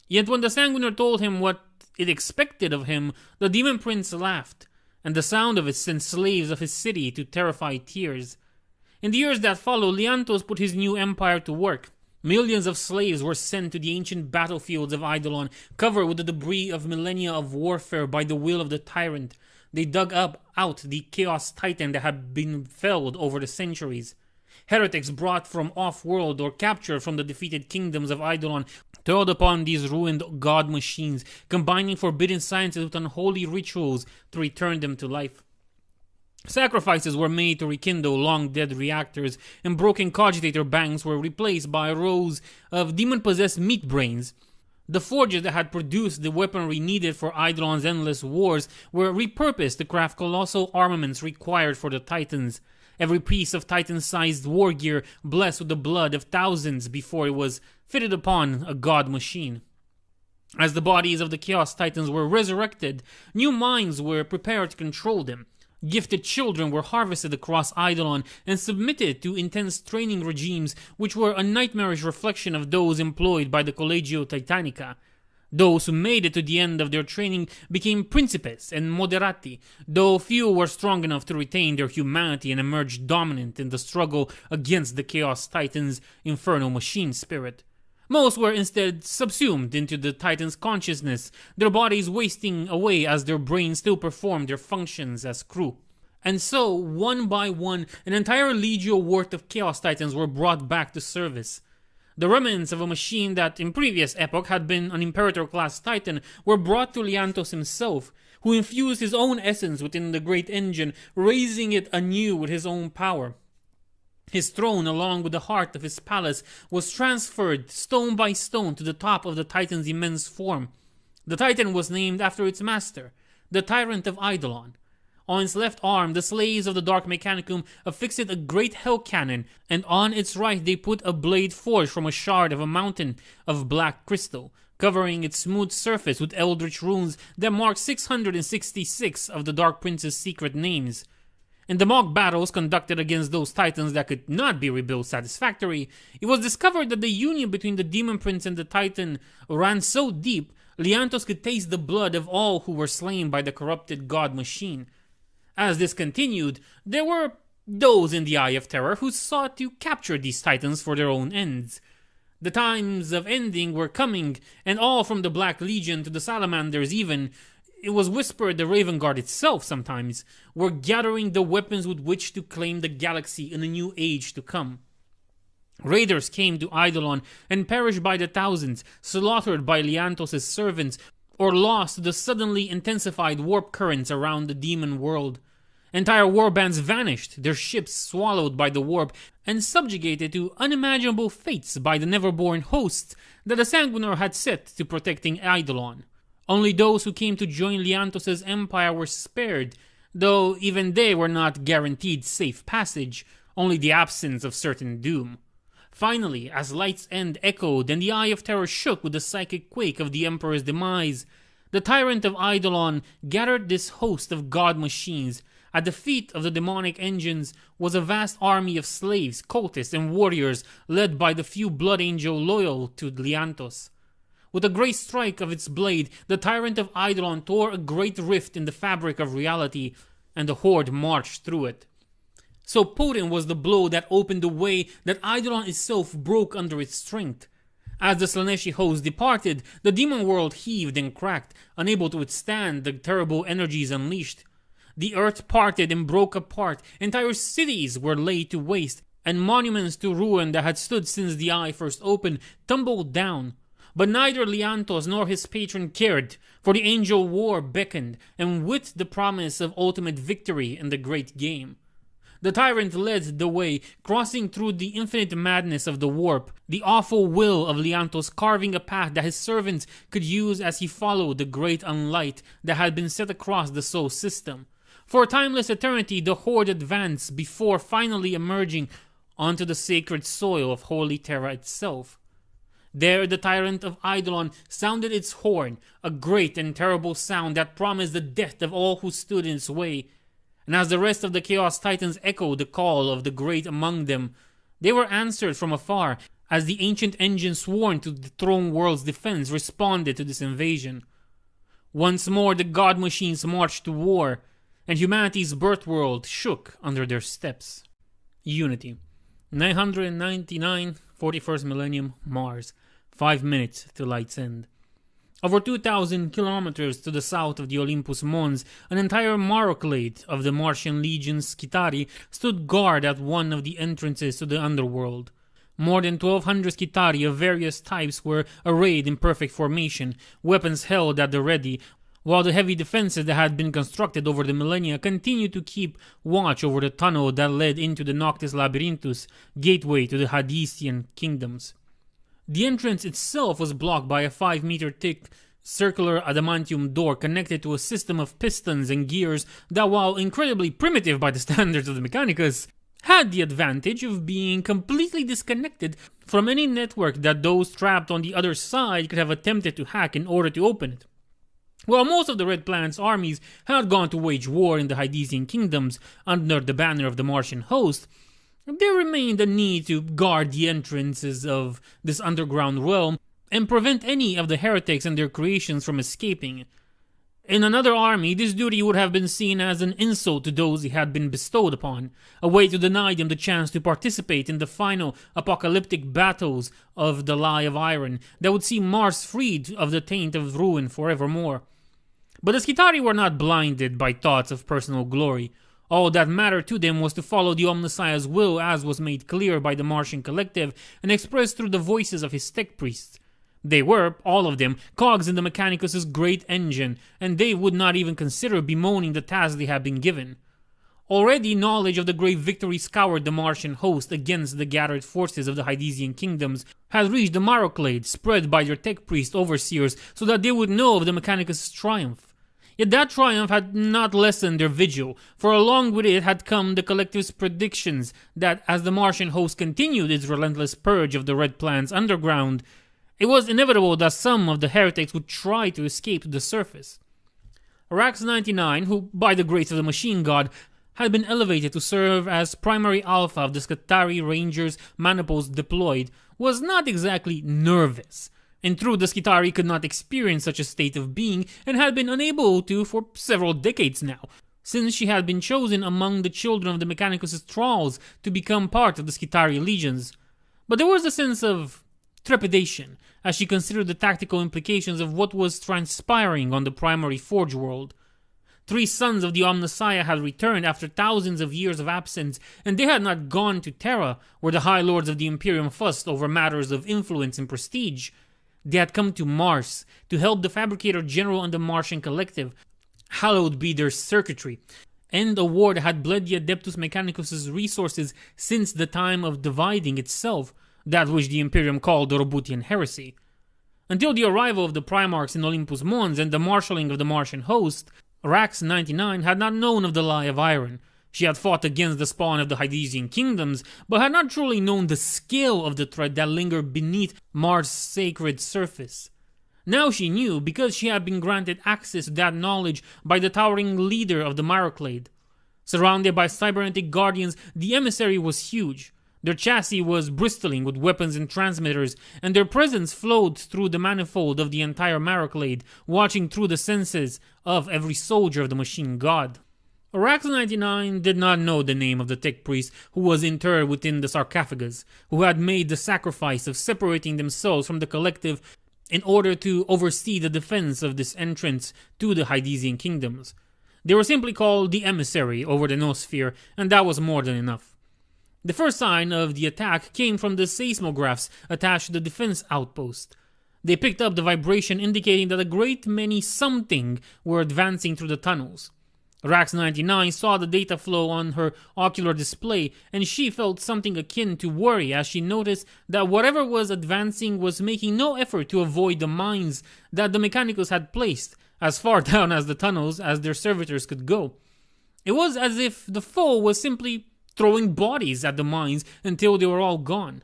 Yet when the Sanguinor told him what it expected of him, the Demon Prince laughed, and the sound of it sent slaves of his city to terrified tears. In the years that followed, Leantos put his new empire to work. Millions of slaves were sent to the ancient battlefields of Eidolon, covered with the debris of millennia of warfare by the will of the tyrant. They dug out the Chaos Titan that had been felled over the centuries. Heretics brought from off-world or captured from the defeated kingdoms of Eidolon toiled upon these ruined god machines, combining forbidden sciences with unholy rituals to return them to life. Sacrifices were made to rekindle long-dead reactors, and broken cogitator banks were replaced by rows of demon-possessed meat brains. The forges that had produced the weaponry needed for Eidolon's endless wars were repurposed to craft colossal armaments required for the Titans. Every piece of Titan-sized war gear blessed with the blood of thousands before it was fitted upon a god machine. As the bodies of the Chaos Titans were resurrected, new minds were prepared to control them. Gifted children were harvested across Eidolon and submitted to intense training regimes which were a nightmarish reflection of those employed by the Collegio Titanica. Those who made it to the end of their training became Principes and Moderati, though few were strong enough to retain their humanity and emerge dominant in the struggle against the Chaos Titan's infernal machine spirit. Most were instead subsumed into the Titan's consciousness, their bodies wasting away as their brains still performed their functions as crew. And so, one by one, an entire legio worth of Chaos Titans were brought back to service. The remnants of a machine that in previous epoch had been an Imperator-class Titan were brought to Leantos himself, who infused his own essence within the great engine, raising it anew with his own power. His throne, along with the heart of his palace, was transferred stone by stone to the top of the Titan's immense form. The Titan was named after its master, the Tyrant of Eidolon. On its left arm, the slaves of the Dark Mechanicum affixed a great hell cannon, and on its right they put a blade forged from a shard of a mountain of black crystal, covering its smooth surface with eldritch runes that marked 666 of the Dark Prince's secret names. In the mock battles conducted against those Titans that could not be rebuilt satisfactorily, it was discovered that the union between the Demon Prince and the Titan ran so deep, Leantos could taste the blood of all who were slain by the corrupted god machine. As this continued, there were those in the Eye of Terror who sought to capture these Titans for their own ends. The times of ending were coming, and all from the Black Legion to the Salamanders even, it was whispered the Raven Guard itself sometimes, were gathering the weapons with which to claim the galaxy in a new age to come. Raiders came to Eidolon and perished by the thousands, slaughtered by Leantos' servants, or lost to the suddenly intensified warp currents around the demon world. Entire warbands vanished, their ships swallowed by the warp, and subjugated to unimaginable fates by the never-born hosts that the Sanguinor had set to protecting Eidolon. Only those who came to join Leantos' empire were spared, though even they were not guaranteed safe passage, only the absence of certain doom. Finally, as Light's End echoed and the Eye of Terror shook with the psychic quake of the Emperor's demise, the Tyrant of Eidolon gathered this host of god machines. At the feet of the demonic engines was a vast army of slaves, cultists, and warriors led by the few Blood Angel loyal to Leantos. With a great strike of its blade, the Tyrant of Eidolon tore a great rift in the fabric of reality, and the horde marched through it. So potent was the blow that opened the way that Eidolon itself broke under its strength. As the Slaneshi host departed, the demon world heaved and cracked, unable to withstand the terrible energies unleashed. The earth parted and broke apart, entire cities were laid to waste, and monuments to ruin that had stood since the eye first opened tumbled down. But neither Leantos nor his patron cared, for the angel war beckoned, and with the promise of ultimate victory in the great game. The tyrant led the way, crossing through the infinite madness of the warp, the awful will of Liantos carving a path that his servants could use as he followed the great unlight that had been set across the Sol system. For a timeless eternity, the Horde advanced before finally emerging onto the sacred soil of Holy Terra itself. There the tyrant of Eidolon sounded its horn, a great and terrible sound that promised the death of all who stood in its way. And as the rest of the Chaos Titans echoed the call of the great among them, they were answered from afar as the ancient engine sworn to the throne world's defense responded to this invasion. Once more the god machines marched to war, and humanity's birth world shook under their steps. Unity. 999, 41st Millennium, Mars. 5 minutes to light's end. Over 2,000 kilometers to the south of the Olympus Mons, an entire Maroclade of the Martian Legion's Skitarii stood guard at one of the entrances to the underworld. More than 1,200 Skitarii of various types were arrayed in perfect formation, weapons held at the ready, while the heavy defenses that had been constructed over the millennia continued to keep watch over the tunnel that led into the Noctis Labyrinthus, gateway to the Hadesian kingdoms. The entrance itself was blocked by a 5-meter thick circular adamantium door connected to a system of pistons and gears that, while incredibly primitive by the standards of the Mechanicus, had the advantage of being completely disconnected from any network that those trapped on the other side could have attempted to hack in order to open it. While most of the Red Planet's armies had gone to wage war in the Hydesian kingdoms under the banner of the Martian host, there remained a need to guard the entrances of this underground realm and prevent any of the heretics and their creations from escaping. In another army, this duty would have been seen as an insult to those it had been bestowed upon, a way to deny them the chance to participate in the final apocalyptic battles of the Lie of Iron that would see Mars freed of the taint of ruin forevermore. But the Skitarii were not blinded by thoughts of personal glory. All that mattered to them was to follow the Omnissiah's will, as was made clear by the Martian collective and expressed through the voices of his tech priests. They were, all of them, cogs in the Mechanicus' great engine, and they would not even consider bemoaning the task they had been given. Already knowledge of the great victory scoured the Martian host against the gathered forces of the Hydesian kingdoms had reached the Maroclade, spread by their tech priest overseers so that they would know of the Mechanicus' triumph. Yet that triumph had not lessened their vigil, for along with it had come the collective's predictions that as the Martian host continued its relentless purge of the Red Planet's underground, it was inevitable that some of the heretics would try to escape to the surface. Arax 99, who by the grace of the machine god had been elevated to serve as primary alpha of the Skitarii Rangers manifolds deployed, was not exactly nervous. In truth, the Skitarii could not experience such a state of being and had been unable to for several decades now, since she had been chosen among the children of the Mechanicus' thralls to become part of the Skitarii legions. But there was a sense of trepidation as she considered the tactical implications of what was transpiring on the primary Forge world. 3 sons of the Omnissiah had returned after thousands of years of absence, and they had not gone to Terra, where the High Lords of the Imperium fussed over matters of influence and prestige. They had come to Mars to help the Fabricator General and the Martian Collective, hallowed be their circuitry, end a war that had bled the Adeptus Mechanicus' resources since the time of dividing itself, that which the Imperium called the Roboutian Heresy. Until the arrival of the Primarchs in Olympus Mons and the marshalling of the Martian host, Arax 99 had not known of the Lie of Iron. She had fought against the spawn of the Hydesian kingdoms, but had not truly known the scale of the threat that lingered beneath Mars' sacred surface. Now she knew, because she had been granted access to that knowledge by the towering leader of the Maroclade. Surrounded by cybernetic guardians, the emissary was huge. Their chassis was bristling with weapons and transmitters, and their presence flowed through the manifold of the entire Maroclade, watching through the senses of every soldier of the machine god. Arax 99 did not know the name of the tech priest who was interred within the sarcophagus, who had made the sacrifice of separating themselves from the collective in order to oversee the defense of this entrance to the Hydesian kingdoms. They were simply called the emissary over the noosphere, and that was more than enough. The first sign of the attack came from the seismographs attached to the defense outpost. They picked up the vibration indicating that a great many something were advancing through the tunnels. Rax-99 saw the data flow on her ocular display, and she felt something akin to worry as she noticed that whatever was advancing was making no effort to avoid the mines that the Mechanicus had placed, as far down as the tunnels as their servitors could go. It was as if the foe was simply throwing bodies at the mines until they were all gone.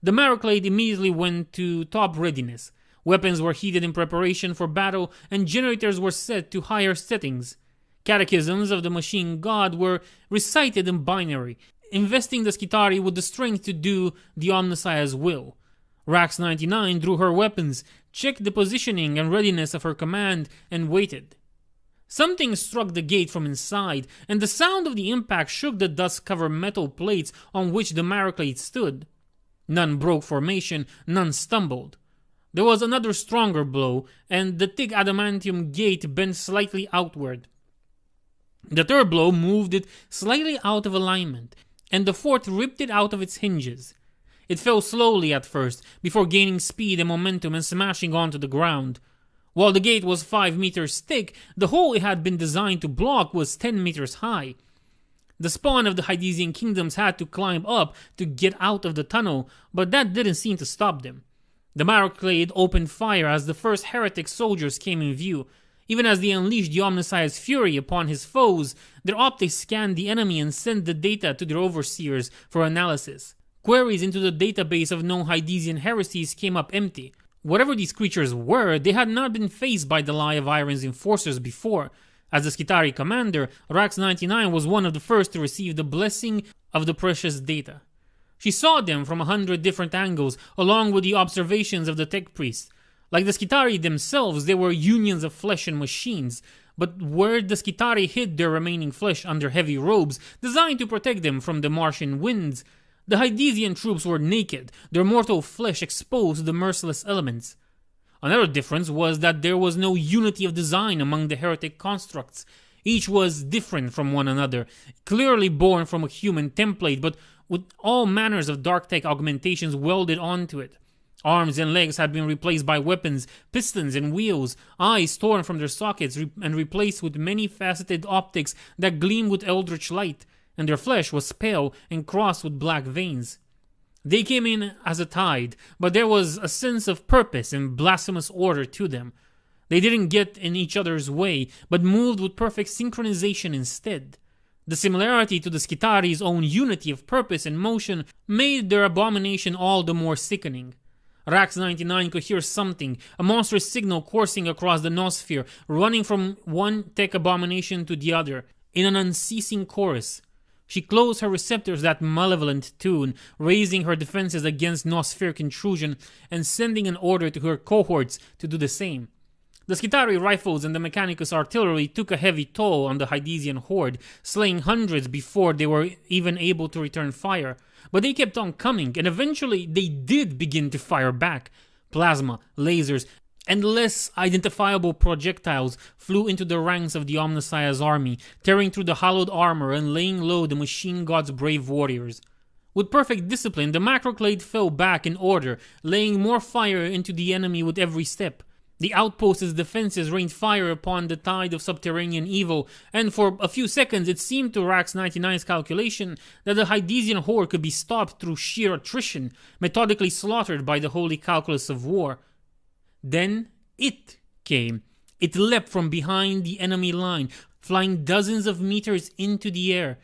The Maraclade immediately went to top readiness. Weapons were heated in preparation for battle, and generators were set to higher settings. Catechisms of the machine god were recited in binary, investing the Skitarii with the strength to do the Omnissiah's will. Rax-99 drew her weapons, checked the positioning and readiness of her command, and waited. Something struck the gate from inside, and the sound of the impact shook the dust-covered metal plates on which the Maraclade stood. None broke formation, none stumbled. There was another stronger blow, and the thick adamantium gate bent slightly outward. The third blow moved it slightly out of alignment, and the fourth ripped it out of its hinges. It fell slowly at first, before gaining speed and momentum and smashing onto the ground. While the gate was 5 meters thick, the hole it had been designed to block was 10 meters high. The spawn of the Hydesian kingdoms had to climb up to get out of the tunnel, but that didn't seem to stop them. The Maraclade opened fire as the first heretic soldiers came in view. Even as they unleashed the Omnissiah's fury upon his foes, their optics scanned the enemy and sent the data to their overseers for analysis. Queries into the database of known Hydesian heresies came up empty. Whatever these creatures were, they had not been faced by the Lie of Iron's enforcers before. As the Skitarii commander, Rax-99 was one of the first to receive the blessing of the precious data. She saw them from 100 different angles, along with the observations of the tech priest. Like the Skitarii themselves, they were unions of flesh and machines, but where the Skitarii hid their remaining flesh under heavy robes designed to protect them from the Martian winds, the Hydesian troops were naked, their mortal flesh exposed to the merciless elements. Another difference was that there was no unity of design among the heretic constructs. Each was different from one another, clearly born from a human template, but with all manners of dark tech augmentations welded onto it. Arms and legs had been replaced by weapons, pistons and wheels, eyes torn from their sockets and replaced with many-faceted optics that gleamed with eldritch light, and their flesh was pale and crossed with black veins. They came in as a tide, but there was a sense of purpose and blasphemous order to them. They didn't get in each other's way, but moved with perfect synchronization instead. The similarity to the Skitarii's own unity of purpose and motion made their abomination all the more sickening. Rax-99 could hear something, a monstrous signal coursing across the noosphere, running from one tech abomination to the other, in an unceasing chorus. She closed her receptors to that malevolent tune, raising her defenses against noospheric intrusion and sending an order to her cohorts to do the same. The Skitarii rifles and the Mechanicus artillery took a heavy toll on the Hydesian horde, slaying hundreds before they were even able to return fire. But they kept on coming, and eventually they did begin to fire back. Plasma, lasers, and less identifiable projectiles flew into the ranks of the Omnissiah's army, tearing through the hollowed armor and laying low the machine god's brave warriors. With perfect discipline, the Macroclade fell back in order, laying more fire into the enemy with every step. The outpost's defenses rained fire upon the tide of subterranean evil, and for a few seconds it seemed to Rax-99's calculation that the Hydesian horde could be stopped through sheer attrition, methodically slaughtered by the holy calculus of war. Then it came. It leapt from behind the enemy line, flying dozens of meters into the air,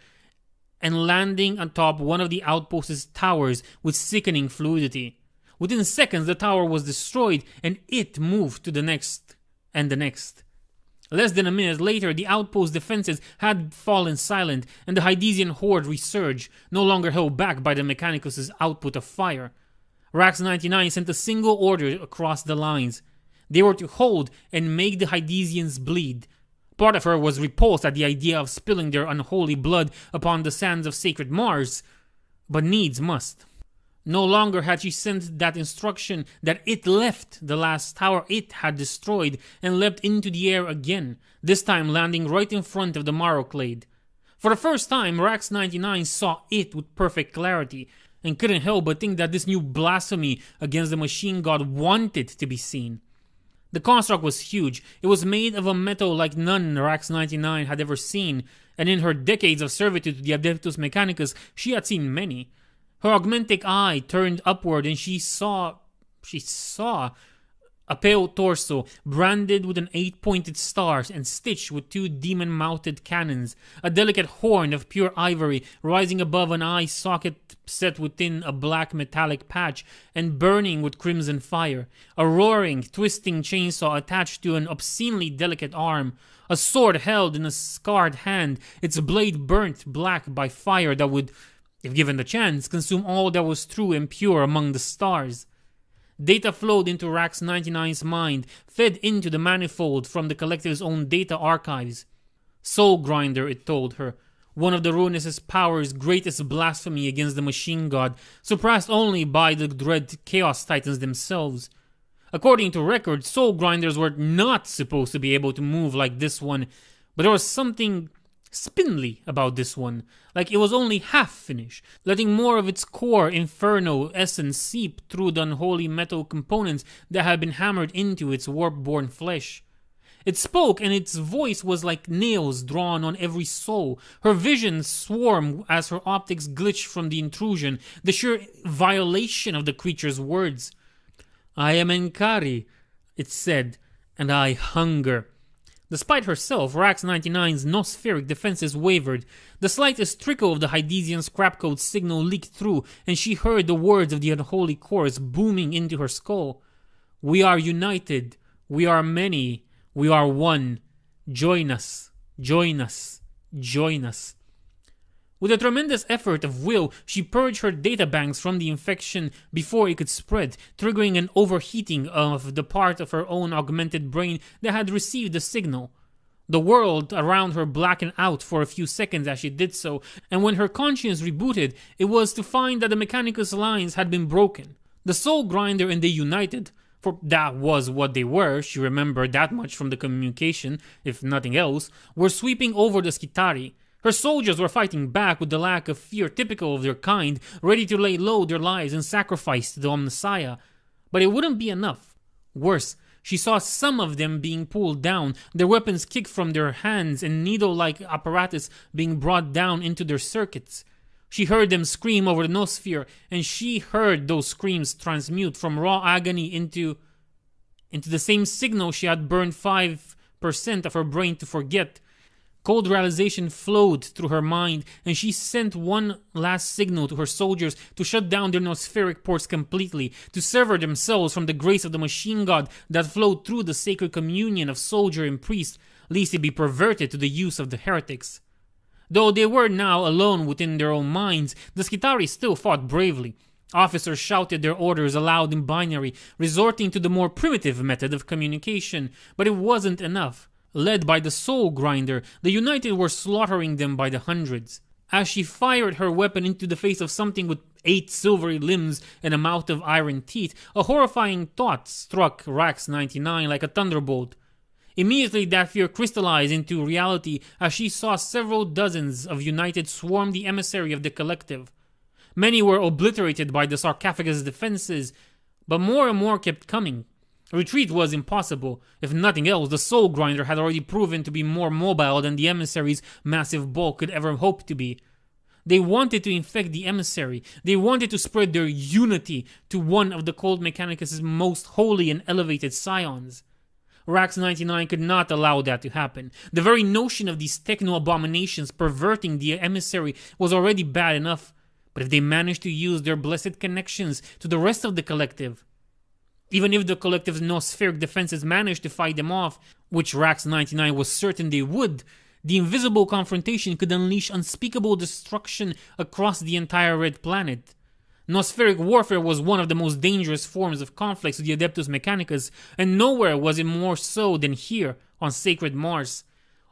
and landing atop one of the outpost's towers with sickening fluidity. Within seconds, the tower was destroyed, and it moved to the next, and the next. Less than a minute later, the outpost defenses had fallen silent, and the Hydesian horde resurged, no longer held back by the Mechanicus' output of fire. Rax-99 sent a single order across the lines. They were to hold and make the Hydesians bleed. Part of her was repulsed at the idea of spilling their unholy blood upon the sands of sacred Mars, but needs must. No longer had she sent that instruction that it left the last tower it had destroyed and leapt into the air again, this time landing right in front of the Maroclade. For the first time, Rax-99 saw it with perfect clarity, and couldn't help but think that this new blasphemy against the machine god wanted to be seen. The construct was huge. It was made of a metal like none Rax 99 had ever seen, and in her decades of servitude to the Adeptus Mechanicus, she had seen many. Her augmentic eye turned upward and she saw a pale torso branded with an 8-pointed star and stitched with 2 demon-mounted cannons, a delicate horn of pure ivory rising above an eye socket set within a black metallic patch and burning with crimson fire, a roaring, twisting chainsaw attached to an obscenely delicate arm, a sword held in a scarred hand, its blade burnt black by fire that would, if given the chance, consume all that was true and pure among the stars. Data flowed into Rax 99's mind, fed into the manifold from the collective's own data archives. Soul Grinder, it told her, one of the Ruinous Power's greatest blasphemy against the machine god, surpassed only by the dread Chaos Titans themselves. According to records, Soul Grinders were not supposed to be able to move like this one, but there was something spindly about this one, like it was only half finished, letting more of its core inferno essence seep through the unholy metal components that had been hammered into its warp-born flesh. It spoke, and its voice was like nails drawn on every soul. Her vision swarmed as her optics glitched from the intrusion, the sheer violation of the creature's words. "I am Enkari," it said, "and I hunger." Despite herself, Rax 99's nospheric defenses wavered. The slightest trickle of the Hydesian scrapcode signal leaked through, and she heard the words of the unholy chorus booming into her skull. "We are united. We are many. We are one. Join us. Join us. Join us." With a tremendous effort of will, she purged her databanks from the infection before it could spread, triggering an overheating of the part of her own augmented brain that had received the signal. The world around her blackened out for a few seconds as she did so, and when her conscience rebooted, it was to find that the Mechanicus lines had been broken. The Soul Grinder and the United, for that was what they were, she remembered that much from the communication, if nothing else, were sweeping over the Skitarii. Her soldiers were fighting back with the lack of fear typical of their kind, ready to lay low their lives and sacrifice to the Omnissiah. But it wouldn't be enough. Worse, she saw some of them being pulled down, their weapons kicked from their hands and needle-like apparatus being brought down into their circuits. She heard them scream over the noosphere, and she heard those screams transmute from raw agony into the same signal she had burned 5% of her brain to forget. Cold realization flowed through her mind, and she sent one last signal to her soldiers to shut down their nospheric ports completely, to sever themselves from the grace of the machine god that flowed through the sacred communion of soldier and priest, lest it be perverted to the use of the heretics. Though they were now alone within their own minds, the Skitarii still fought bravely. Officers shouted their orders aloud in binary, resorting to the more primitive method of communication, but it wasn't enough. Led by the Soul Grinder, the United were slaughtering them by the hundreds. As she fired her weapon into the face of something with 8 silvery limbs and a mouth of iron teeth, a horrifying thought struck Rax 99 like a thunderbolt. Immediately that fear crystallized into reality as she saw several dozens of United swarm the emissary of the collective. Many were obliterated by the sarcophagus defenses, but more and more kept coming. Retreat was impossible. If nothing else, the Soul Grinder had already proven to be more mobile than the emissary's massive bulk could ever hope to be. They wanted to infect the emissary. They wanted to spread their unity to one of the Cold Mechanicus' most holy and elevated scions. Rax 99 could not allow that to happen. The very notion of these techno-abominations perverting the emissary was already bad enough. But if they managed to use their blessed connections to the rest of the collective, even if the collective's nospheric defenses managed to fight them off, which Rax 99 was certain they would, the invisible confrontation could unleash unspeakable destruction across the entire Red Planet. Nospheric warfare was one of the most dangerous forms of conflicts with the Adeptus Mechanicus, and nowhere was it more so than here, on Sacred Mars.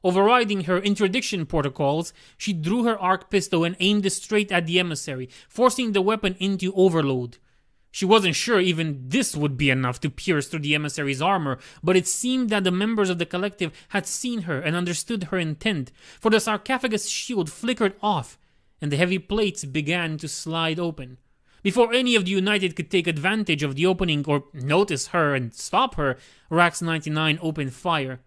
Overriding her interdiction protocols, she drew her arc pistol and aimed it straight at the emissary, forcing the weapon into overload. She wasn't sure even this would be enough to pierce through the emissary's armor, but it seemed that the members of the collective had seen her and understood her intent, for the sarcophagus shield flickered off, and the heavy plates began to slide open. Before any of the United could take advantage of the opening or notice her and stop her, Rax 99 opened fire.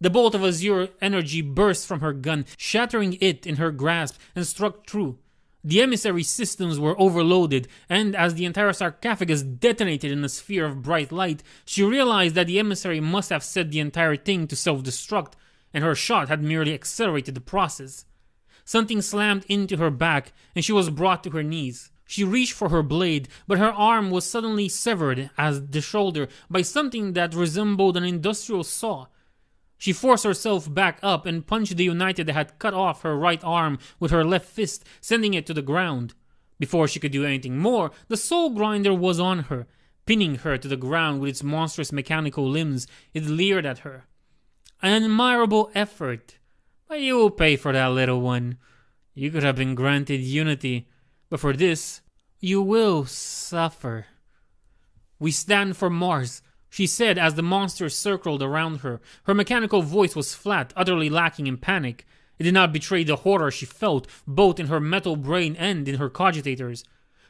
The bolt of azure energy burst from her gun, shattering it in her grasp, and struck true. The emissary systems were overloaded, and as the entire sarcophagus detonated in a sphere of bright light, she realized that the emissary must have set the entire thing to self-destruct, and her shot had merely accelerated the process. Something slammed into her back, and she was brought to her knees. She reached for her blade, but her arm was suddenly severed at the shoulder by something that resembled an industrial saw. She forced herself back up and punched the United that had cut off her right arm with her left fist, sending it to the ground. Before she could do anything more, the Soul Grinder was on her, pinning her to the ground with its monstrous mechanical limbs. It leered at her. An admirable effort, but you will pay for that, little one. You could have been granted unity, but for this, you will suffer. We stand for Mars, she said as the monster circled around her. Her mechanical voice was flat, utterly lacking in panic. It did not betray the horror she felt, both in her metal brain and in her cogitators.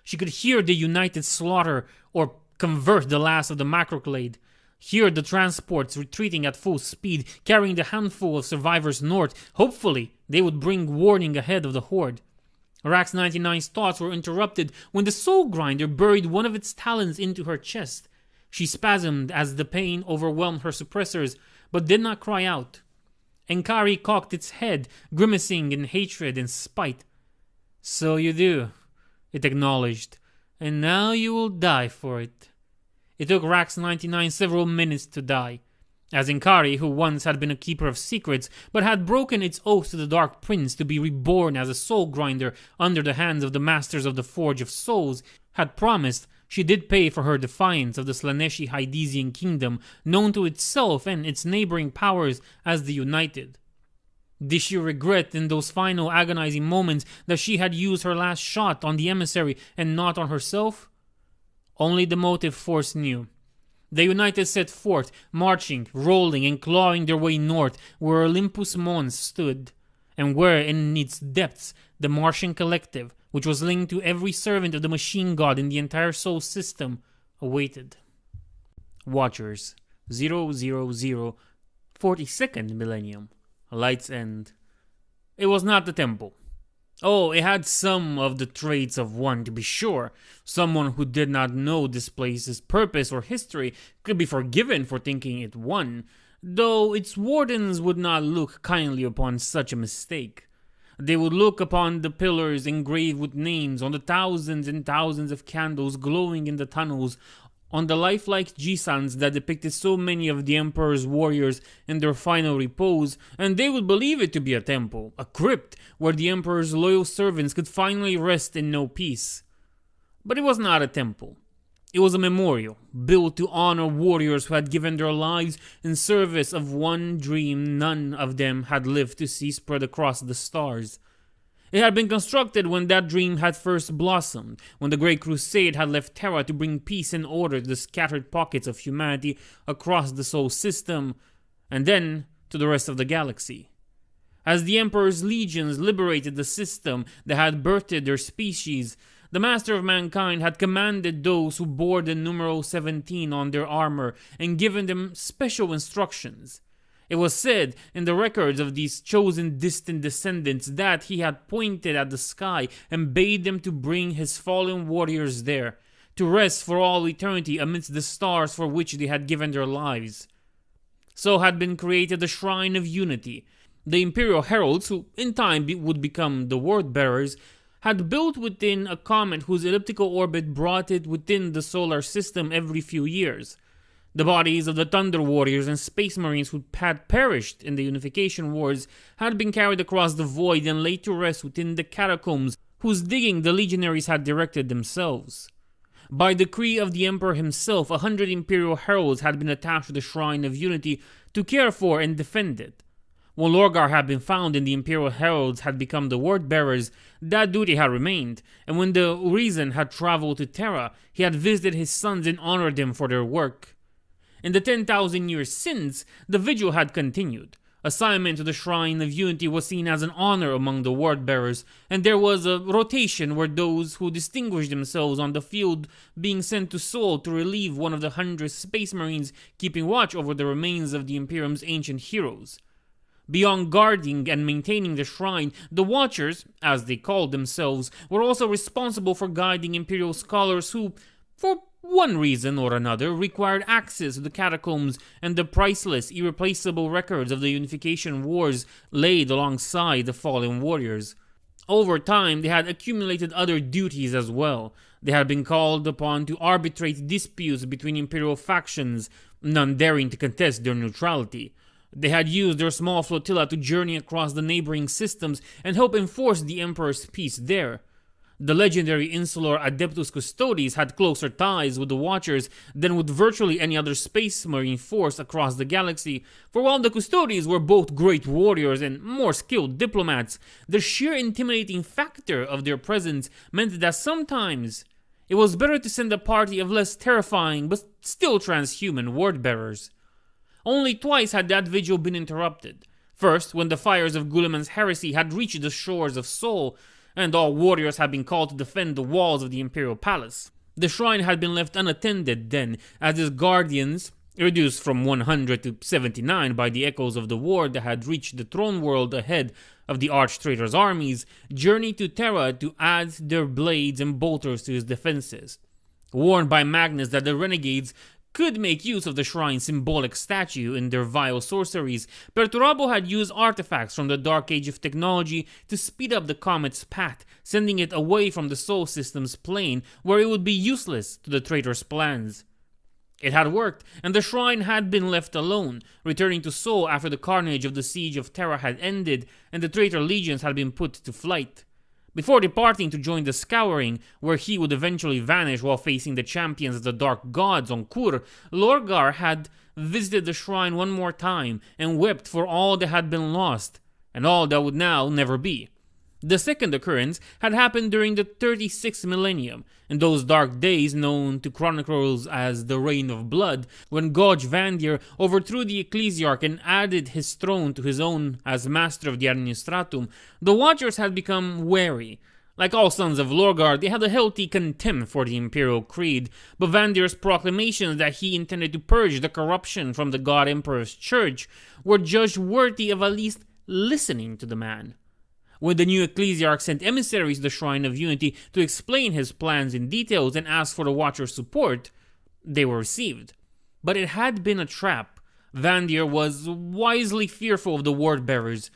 She could hear the United slaughter or convert the last of the macroclade, hear the transports retreating at full speed, carrying the handful of survivors north. Hopefully, they would bring warning ahead of the horde. Rax 99's thoughts were interrupted when the Soul Grinder buried one of its talons into her chest. She spasmed as the pain overwhelmed her suppressors, but did not cry out. Enkari cocked its head, grimacing in hatred and spite. So you do, it acknowledged, and now you will die for it. It took Rax 99 several minutes to die, as Enkari, who once had been a keeper of secrets, but had broken its oath to the Dark Prince to be reborn as a soul grinder under the hands of the Masters of the Forge of Souls, had promised. She did pay for her defiance of the Slaneshi Hydesian kingdom, known to itself and its neighboring powers as the United. Did she regret in those final agonizing moments that she had used her last shot on the emissary and not on herself? Only the motive force knew. The United set forth, marching, rolling, and clawing their way north where Olympus Mons stood, and where, in its depths, the Martian Collective, which was linked to every servant of the machine god in the entire Sol system, awaited. Watchers, 000, 42nd millennium, Light's End. It was not the temple. Oh, it had some of the traits of one, to be sure. Someone who did not know this place's purpose or history could be forgiven for thinking it one, though its wardens would not look kindly upon such a mistake. They would look upon the pillars engraved with names, on the thousands and thousands of candles glowing in the tunnels, on the lifelike gisans that depicted so many of the Emperor's warriors in their final repose, and they would believe it to be a temple, a crypt where the Emperor's loyal servants could finally rest in no peace. But it was not a temple. It was a memorial, built to honor warriors who had given their lives in service of one dream none of them had lived to see spread across the stars. It had been constructed when that dream had first blossomed, when the Great Crusade had left Terra to bring peace and order to the scattered pockets of humanity across the Sol system, and then to the rest of the galaxy. As the Emperor's legions liberated the system that had birthed their species, the Master of Mankind had commanded those who bore the numeral 17 on their armor and given them special instructions. It was said in the records of these chosen distant descendants that he had pointed at the sky and bade them to bring his fallen warriors there, to rest for all eternity amidst the stars for which they had given their lives. So had been created the Shrine of Unity. The Imperial Heralds, who in time would become the Word Bearers, had built within a comet whose elliptical orbit brought it within the solar system every few years. The bodies of the Thunder Warriors and Space Marines who had perished in the Unification Wars had been carried across the void and laid to rest within the catacombs whose digging the legionaries had directed themselves. By decree of the Emperor himself, 100 Imperial Heralds had been attached to the Shrine of Unity to care for and defend it. When Lorgar had been found and the Imperial Heralds had become the Word Bearers, that duty had remained, and when the Urizen had traveled to Terra, he had visited his sons and honored them for their work. In the 10,000 years since, the vigil had continued. Assignment to the Shrine of Unity was seen as an honor among the ward-bearers, and there was a rotation where those who distinguished themselves on the field being sent to Sol to relieve one of the 100 Space Marines keeping watch over the remains of the Imperium's ancient heroes. Beyond guarding and maintaining the shrine, the Watchers, as they called themselves, were also responsible for guiding Imperial scholars who, for one reason or another, required access to the catacombs and the priceless, irreplaceable records of the Unification Wars laid alongside the fallen warriors. Over time, they had accumulated other duties as well. They had been called upon to arbitrate disputes between Imperial factions, none daring to contest their neutrality. They had used their small flotilla to journey across the neighboring systems and help enforce the Emperor's peace there. The legendary insular Adeptus Custodes had closer ties with the Watchers than with virtually any other Space Marine force across the galaxy, for while the Custodes were both great warriors and more skilled diplomats, the sheer intimidating factor of their presence meant that sometimes it was better to send a party of less terrifying but still transhuman word-bearers. Only twice had that vigil been interrupted. First, when the fires of Guilliman's heresy had reached the shores of Sol, and all warriors had been called to defend the walls of the Imperial Palace. The shrine had been left unattended then, as its guardians, reduced from 100 to 79 by the echoes of the war that had reached the throne world ahead of the arch-traitor's armies, journeyed to Terra to add their blades and bolters to his defenses. Warned by Magnus that the renegades could make use of the shrine's symbolic statue in their vile sorceries, Perturabo had used artifacts from the Dark Age of technology to speed up the comet's path, sending it away from the Sol system's plane where it would be useless to the traitor's plans. It had worked, and the shrine had been left alone, returning to Sol after the carnage of the siege of Terra had ended and the traitor legions had been put to flight. Before departing to join the Scouring, where he would eventually vanish while facing the champions of the Dark Gods on Kur, Lorgar had visited the shrine one more time and wept for all that had been lost, and all that would now never be. The second occurrence had happened during the 36th millennium, in those dark days known to chroniclers as the Reign of Blood, when Gauj Vandir overthrew the Ecclesiarch and added his throne to his own as master of the Administratum. The Watchers had become wary. Like all sons of Lorgar, they had a healthy contempt for the Imperial Creed, but Vandir's proclamations that he intended to purge the corruption from the God Emperor's Church were judged worthy of at least listening to the man. When the new Ecclesiarch sent emissaries to the Shrine of Unity to explain his plans in details and ask for the Watcher's support, they were received. But it had been a trap. Vandir was wisely fearful of the word-bearers,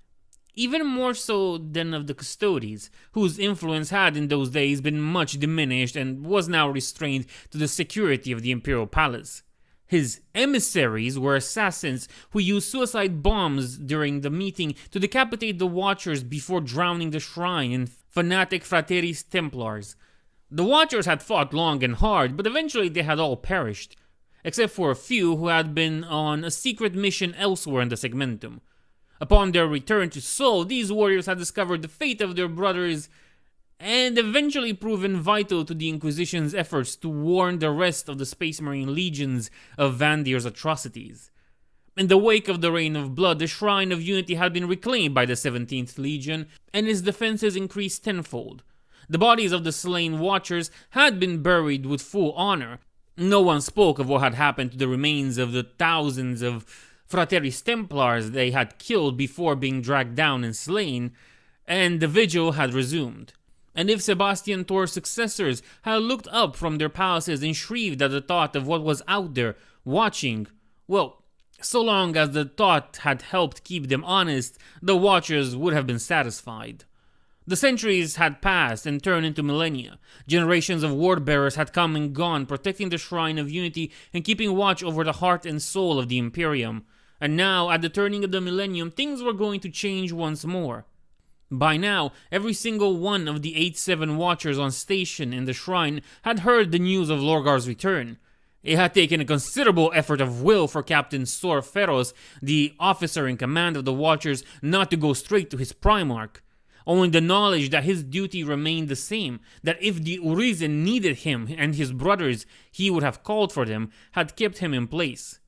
even more so than of the Custodes, whose influence had in those days been much diminished and was now restrained to the security of the Imperial Palace. His emissaries were assassins who used suicide bombs during the meeting to decapitate the Watchers before drowning the shrine in fanatic Frateris Templars. The Watchers had fought long and hard, but eventually they had all perished, except for a few who had been on a secret mission elsewhere in the Segmentum. Upon their return to Sol, these warriors had discovered the fate of their brothers and eventually proven vital to the Inquisition's efforts to warn the rest of the Space Marine legions of Vandir's atrocities. In the wake of the Reign of Blood, the Shrine of Unity had been reclaimed by the 17th Legion, and its defenses increased tenfold. The bodies of the slain Watchers had been buried with full honor. No one spoke of what had happened to the remains of the thousands of Frateris Templars they had killed before being dragged down and slain, and the vigil had resumed. And if Sebastian Thor's successors had looked up from their palaces and shrieked at the thought of what was out there, watching, well, so long as the thought had helped keep them honest, the Watchers would have been satisfied. The centuries had passed and turned into millennia. Generations of word-bearers had come and gone, protecting the Shrine of Unity and keeping watch over the heart and soul of the Imperium. And now, at the turning of the millennium, things were going to change once more. By now, every single one of the 8-7 Watchers on station in the shrine had heard the news of Lorgar's return. It had taken a considerable effort of will for Captain Sor Feros, the officer in command of the Watchers, not to go straight to his Primarch. Only the knowledge that his duty remained the same, that if the Urizen needed him and his brothers, he would have called for them, had kept him in place.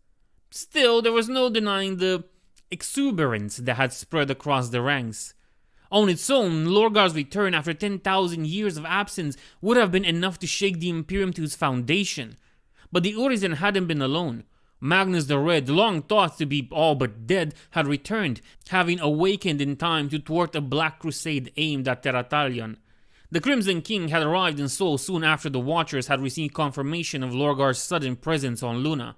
Still, there was no denying the exuberance that had spread across the ranks. On its own, Lorgar's return after 10,000 years of absence would have been enough to shake the Imperium to its foundation. But the Urizen hadn't been alone. Magnus the Red, long thought to be all but dead, had returned, having awakened in time to thwart a Black Crusade aimed at Teratalion. The Crimson King had arrived in Sol soon after the Watchers had received confirmation of Lorgar's sudden presence on Luna.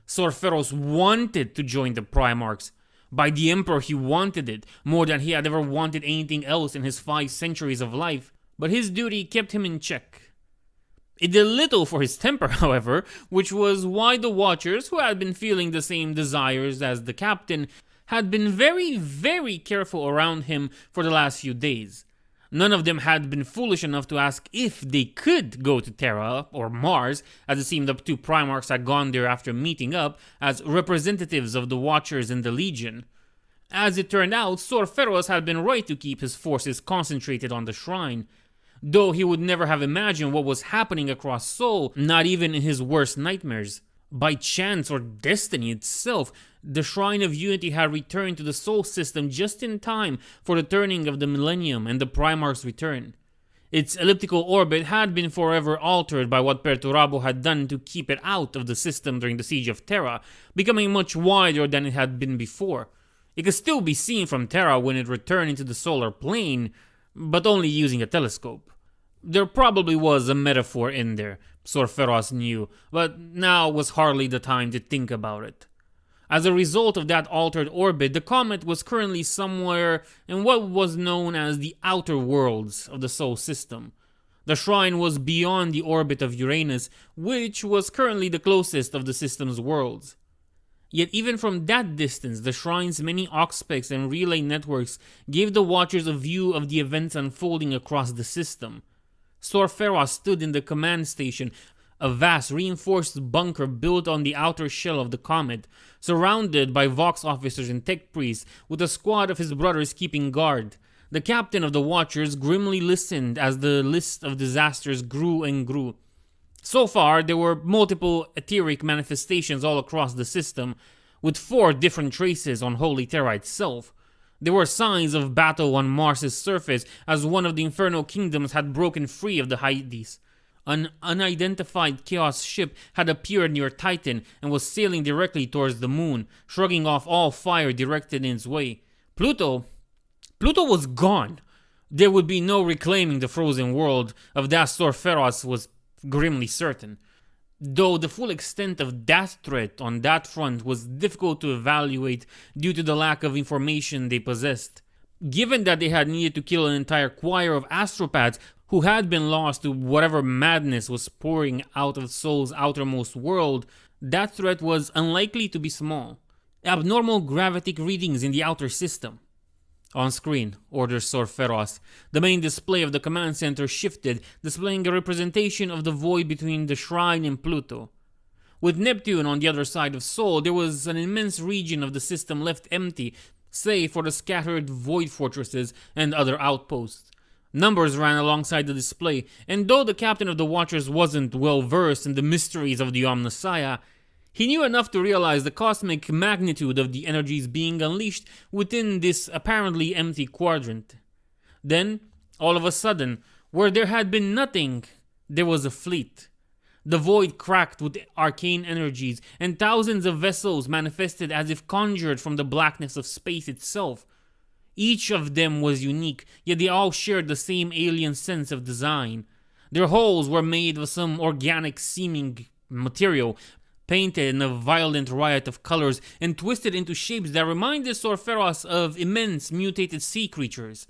Sorferos wanted to join the Primarchs. By the Emperor he wanted it, more than he had ever wanted anything else in his 5 centuries of life, but his duty kept him in check. It did little for his temper, however, which was why the Watchers, who had been feeling the same desires as the captain, had been very, very careful around him for the last few days. None of them had been foolish enough to ask if they could go to Terra, or Mars, as it seemed the 2 Primarchs had gone there after meeting up as representatives of the Watchers in the Legion. As it turned out, Sorferos had been right to keep his forces concentrated on the shrine. Though he would never have imagined what was happening across Sol, not even in his worst nightmares. By chance or destiny itself, the Shrine of Unity had returned to the Sol system just in time for the turning of the Millennium and the Primarch's return. Its elliptical orbit had been forever altered by what Perturabo had done to keep it out of the system during the Siege of Terra, becoming much wider than it had been before. It could still be seen from Terra when it returned into the solar plane, but only using a telescope. There probably was a metaphor in there, Sorferos knew, but now was hardly the time to think about it. As a result of that altered orbit, the comet was currently somewhere in what was known as the outer worlds of the Sol system. The shrine was beyond the orbit of Uranus, which was currently the closest of the system's worlds. Yet even from that distance, the shrine's many auxpecs and relay networks gave the Watchers a view of the events unfolding across the system. Sorferos stood in the command station, a vast reinforced bunker built on the outer shell of the comet, surrounded by Vox officers and tech priests, with a squad of his brothers keeping guard. The captain of the Watchers grimly listened as the list of disasters grew and grew. So far, there were multiple etheric manifestations all across the system, with 4 different traces on Holy Terra itself. There were signs of battle on Mars' surface as one of the Infernal Kingdoms had broken free of the Hyades. An unidentified Chaos ship had appeared near Titan and was sailing directly towards the moon, shrugging off all fire directed in its way. Pluto was gone. There would be no reclaiming the frozen world, of that Sorferos was grimly certain. Though the full extent of that threat on that front was difficult to evaluate due to the lack of information they possessed. Given that they had needed to kill an entire choir of astropaths who had been lost to whatever madness was pouring out of Sol's outermost world, that threat was unlikely to be small. Abnormal gravitic readings in the outer system. On screen, orders Sorferos. The main display of the command center shifted, displaying a representation of the void between the shrine and Pluto. With Neptune on the other side of Sol, there was an immense region of the system left empty, save for the scattered void fortresses and other outposts. Numbers ran alongside the display, and though the captain of the Watchers wasn't well versed in the mysteries of the Omnissiah, he knew enough to realize the cosmic magnitude of the energies being unleashed within this apparently empty quadrant. Then, all of a sudden, where there had been nothing, there was a fleet. The void cracked with arcane energies, and thousands of vessels manifested as if conjured from the blackness of space itself. Each of them was unique, yet they all shared the same alien sense of design. Their hulls were made of some organic-seeming material, painted in a violent riot of colors and twisted into shapes that reminded Sorferos of immense mutated sea creatures.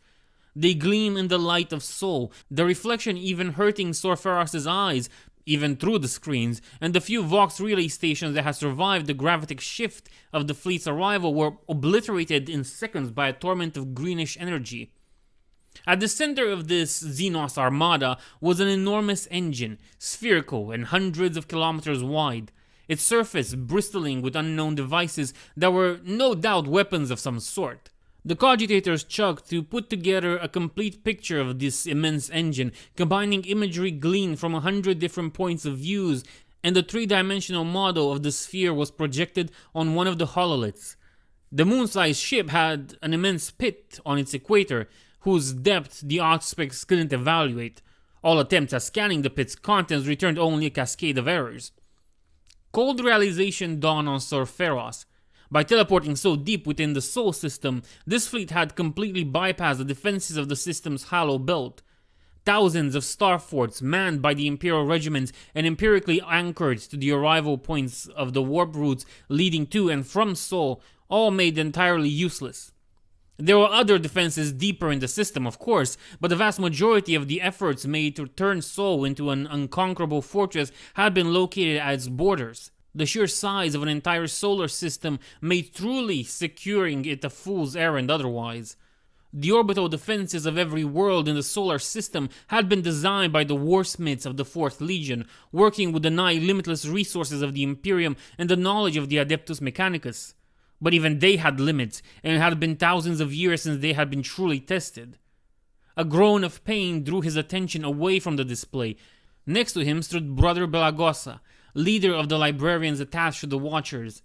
They gleam in the light of Sol, the reflection even hurting Sorferos' eyes, even through the screens, and the few Vox relay stations that had survived the gravitic shift of the fleet's arrival were obliterated in seconds by a torrent of greenish energy. At the center of this Xenos armada was an enormous engine, spherical and hundreds of kilometers wide. Its surface bristling with unknown devices that were no doubt weapons of some sort. The cogitators chugged to put together a complete picture of this immense engine, combining imagery gleaned from 100 different points of views, and the 3-dimensional model of the sphere was projected on one of the hololiths. The moon-sized ship had an immense pit on its equator, whose depth the Auspex couldn't evaluate. All attempts at scanning the pit's contents returned only a cascade of errors. Cold realization dawned on Sir Feros. By teleporting so deep within the Sol system, this fleet had completely bypassed the defenses of the system's hollow belt. Thousands of star forts manned by the Imperial regiments and empirically anchored to the arrival points of the warp routes leading to and from Sol, all made entirely useless. There were other defenses deeper in the system, of course, but the vast majority of the efforts made to turn Sol into an unconquerable fortress had been located at its borders. The sheer size of an entire solar system made truly securing it a fool's errand otherwise. The orbital defenses of every world in the solar system had been designed by the warsmiths of the 4th Legion, working with the nigh limitless resources of the Imperium and the knowledge of the Adeptus Mechanicus. But even they had limits, and it had been thousands of years since they had been truly tested. A groan of pain drew his attention away from the display. Next to him stood Brother Belagosa, leader of the librarians attached to the Watchers.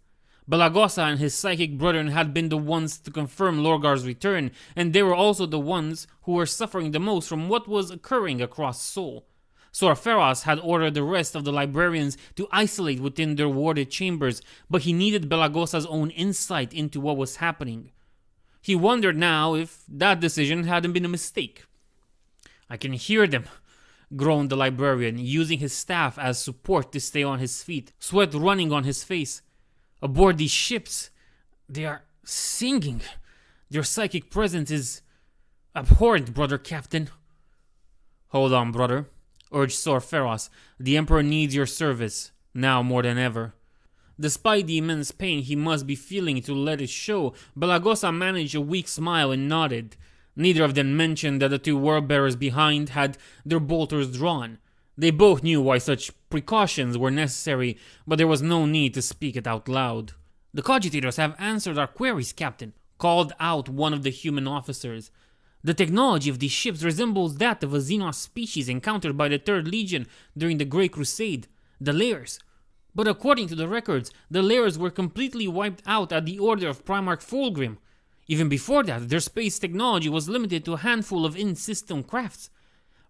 Belagosa and his psychic brethren had been the ones to confirm Lorgar's return, and they were also the ones who were suffering the most from what was occurring across Sol. Sor Feros had ordered the rest of the librarians to isolate within their warded chambers, but he needed Belagosa's own insight into what was happening. He wondered now if that decision hadn't been a mistake. "I can hear them," groaned the librarian, using his staff as support to stay on his feet, sweat running on his face. "Aboard these ships, they are singing. Their psychic presence is abhorrent, brother captain." "Hold on, brother," urged Sor Feros. "The Emperor needs your service, now more than ever." Despite the immense pain he must be feeling to let it show, Belagosa managed a weak smile and nodded. Neither of them mentioned that the two world-bearers behind had their bolters drawn. They both knew why such precautions were necessary, but there was no need to speak it out loud. "The cogitators have answered our queries, Captain," called out one of the human officers. "The technology of these ships resembles that of a Xenos species encountered by the 3rd Legion during the Great Crusade, the Layers. But according to the records, the Layers were completely wiped out at the order of Primarch Fulgrim. Even before that, their space technology was limited to a handful of in-system crafts.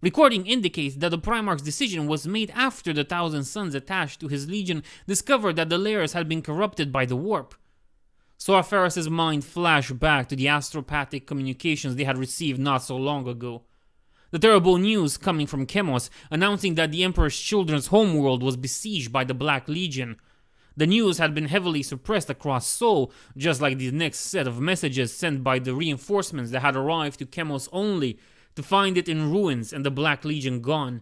Recording indicates that the Primarch's decision was made after the 1,000 Suns attached to his legion discovered that the Layers had been corrupted by the warp." Sor Feros' mind flashed back to the astropathic communications they had received not so long ago. The terrible news coming from Chemos announcing that the Emperor's children's homeworld was besieged by the Black Legion. The news had been heavily suppressed across Sol, just like the next set of messages sent by the reinforcements that had arrived to Chemos only to find it in ruins and the Black Legion gone.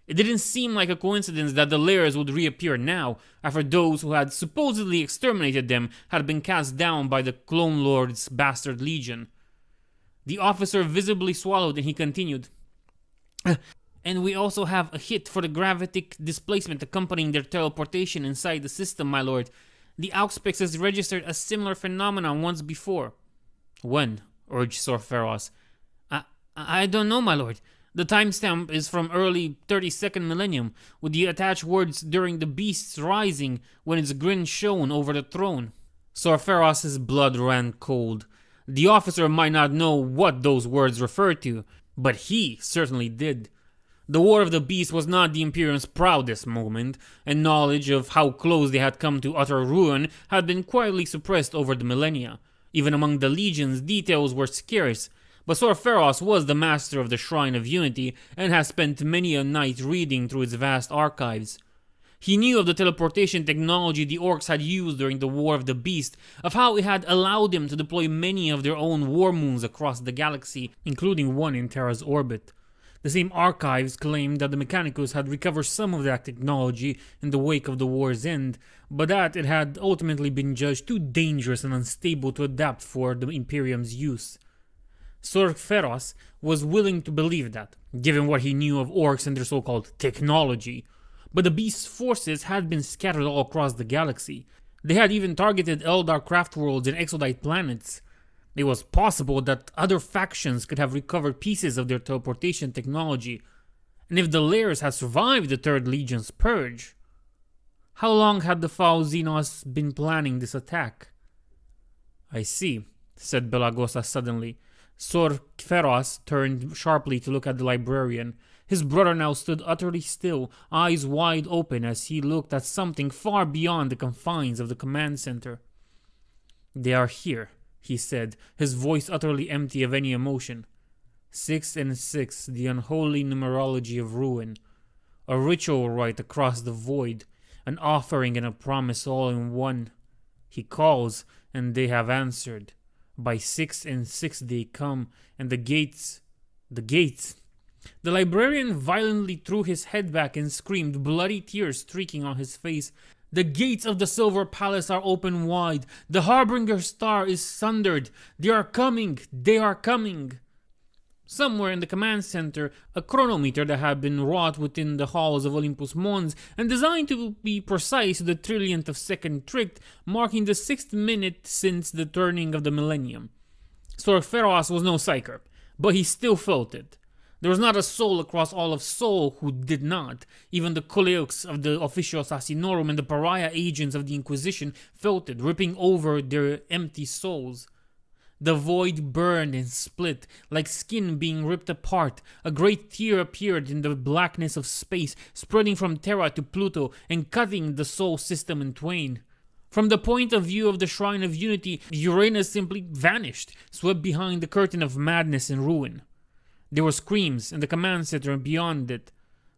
It didn't seem like a coincidence that the Layers would reappear now, after those who had supposedly exterminated them had been cast down by the Clone Lord's bastard legion. The officer visibly swallowed and he continued. "And we also have a hit for the gravitic displacement accompanying their teleportation inside the system, my lord. The Auspex has registered a similar phenomenon once before." "When?" urged Sor Feros. I don't know, my lord. The timestamp is from early 32nd millennium, with the attached words during the beast's rising when its grin shone over the throne." Sor Feros' blood ran cold. The officer might not know what those words referred to, but he certainly did. The War of the Beast was not the Imperium's proudest moment, and knowledge of how close they had come to utter ruin had been quietly suppressed over the millennia. Even among the legions, details were scarce, but Sor Feros was the master of the Shrine of Unity and had spent many a night reading through its vast archives. He knew of the teleportation technology the Orcs had used during the War of the Beast, of how it had allowed them to deploy many of their own war moons across the galaxy, including one in Terra's orbit. The same archives claimed that the Mechanicus had recovered some of that technology in the wake of the war's end, but that it had ultimately been judged too dangerous and unstable to adapt for the Imperium's use. Sor Feros was willing to believe that, given what he knew of Orcs and their so-called technology. But the Beast's forces had been scattered all across the galaxy. They had even targeted Eldar craft worlds and exodite planets. It was possible that other factions could have recovered pieces of their teleportation technology. And if the Layers had survived the 3rd Legion's purge, how long had the foul Xenos been planning this attack? I see, said Belagosa suddenly. Sor Feroz turned sharply to look at the librarian. His brother now stood utterly still, eyes wide open as he looked at something far beyond the confines of the command center. They are here, he said, his voice utterly empty of any emotion. 6 and 6, the unholy numerology of ruin. A ritual rite across the void, an offering and a promise all in one. He calls, and they have answered. By 6 and 6 they come, and the gates. The librarian violently threw his head back and screamed, bloody tears streaking on his face. The gates of the Silver Palace are open wide. The Harbinger star is sundered. They are coming. They are coming. Somewhere in the command center, a chronometer that had been wrought within the halls of Olympus Mons and designed to be precise to the trillionth of second ticked, marking the 6th minute since the turning of the millennium. Sor Feroz was no psyker, but he still felt it. There was not a soul across all of Sol who did not. Even the Coleux of the Officio Assassinorum and the pariah agents of the Inquisition felt it, ripping over their empty souls. The void burned and split, like skin being ripped apart. A great tear appeared in the blackness of space, spreading from Terra to Pluto and cutting the Sol system in twain. From the point of view of the Shrine of Unity, Uranus simply vanished, swept behind the curtain of madness and ruin. There were screams in the command center and beyond it.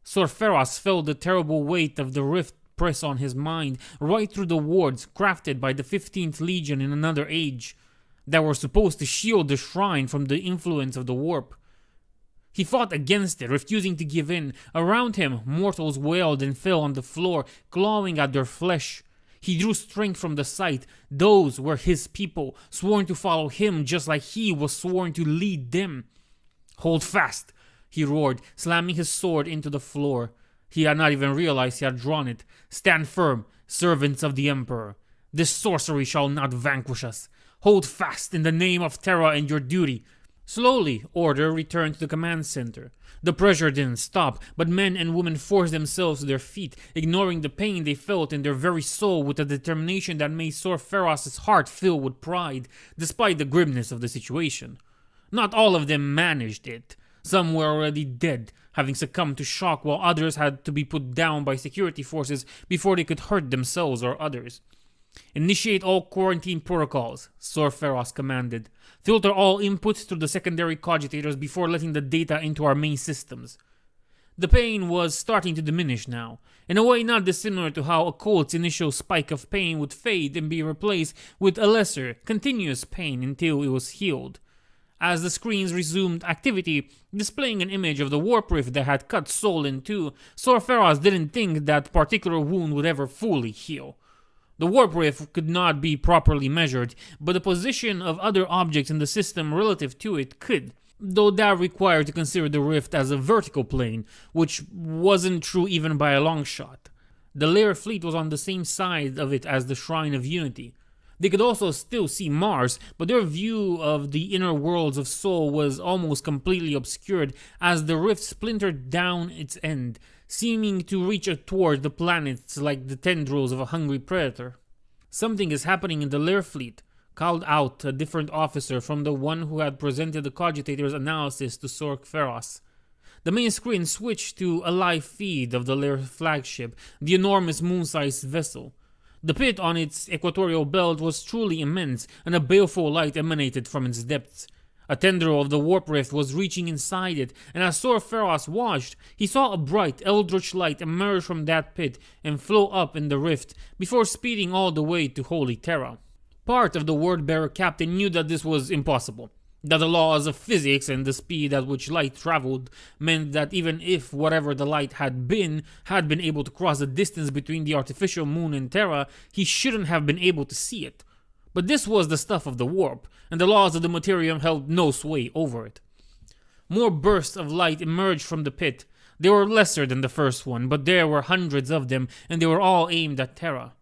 Sor Feroz felt the terrible weight of the rift press on his mind, right through the wards crafted by the 15th Legion in another age, that were supposed to shield the shrine from the influence of the warp. He fought against it, refusing to give in. Around him, mortals wailed and fell on the floor, clawing at their flesh. He drew strength from the sight. Those were his people, sworn to follow him just like he was sworn to lead them. Hold fast, he roared, slamming his sword into the floor. He had not even realized he had drawn it. Stand firm, servants of the Emperor. This sorcery shall not vanquish us. Hold fast in the name of Terra and your duty. Slowly, order returned to the command center. The pressure didn't stop, but men and women forced themselves to their feet, ignoring the pain they felt in their very soul with a determination that made Sor Feroz's heart fill with pride, despite the grimness of the situation. Not all of them managed it. Some were already dead, having succumbed to shock, while others had to be put down by security forces before they could hurt themselves or others. Initiate all quarantine protocols, Sor Feroz commanded. Filter all inputs through the secondary cogitators before letting the data into our main systems. The pain was starting to diminish now, in a way not dissimilar to how a colt's initial spike of pain would fade and be replaced with a lesser, continuous pain until it was healed. As the screens resumed activity, displaying an image of the warp rift that had cut Sol in two, Sor Feroz didn't think that particular wound would ever fully heal. The warp rift could not be properly measured, but the position of other objects in the system relative to it could, though that required to consider the rift as a vertical plane, which wasn't true even by a long shot. The Lair fleet was on the same side of it as the Shrine of Unity. They could also still see Mars, but their view of the inner worlds of Sol was almost completely obscured as the rift splintered down its end, seeming to reach toward the planets like the tendrils of a hungry predator. Something is happening in the Lair fleet, called out a different officer from the one who had presented the cogitator's analysis to Sor Feroz. The main screen switched to a live feed of the Lair flagship, the enormous moon-sized vessel. The pit on its equatorial belt was truly immense, and a baleful light emanated from its depths. A tendril of the warp rift was reaching inside it, and as Sor Feroz watched, he saw a bright, eldritch light emerge from that pit and flow up in the rift, before speeding all the way to Holy Terra. Part of the word-bearer captain knew that this was impossible, that the laws of physics and the speed at which light traveled meant that even if whatever the light had been able to cross the distance between the artificial moon and Terra, he shouldn't have been able to see it. But this was the stuff of the warp, and the laws of the materium held no sway over it. More bursts of light emerged from the pit. They were lesser than the first one, but there were hundreds of them, and they were all aimed at Terra.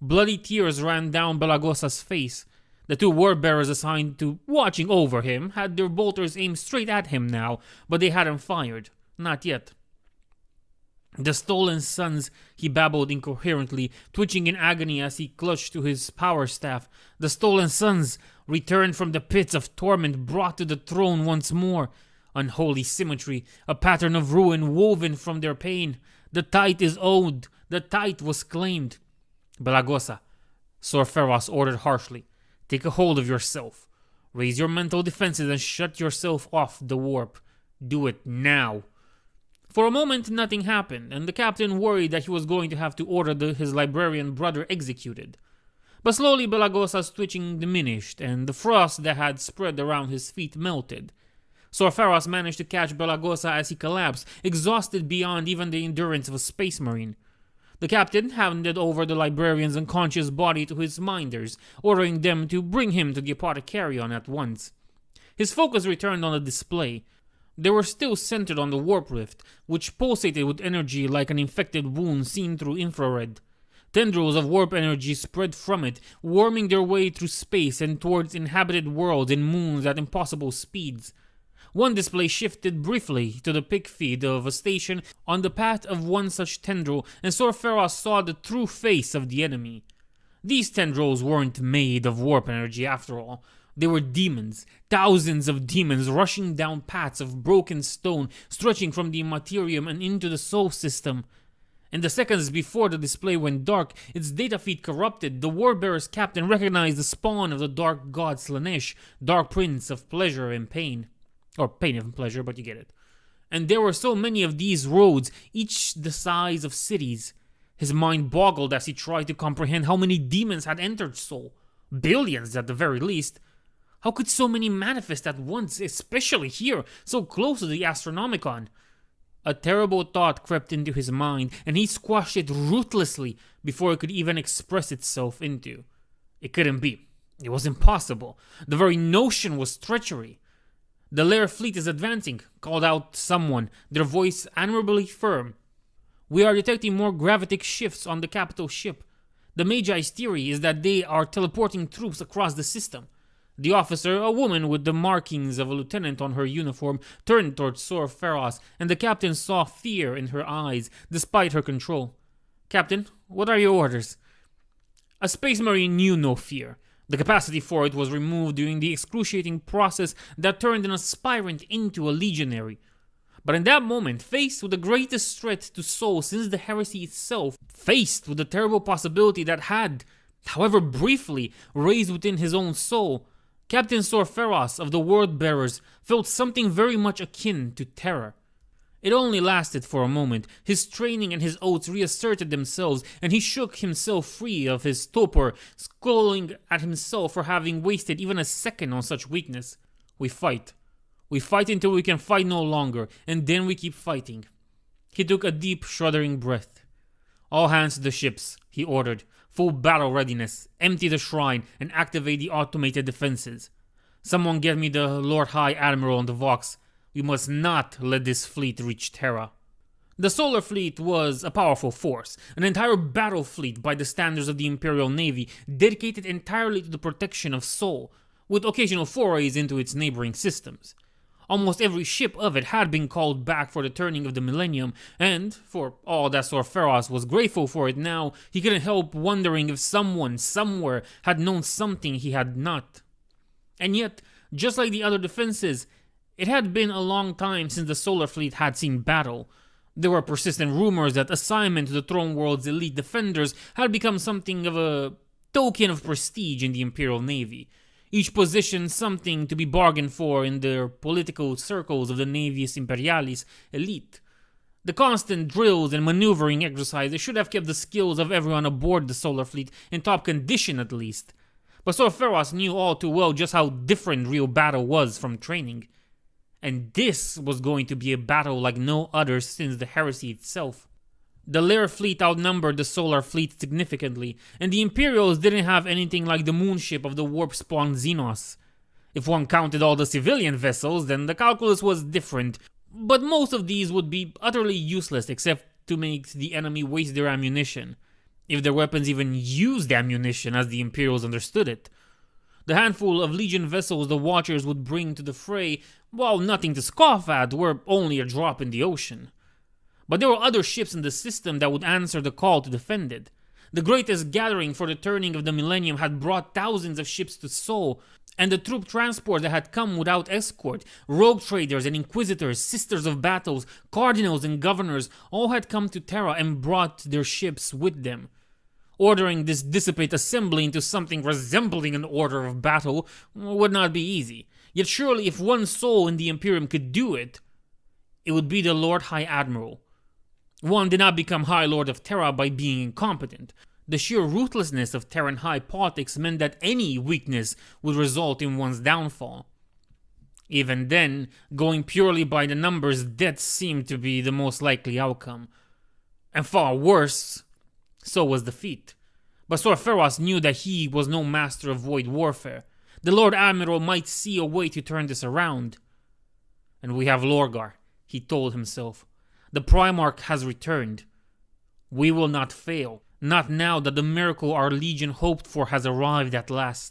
Bloody tears ran down Belagosa's face. The two word-bearers assigned to watching over him had their bolters aimed straight at him now, but they hadn't fired. Not yet. The stolen sons, he babbled incoherently, twitching in agony as he clutched to his power staff. The stolen sons, returned from the pits of torment, brought to the throne once more. Unholy symmetry, a pattern of ruin woven from their pain. The tithe is owed, the tithe was claimed. Belagosa, Sor Feros ordered harshly, take a hold of yourself. Raise your mental defenses and shut yourself off the warp. Do it now. For a moment nothing happened, and the captain worried that he was going to have to order his librarian brother executed. But slowly Belagosa's twitching diminished, and the frost that had spread around his feet melted. Sor Feros managed to catch Belagosa as he collapsed, exhausted beyond even the endurance of a space marine. The captain handed over the librarian's unconscious body to his minders, ordering them to bring him to the apothecarion at once. His focus returned on the display. They were still centered on the warp rift, which pulsated with energy like an infected wound seen through infrared. Tendrils of warp energy spread from it, worming their way through space and towards inhabited worlds and moons at impossible speeds. One display shifted briefly to the pic feed of a station on the path of one such tendril, and Sor Feros saw the true face of the enemy. These tendrils weren't made of warp energy after all. They were demons, thousands of demons rushing down paths of broken stone, stretching from the Immaterium and into the Sol system. In the seconds before the display went dark, its data feed corrupted, the Warbearer's captain recognized the spawn of the dark god Slanesh, dark prince of pleasure and pain. Or pain and pleasure, but you get it. And there were so many of these roads, each the size of cities. His mind boggled as he tried to comprehend how many demons had entered Sol. Billions at the very least. How could so many manifest at once, especially here, so close to the Astronomicon? A terrible thought crept into his mind, and he squashed it ruthlessly before it could even express itself into. It couldn't be. It was impossible. The very notion was treachery. The Lair fleet is advancing, called out someone, their voice admirably firm. We are detecting more gravitic shifts on the capital ship. The Magi's theory is that they are teleporting troops across the system. The officer, a woman with the markings of a lieutenant on her uniform, turned towards Sor Feros, and the captain saw fear in her eyes, despite her control. Captain, what are your orders? A space marine knew no fear. The capacity for it was removed during the excruciating process that turned an aspirant into a legionary. But in that moment, faced with the greatest threat to Sol since the heresy itself, faced with the terrible possibility that had, however briefly, raised within his own soul, Captain Sor Feros of the World Bearers felt something very much akin to terror. It only lasted for a moment. His training and his oaths reasserted themselves, and he shook himself free of his torpor, scolding at himself for having wasted even a second on such weakness. We fight. We fight until we can fight no longer, and then we keep fighting. He took a deep, shuddering breath. All hands to the ships, he ordered. Full battle readiness. Empty the shrine, and activate the automated defenses. Someone get me the Lord High Admiral on the Vox. We must not let this fleet reach Terra. The Solar Fleet was a powerful force, an entire battle fleet by the standards of the Imperial Navy, dedicated entirely to the protection of Sol, with occasional forays into its neighboring systems. Almost every ship of it had been called back for the turning of the millennium, and, for all that Sor Feros was grateful for it now, he couldn't help wondering if someone, somewhere, had known something he had not. And yet, just like the other defenses, it had been a long time since the Solar Fleet had seen battle. There were persistent rumors that assignment to the Throne World's elite defenders had become something of a token of prestige in the Imperial Navy. Each position something to be bargained for in the political circles of the Navius Imperialis elite. The constant drills and maneuvering exercises should have kept the skills of everyone aboard the Solar Fleet in top condition at least. But Sor Feros knew all too well just how different real battle was from training. And this was going to be a battle like no other since the heresy itself. The Lair fleet outnumbered the Solar Fleet significantly, and the Imperials didn't have anything like the moonship of the warp-spawned Xenos. If one counted all the civilian vessels, then the calculus was different, but most of these would be utterly useless except to make the enemy waste their ammunition, if their weapons even used ammunition as the Imperials understood it. The handful of Legion vessels the Watchers would bring to the fray, while nothing to scoff at, were only a drop in the ocean. But there were other ships in the system that would answer the call to defend it. The greatest gathering for the turning of the millennium had brought thousands of ships to Sol, and the troop transport that had come without escort, rogue traders and inquisitors, sisters of battles, cardinals and governors, all had come to Terra and brought their ships with them. Ordering this dissipate assembly into something resembling an order of battle would not be easy. Yet surely if one soul in the Imperium could do it, it would be the Lord High Admiral. One did not become High Lord of Terra by being incompetent. The sheer ruthlessness of Terran high politics meant that any weakness would result in one's downfall. Even then, going purely by the numbers, death seemed to be the most likely outcome. And far worse, so was defeat. But Sorferos knew that he was no master of void warfare. The Lord Admiral might see a way to turn this around. And we have Lorgar, he told himself. The Primarch has returned. We will not fail. Not now that the miracle our legion hoped for has arrived at last.